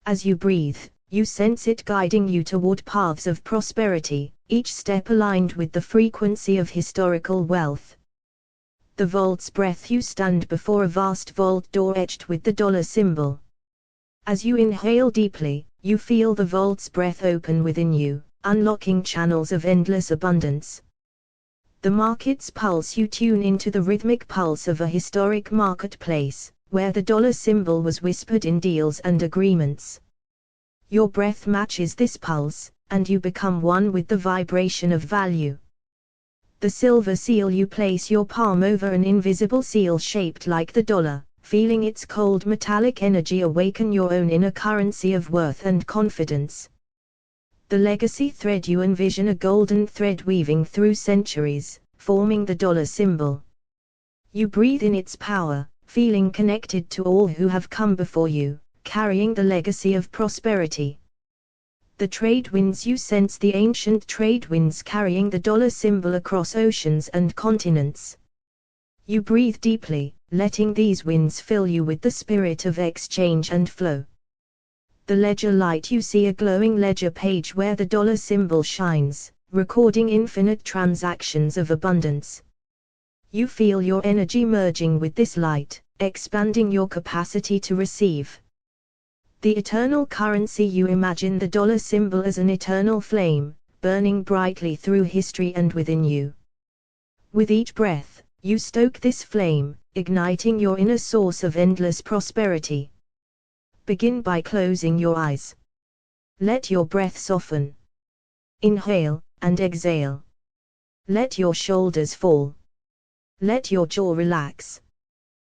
As you breathe, you sense it guiding you toward paths of prosperity, each step aligned with the frequency of historical wealth. The vault's breath, you stand before a vast vault door etched with the dollar symbol. As you inhale deeply, you feel the vault's breath open within you, unlocking channels of endless abundance. The market's pulse, you tune into the rhythmic pulse of a historic marketplace, where the dollar symbol was whispered in deals and agreements. Your breath matches this pulse, and you become one with the vibration of value. The silver seal, you place your palm over an invisible seal shaped like the dollar, feeling its cold metallic energy awaken your own inner currency of worth and confidence. The legacy thread, you envision a golden thread weaving through centuries, forming the dollar symbol. You breathe in its power, feeling connected to all who have come before you, carrying the legacy of prosperity. The trade winds, you sense the ancient trade winds carrying the dollar symbol across oceans and continents. You breathe deeply, letting these winds fill you with the spirit of exchange and flow. The ledger light, you see a glowing ledger page where the dollar symbol shines, recording infinite transactions of abundance. You feel your energy merging with this light, expanding your capacity to receive. The eternal currency. You imagine the dollar symbol as an eternal flame, burning brightly through history and within you. With each breath, you stoke this flame, igniting your inner source of endless prosperity. Begin by closing your eyes. Let your breath soften. Inhale, and exhale. Let your shoulders fall. Let your jaw relax.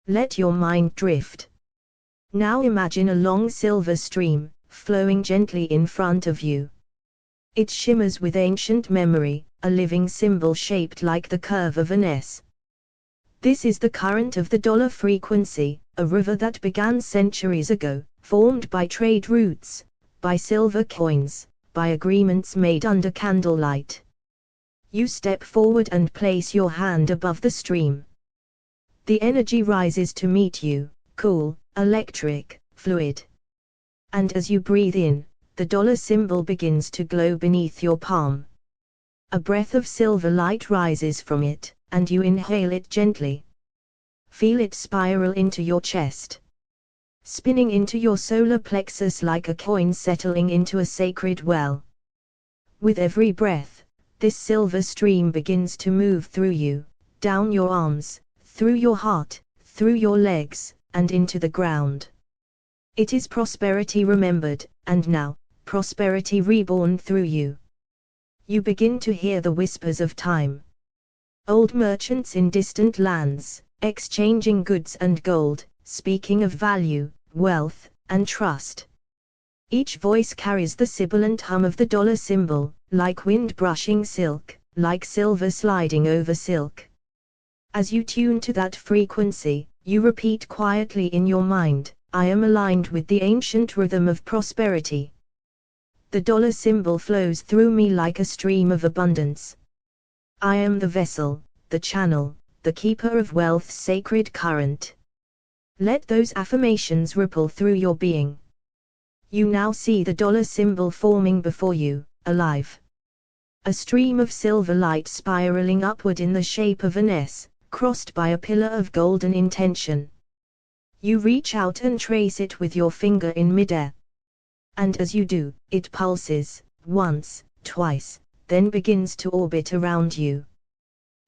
Let your mind drift. Now imagine a long silver stream, flowing gently in front of you. It shimmers with ancient memory, a living symbol shaped like the curve of an S. This is the current of the dollar frequency, a river that began centuries ago, formed by trade routes, by silver coins, by agreements made under candlelight. You step forward and place your hand above the stream. The energy rises to meet you, cool, electric, fluid. And as you breathe in, the dollar symbol begins to glow beneath your palm. A breath of silver light rises from it, and you inhale it gently. Feel it spiral into your chest, spinning into your solar plexus like a coin settling into a sacred well. With every breath, this silver stream begins to move through you, down your arms, through your heart, through your legs, and into the ground. It is prosperity remembered, and now, prosperity reborn through you. You begin to hear the whispers of time. Old merchants in distant lands, exchanging goods and gold, speaking of value, wealth, and trust. Each voice carries the sibilant hum of the dollar symbol, like wind brushing silk, like silver sliding over silk. As you tune to that frequency, you repeat quietly in your mind, I am aligned with the ancient rhythm of prosperity. The dollar symbol flows through me like a stream of abundance. I am the vessel, the channel, the keeper of wealth's sacred current. Let those affirmations ripple through your being. You now see the dollar symbol forming before you, alive. A stream of silver light spiraling upward in the shape of an S, crossed by a pillar of golden intention. You reach out and trace it with your finger in midair. And as you do, it pulses, once, twice, then begins to orbit around you.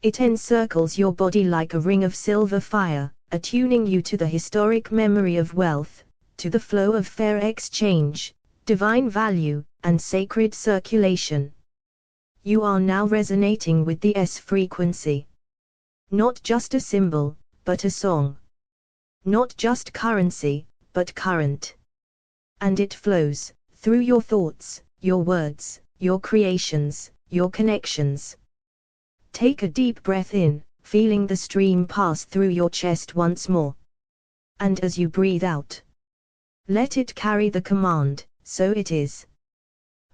It encircles your body like a ring of silver fire, attuning you to the historic memory of wealth, to the flow of fair exchange, divine value, and sacred circulation. You are now resonating with the S frequency. Not just a symbol, but a song. Not just currency, but current. And it flows, through your thoughts, your words, your creations, your connections. Take a deep breath in, feeling the stream pass through your chest once more. And as you breathe out, let it carry the command, so it is.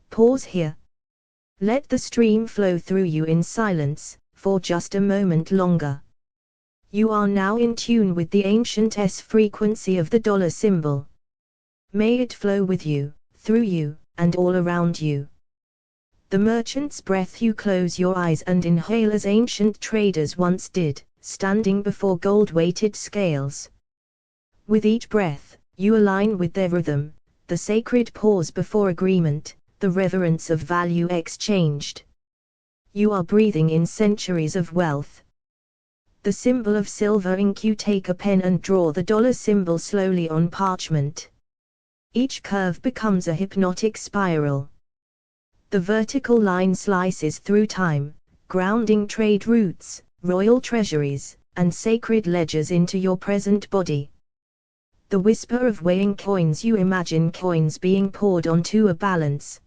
Pause here. Let the stream flow through you in silence, for just a moment longer. You are now in tune with the ancient S frequency of the dollar symbol. May it flow with you, through you, and all around you. The merchant's breath. You close your eyes and inhale as ancient traders once did, standing before gold-weighted scales. With each breath, you align with their rhythm, the sacred pause before agreement, the reverence of value exchanged. You are breathing in centuries of wealth. The symbol of silver ink. You take a pen and draw the dollar symbol slowly on parchment. Each curve becomes a hypnotic spiral. The vertical line slices through time, grounding trade routes, royal treasuries, and sacred ledgers into your present body. The whisper of weighing coins. You imagine coins being poured onto a balance.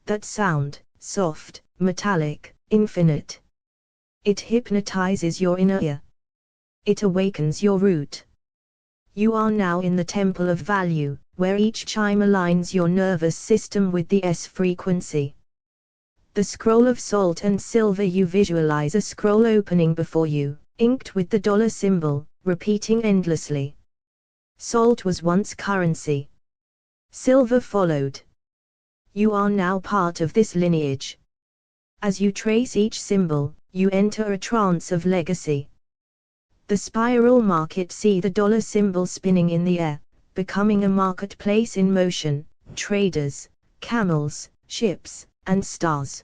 That sound, soft, metallic, infinite. It hypnotizes your inner ear. It awakens your root. You are now in the temple of value, where each chime aligns your nervous system with the S frequency. The scroll of salt and silver. You visualize a scroll opening before you, inked with the dollar symbol, repeating endlessly. Salt was once currency. Silver followed. You are now part of this lineage. As you trace each symbol, you enter a trance of legacy. The spiral market see the dollar symbol spinning in the air, becoming a marketplace in motion, traders, camels, ships, and stars.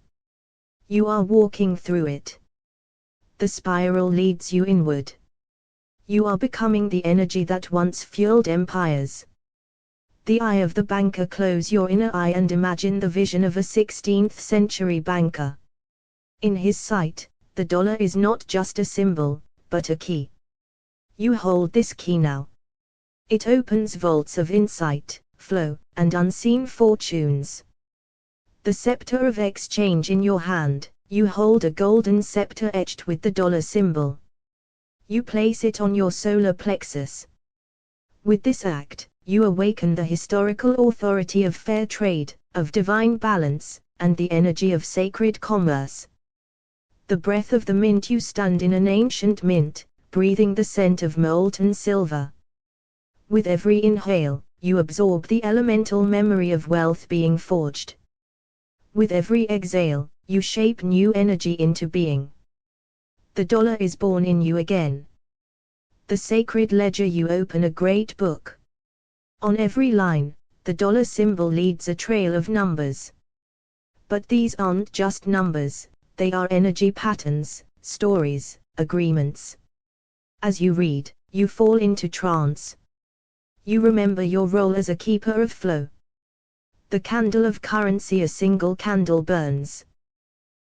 You are walking through it. The spiral leads you inward. You are becoming the energy that once fueled empires. The eye of the banker. Close your inner eye and imagine the vision of a 16th century banker. In his sight, the dollar is not just a symbol, but a key. You hold this key now. It opens vaults of insight, flow, and unseen fortunes. The scepter of exchange in your hand, you hold a golden scepter etched with the dollar symbol. You place it on your solar plexus. With this act, you awaken the historical authority of fair trade, of divine balance, and the energy of sacred commerce. The breath of the mint. You stand in an ancient mint, breathing the scent of molten silver. With every inhale, you absorb the elemental memory of wealth being forged. With every exhale, you shape new energy into being. The dollar is born in you again. The sacred ledger. You open a great book. On every line, the dollar symbol leads a trail of numbers. But these aren't just numbers, they are energy patterns, stories, agreements. As you read, you fall into trance. You remember your role as a keeper of flow. The candle of currency. A single candle burns.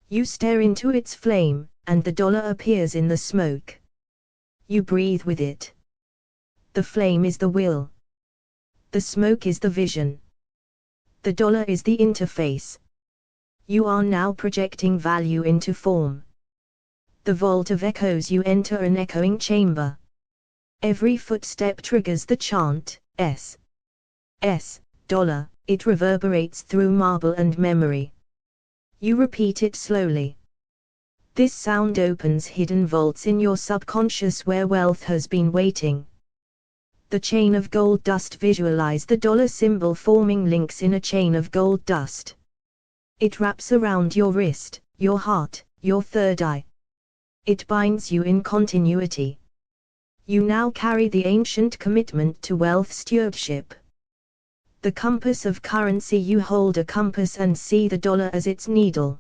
You stare into its flame, and the dollar appears in the smoke. You breathe with it. The flame is the will. The smoke is the vision. The dollar is the interface. You are now projecting value into form. The vault of echoes. You enter an echoing chamber. Every footstep triggers the chant, S. Dollar. It reverberates through marble and memory. You repeat it slowly. This sound opens hidden vaults in your subconscious where wealth has been waiting. The chain of gold dust. Visualize the dollar symbol forming links in a chain of gold dust. It wraps around your wrist, your heart, your third eye. It binds you in continuity. You now carry the ancient commitment to wealth stewardship. The compass of currency. You hold a compass and see the dollar as its needle.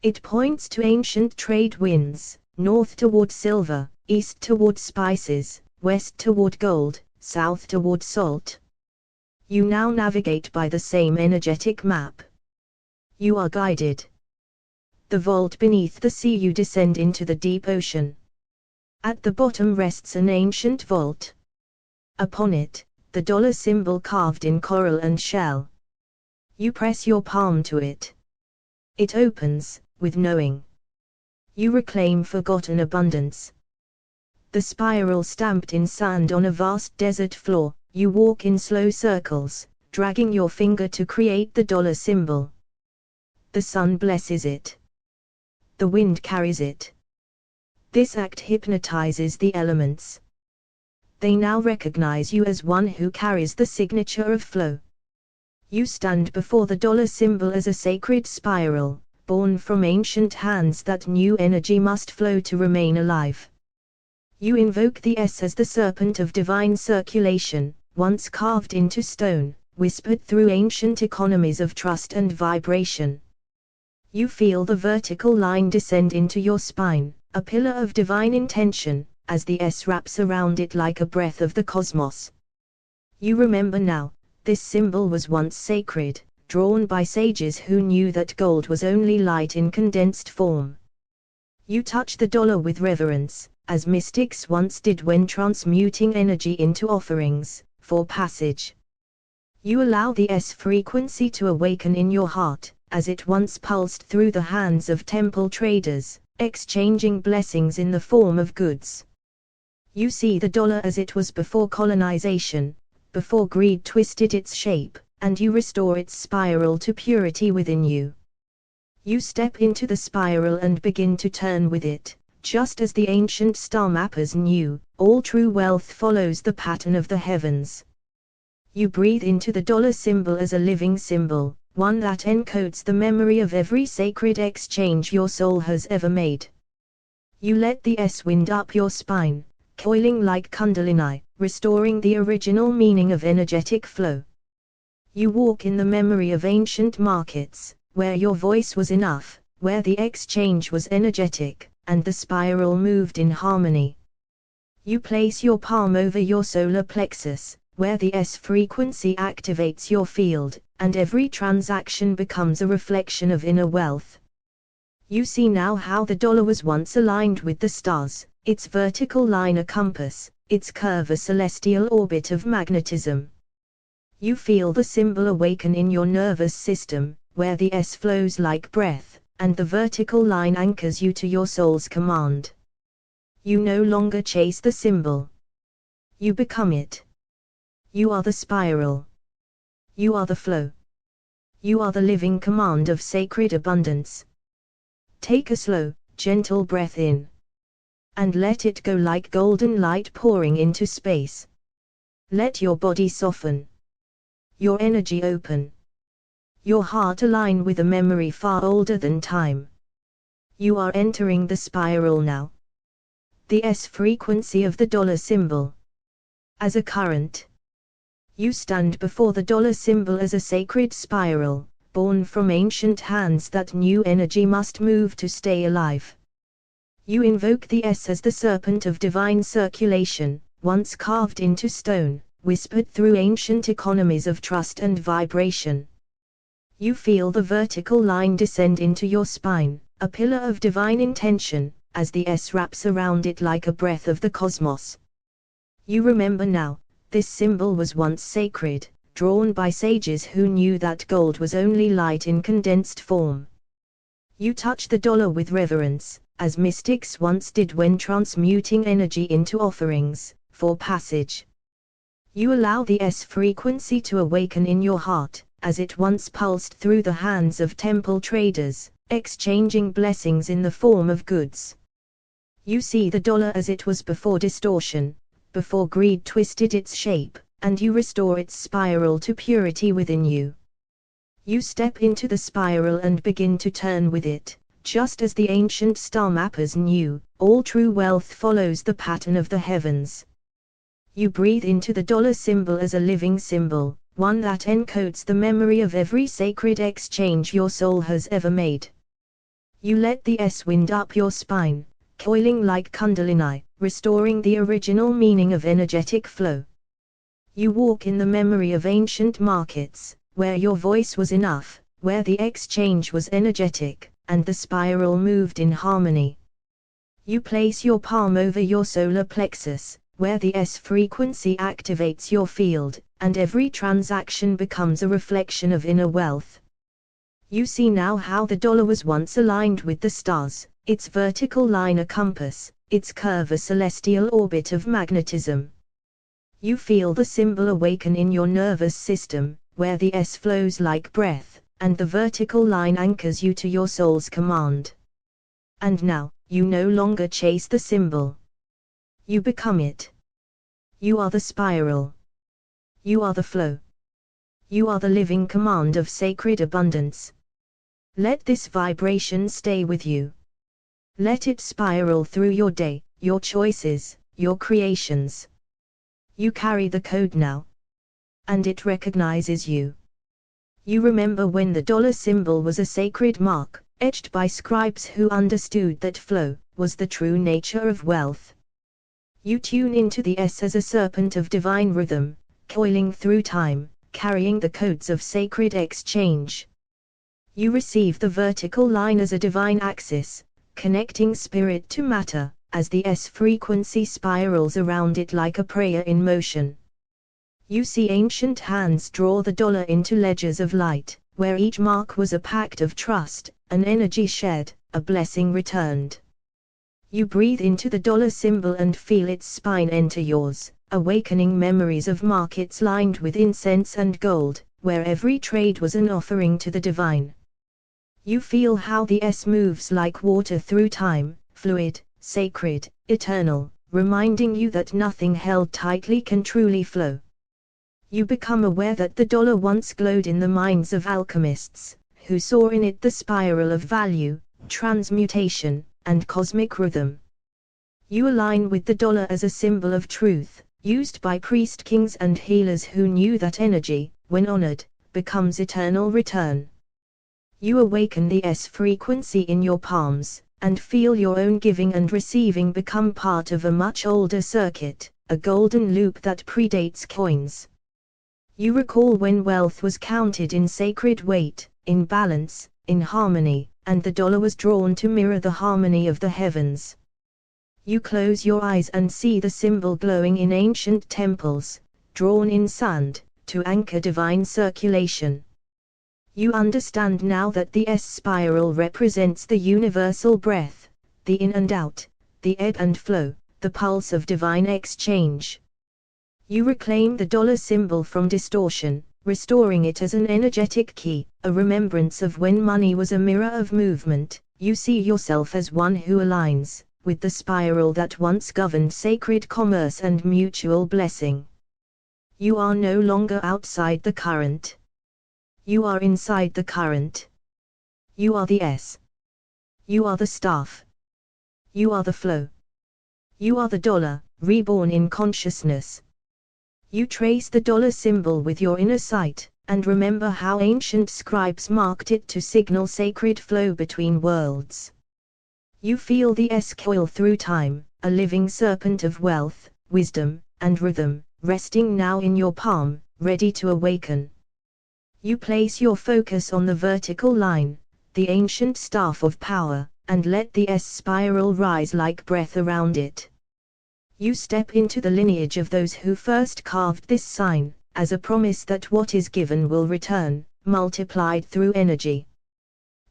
It points to ancient trade winds, north toward silver, east toward spices, west toward gold, south toward salt. You now navigate by the same energetic map. You are guided. The vault beneath the sea. You descend into the deep ocean. At the bottom rests an ancient vault. Upon it, the dollar symbol carved in coral and shell. You press your palm to it. It opens, with knowing. You reclaim forgotten abundance. The spiral stamped in sand on a vast desert floor. You walk in slow circles, dragging your finger to create the dollar symbol. The sun blesses it. The wind carries it. This act hypnotizes the elements. They now recognize you as one who carries the signature of flow. You stand before the dollar symbol as a sacred spiral, born from ancient hands that knew energy must flow to remain alive. You invoke the S as the serpent of divine circulation, once carved into stone, whispered through ancient economies of trust and vibration. You feel the vertical line descend into your spine, a pillar of divine intention, as the S wraps around it like a breath of the cosmos. You remember now, this symbol was once sacred, drawn by sages who knew that gold was only light in condensed form. You touch the dollar with reverence, as mystics once did when transmuting energy into offerings, for passage. You allow the S frequency to awaken in your heart, as it once pulsed through the hands of temple traders, exchanging blessings in the form of goods. You see the dollar as it was before colonization, before greed twisted its shape, and you restore its spiral to purity within you. You step into the spiral and begin to turn with it, just as the ancient star mappers knew, all true wealth follows the pattern of the heavens. You breathe into the dollar symbol as a living symbol, one that encodes the memory of every sacred exchange your soul has ever made. You let the S wind up your spine, coiling like Kundalini, restoring the original meaning of energetic flow. You walk in the memory of ancient markets, where your voice was enough, where the exchange was energetic, and the spiral moved in harmony. You place your palm over your solar plexus, where the S frequency activates your field, and every transaction becomes a reflection of inner wealth. You see now how the dollar was once aligned with the stars, its vertical line a compass, its curve a celestial orbit of magnetism. You feel the symbol awaken in your nervous system, where the S flows like breath, and the vertical line anchors you to your soul's command. You no longer chase the symbol. You become it. You are the spiral. You are the flow. You are the living command of sacred abundance. Take a slow, gentle breath in. And let it go like golden light pouring into space. Let your body soften. Your energy open. Your heart align with a memory far older than time. You are entering the spiral now. The S frequency of the dollar symbol. As a current. You stand before the dollar symbol as a sacred spiral, born from ancient hands that knew energy must move to stay alive. You invoke the S as the serpent of divine circulation, once carved into stone, whispered through ancient economies of trust and vibration. You feel the vertical line descend into your spine, a pillar of divine intention, as the S wraps around it like a breath of the cosmos. You remember now, this symbol was once sacred, drawn by sages who knew that gold was only light in condensed form. You touch the dollar with reverence, as mystics once did when transmuting energy into offerings, for passage. You allow the S frequency to awaken in your heart, as it once pulsed through the hands of temple traders, exchanging blessings in the form of goods. You see the dollar as it was before distortion, before greed twisted its shape, and you restore its spiral to purity within you. You step into the spiral and begin to turn with it, just as the ancient star mappers knew, all true wealth follows the pattern of the heavens. You breathe into the dollar symbol as a living symbol, one that encodes the memory of every sacred exchange your soul has ever made. You let the S wind up your spine, coiling like Kundalini, restoring the original meaning of energetic flow. You walk in the memory of ancient markets, where your voice was enough, where the exchange was energetic, and the spiral moved in harmony. You place your palm over your solar plexus, where the S frequency activates your field, and every transaction becomes a reflection of inner wealth. You see now how the dollar was once aligned with the stars, its vertical line a compass, its curve a celestial orbit of magnetism. You feel the symbol awaken in your nervous system, where the S flows like breath, and the vertical line anchors you to your soul's command. And now, you no longer chase the symbol. You become it. You are the spiral. You are the flow. You are the living command of sacred abundance. Let this vibration stay with you. Let it spiral through your day, your choices, your creations. You carry the code now. And it recognizes you. You remember when the dollar symbol was a sacred mark, etched by scribes who understood that flow was the true nature of wealth. You tune into the S as a serpent of divine rhythm, coiling through time, carrying the codes of sacred exchange. You receive the vertical line as a divine axis, connecting spirit to matter, as the S frequency spirals around it like a prayer in motion. You see ancient hands draw the dollar into ledgers of light, where each mark was a pact of trust, an energy shared, a blessing returned. You breathe into the dollar symbol and feel its spine enter yours, awakening memories of markets lined with incense and gold, where every trade was an offering to the divine. You feel how the S moves like water through time, fluid, sacred, eternal, reminding you that nothing held tightly can truly flow. You become aware that the dollar once glowed in the minds of alchemists, who saw in it the spiral of value, transmutation, and cosmic rhythm. You align with the dollar as a symbol of truth, used by priest kings and healers who knew that energy, when honored, becomes eternal return. You awaken the S frequency in your palms, and feel your own giving and receiving become part of a much older circuit, a golden loop that predates coins. You recall when wealth was counted in sacred weight, in balance, in harmony, and the dollar was drawn to mirror the harmony of the heavens. You close your eyes and see the symbol glowing in ancient temples, drawn in sand, to anchor divine circulation. You understand now that the S spiral represents the universal breath, the in and out, the ebb and flow, the pulse of divine exchange. You reclaim the dollar symbol from distortion, restoring it as an energetic key, a remembrance of when money was a mirror of movement. You see yourself as one who aligns with the spiral that once governed sacred commerce and mutual blessing. You are no longer outside the current. You are inside the current. You are the S. You are the staff. You are the flow. You are the dollar, reborn in consciousness. You trace the dollar symbol with your inner sight, and remember how ancient scribes marked it to signal sacred flow between worlds. You feel the S coil through time, a living serpent of wealth, wisdom, and rhythm, resting now in your palm, ready to awaken. You place your focus on the vertical line, the ancient staff of power, and let the S spiral rise like breath around it. You step into the lineage of those who first carved this sign, as a promise that what is given will return, multiplied through energy.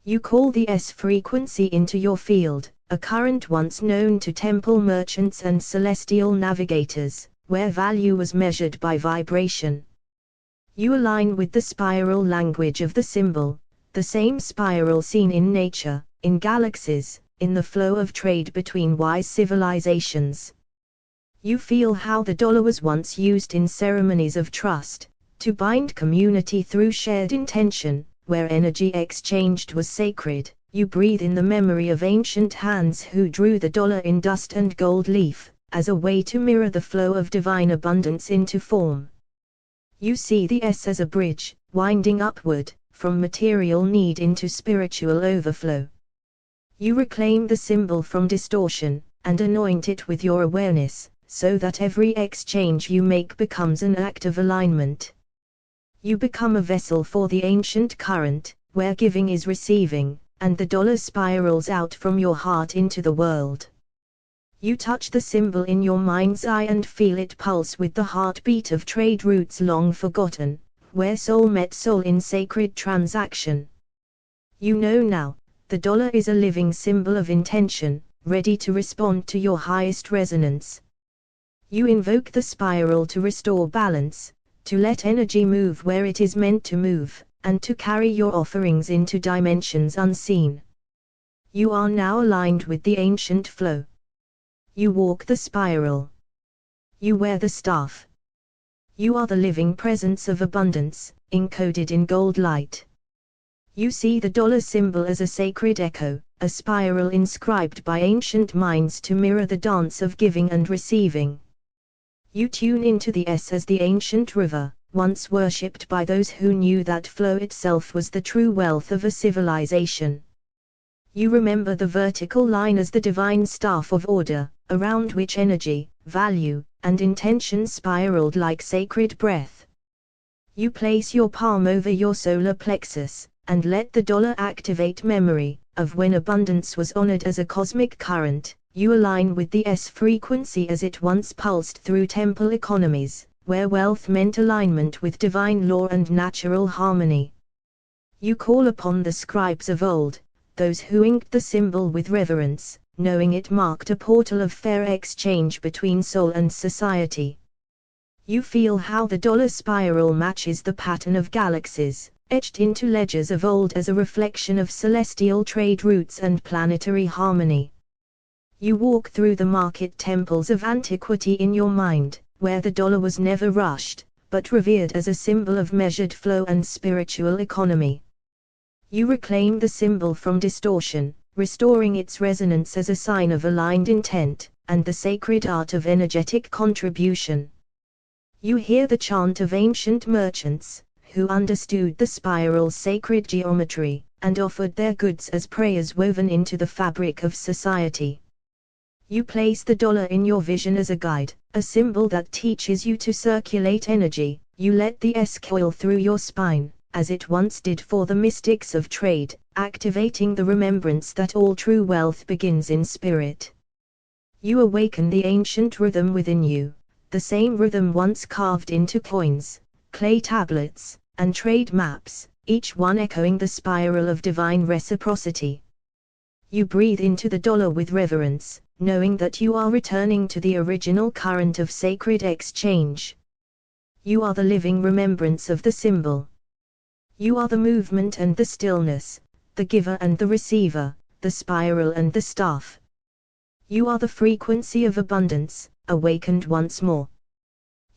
You call the S frequency into your field, a current once known to temple merchants and celestial navigators, where value was measured by vibration. You align with the spiral language of the symbol, the same spiral seen in nature, in galaxies, in the flow of trade between wise civilizations. You feel how the dollar was once used in ceremonies of trust, to bind community through shared intention, where energy exchanged was sacred. You breathe in the memory of ancient hands who drew the dollar in dust and gold leaf, as a way to mirror the flow of divine abundance into form. You see the S as a bridge, winding upward, from material need into spiritual overflow. You reclaim the symbol from distortion, and anoint it with your awareness, so that every exchange you make becomes an act of alignment. You become a vessel for the ancient current, where giving is receiving, and the dollar spirals out from your heart into the world. You touch the symbol in your mind's eye and feel it pulse with the heartbeat of trade routes long forgotten, where soul met soul in sacred transaction. You know now, the dollar is a living symbol of intention, ready to respond to your highest resonance. You invoke the spiral to restore balance, to let energy move where it is meant to move, and to carry your offerings into dimensions unseen. You are now aligned with the ancient flow. You walk the spiral. You wear the staff. You are the living presence of abundance, encoded in gold light. You see the dollar symbol as a sacred echo, a spiral inscribed by ancient minds to mirror the dance of giving and receiving. You tune into the S as the ancient river, once worshipped by those who knew that flow itself was the true wealth of a civilization. You remember the vertical line as the divine staff of order, around which energy, value, and intention spiraled like sacred breath. You place your palm over your solar plexus, and let the dollar activate memory of when abundance was honored as a cosmic current. You align with the S frequency as it once pulsed through temple economies, where wealth meant alignment with divine law and natural harmony. You call upon the scribes of old, those who inked the symbol with reverence, knowing it marked a portal of fair exchange between soul and society. You feel how the dollar spiral matches the pattern of galaxies, etched into ledgers of old as a reflection of celestial trade routes and planetary harmony. You walk through the market temples of antiquity in your mind, where the dollar was never rushed, but revered as a symbol of measured flow and spiritual economy. You reclaim the symbol from distortion, restoring its resonance as a sign of aligned intent, and the sacred art of energetic contribution. You hear the chant of ancient merchants, who understood the spiral's sacred geometry, and offered their goods as prayers woven into the fabric of society. You place the dollar in your vision as a guide, a symbol that teaches you to circulate energy. You let the S coil through your spine, as it once did for the mystics of trade, activating the remembrance that all true wealth begins in spirit. You awaken the ancient rhythm within you, the same rhythm once carved into coins, clay tablets, and trade maps, each one echoing the spiral of divine reciprocity. You breathe into the dollar with reverence, knowing that you are returning to the original current of sacred exchange. You are the living remembrance of the symbol. You are the movement and the stillness, the giver and the receiver, the spiral and the staff. You are the frequency of abundance, awakened once more.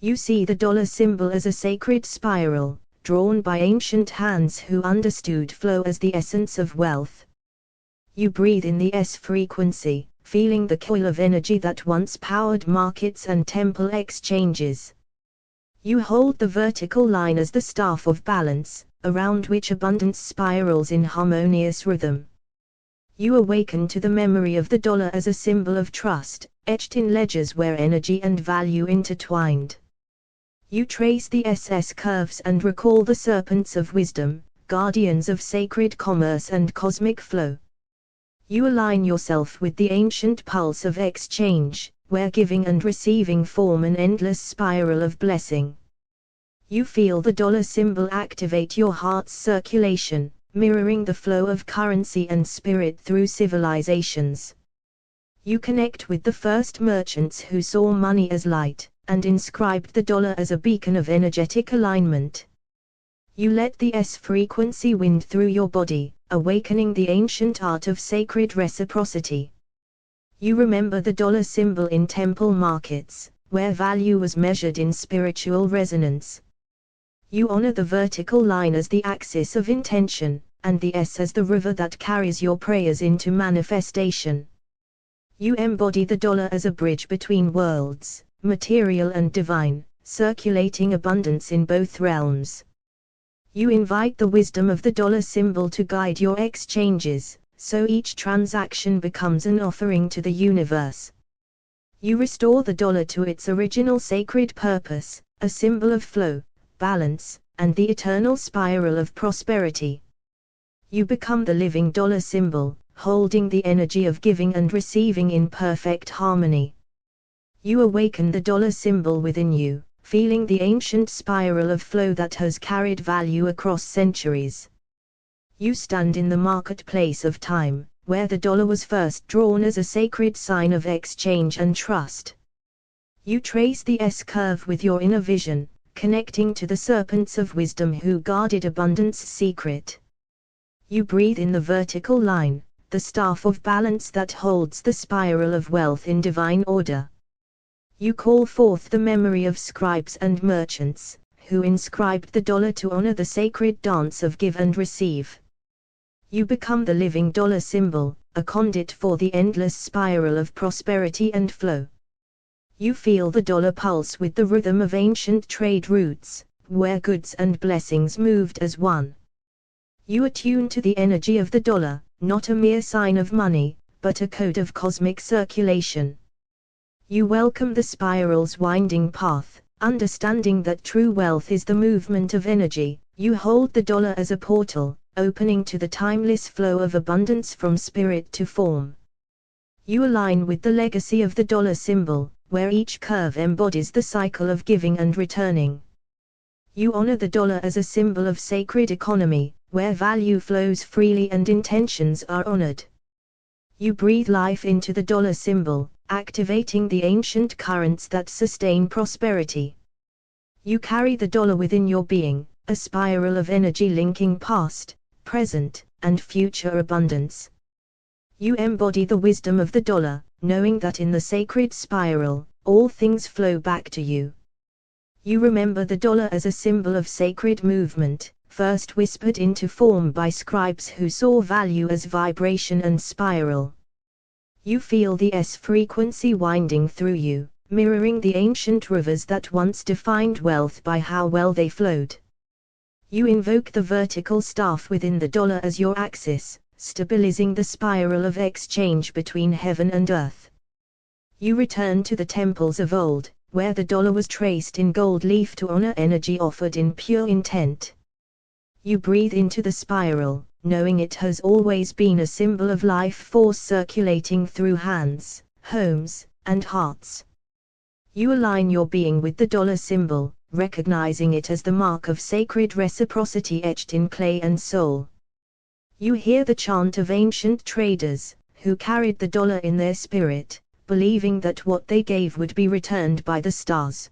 You see the dollar symbol as a sacred spiral, drawn by ancient hands who understood flow as the essence of wealth. You breathe in the S frequency, feeling the coil of energy that once powered markets and temple exchanges. You hold the vertical line as the staff of balance, around which abundance spirals in harmonious rhythm. You awaken to the memory of the dollar as a symbol of trust, etched in ledgers where energy and value intertwined. You trace the SS curves and recall the serpents of wisdom, guardians of sacred commerce and cosmic flow. You align yourself with the ancient pulse of exchange, where giving and receiving form an endless spiral of blessing. You feel the dollar symbol activate your heart's circulation, mirroring the flow of currency and spirit through civilizations. You connect with the first merchants who saw money as light, and inscribed the dollar as a beacon of energetic alignment. You let the S frequency wind through your body, awakening the ancient art of sacred reciprocity. You remember the dollar symbol in temple markets, where value was measured in spiritual resonance. You honor the vertical line as the axis of intention, and the S as the river that carries your prayers into manifestation. You embody the dollar as a bridge between worlds, material and divine, circulating abundance in both realms. You invite the wisdom of the dollar symbol to guide your exchanges, so each transaction becomes an offering to the universe. You restore the dollar to its original sacred purpose, a symbol of flow, balance, and the eternal spiral of prosperity. You become the living dollar symbol, holding the energy of giving and receiving in perfect harmony. You awaken the dollar symbol within you, feeling the ancient spiral of flow that has carried value across centuries. You stand in the marketplace of time, where the dollar was first drawn as a sacred sign of exchange and trust. You trace the S curve with your inner vision, connecting to the serpents of wisdom who guarded abundance's secret. You breathe in the vertical line, the staff of balance that holds the spiral of wealth in divine order. You call forth the memory of scribes and merchants, who inscribed the dollar to honor the sacred dance of give and receive. You become the living dollar symbol, a conduit for the endless spiral of prosperity and flow. You feel the dollar pulse with the rhythm of ancient trade routes, where goods and blessings moved as one. You attune to the energy of the dollar, not a mere sign of money, but a code of cosmic circulation. You welcome the spiral's winding path, understanding that true wealth is the movement of energy. You hold the dollar as a portal, opening to the timeless flow of abundance from spirit to form. You align with the legacy of the dollar symbol, where each curve embodies the cycle of giving and returning. You honor the dollar as a symbol of sacred economy, where value flows freely and intentions are honored. You breathe life into the dollar symbol, activating the ancient currents that sustain prosperity. You carry the dollar within your being, a spiral of energy linking past, present, and future abundance. You embody the wisdom of the dollar, knowing that in the sacred spiral, all things flow back to you. You remember the dollar as a symbol of sacred movement, first whispered into form by scribes who saw value as vibration and spiral. You feel the S frequency winding through you, mirroring the ancient rivers that once defined wealth by how well they flowed. You invoke the vertical staff within the dollar as your axis, stabilizing the spiral of exchange between heaven and earth. You return to the temples of old, where the dollar was traced in gold leaf to honor energy offered in pure intent. You breathe into the spiral, knowing it has always been a symbol of life force circulating through hands, homes, and hearts. You align your being with the dollar symbol, recognizing it as the mark of sacred reciprocity etched in clay and soul. You hear the chant of ancient traders, who carried the dollar in their spirit, believing that what they gave would be returned by the stars.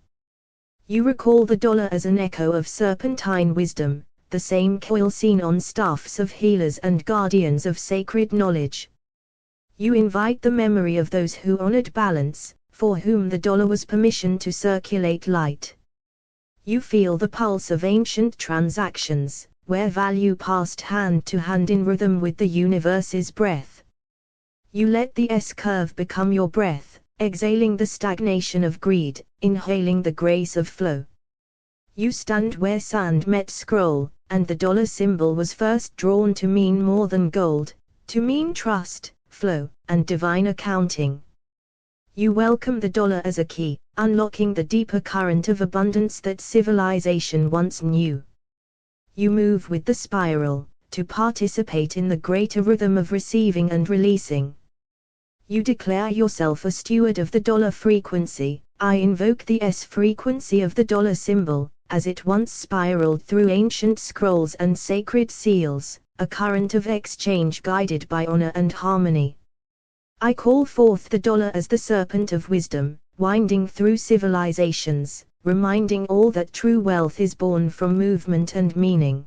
You recall the dollar as an echo of serpentine wisdom, the same coil seen on staffs of healers and guardians of sacred knowledge. You invite the memory of those who honored balance, for whom the dollar was permission to circulate light. You feel the pulse of ancient transactions, where value passed hand to hand in rhythm with the universe's breath. You let the S-curve become your breath, exhaling the stagnation of greed, inhaling the grace of flow. You stand where sand met scroll, and the dollar symbol was first drawn to mean more than gold, to mean trust, flow, and divine accounting. You welcome the dollar as a key, unlocking the deeper current of abundance that civilization once knew. You move with the spiral, to participate in the greater rhythm of receiving and releasing. You declare yourself a steward of the dollar frequency. I invoke the S frequency of the dollar symbol, as it once spiraled through ancient scrolls and sacred seals, a current of exchange guided by honor and harmony. I call forth the dollar as the serpent of wisdom, winding through civilizations, reminding all that true wealth is born from movement and meaning.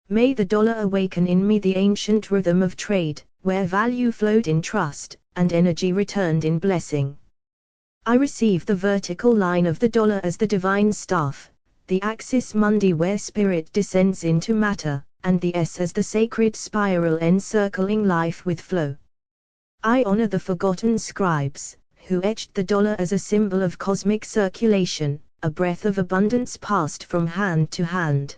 May the dollar awaken in me the ancient rhythm of trade, where value flowed in trust, and energy returned in blessing. I receive the vertical line of the dollar as the divine staff, the axis mundi where spirit descends into matter, and the S as the sacred spiral encircling life with flow. I honor the forgotten scribes, who etched the dollar as a symbol of cosmic circulation, a breath of abundance passed from hand to hand.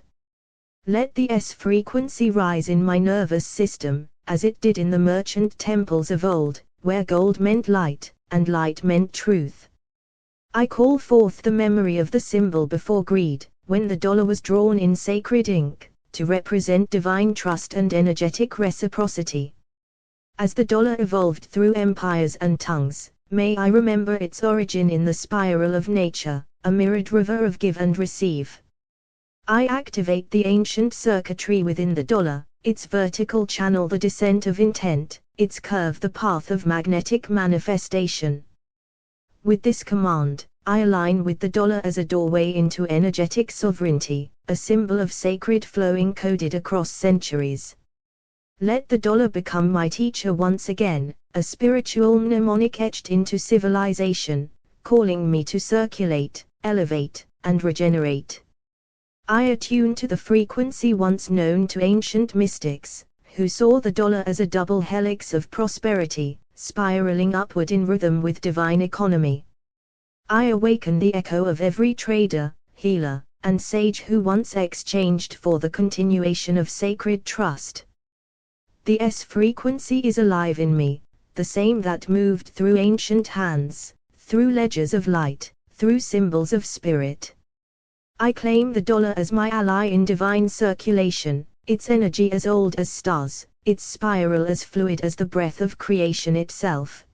Let the S frequency rise in my nervous system, as it did in the merchant temples of old, where gold meant light, and light meant truth. I call forth the memory of the symbol before greed, when the dollar was drawn in sacred ink, to represent divine trust and energetic reciprocity. As the dollar evolved through empires and tongues, may I remember its origin in the spiral of nature, a mirrored river of give and receive. I activate the ancient circuitry within the dollar, its vertical channel the descent of intent, its curve the path of magnetic manifestation. With this command, I align with the dollar as a doorway into energetic sovereignty, a symbol of sacred flow encoded across centuries. Let the dollar become my teacher once again, a spiritual mnemonic etched into civilization, calling me to circulate, elevate, and regenerate. I attune to the frequency once known to ancient mystics, who saw the dollar as a double helix of prosperity, spiraling upward in rhythm with divine economy. I awaken the echo of every trader, healer, and sage who once exchanged for the continuation of sacred trust. The S frequency is alive in me, the same that moved through ancient hands, through ledgers of light, through symbols of spirit. I claim the dollar as my ally in divine circulation, its energy as old as stars, its spiral as fluid as the breath of creation itself.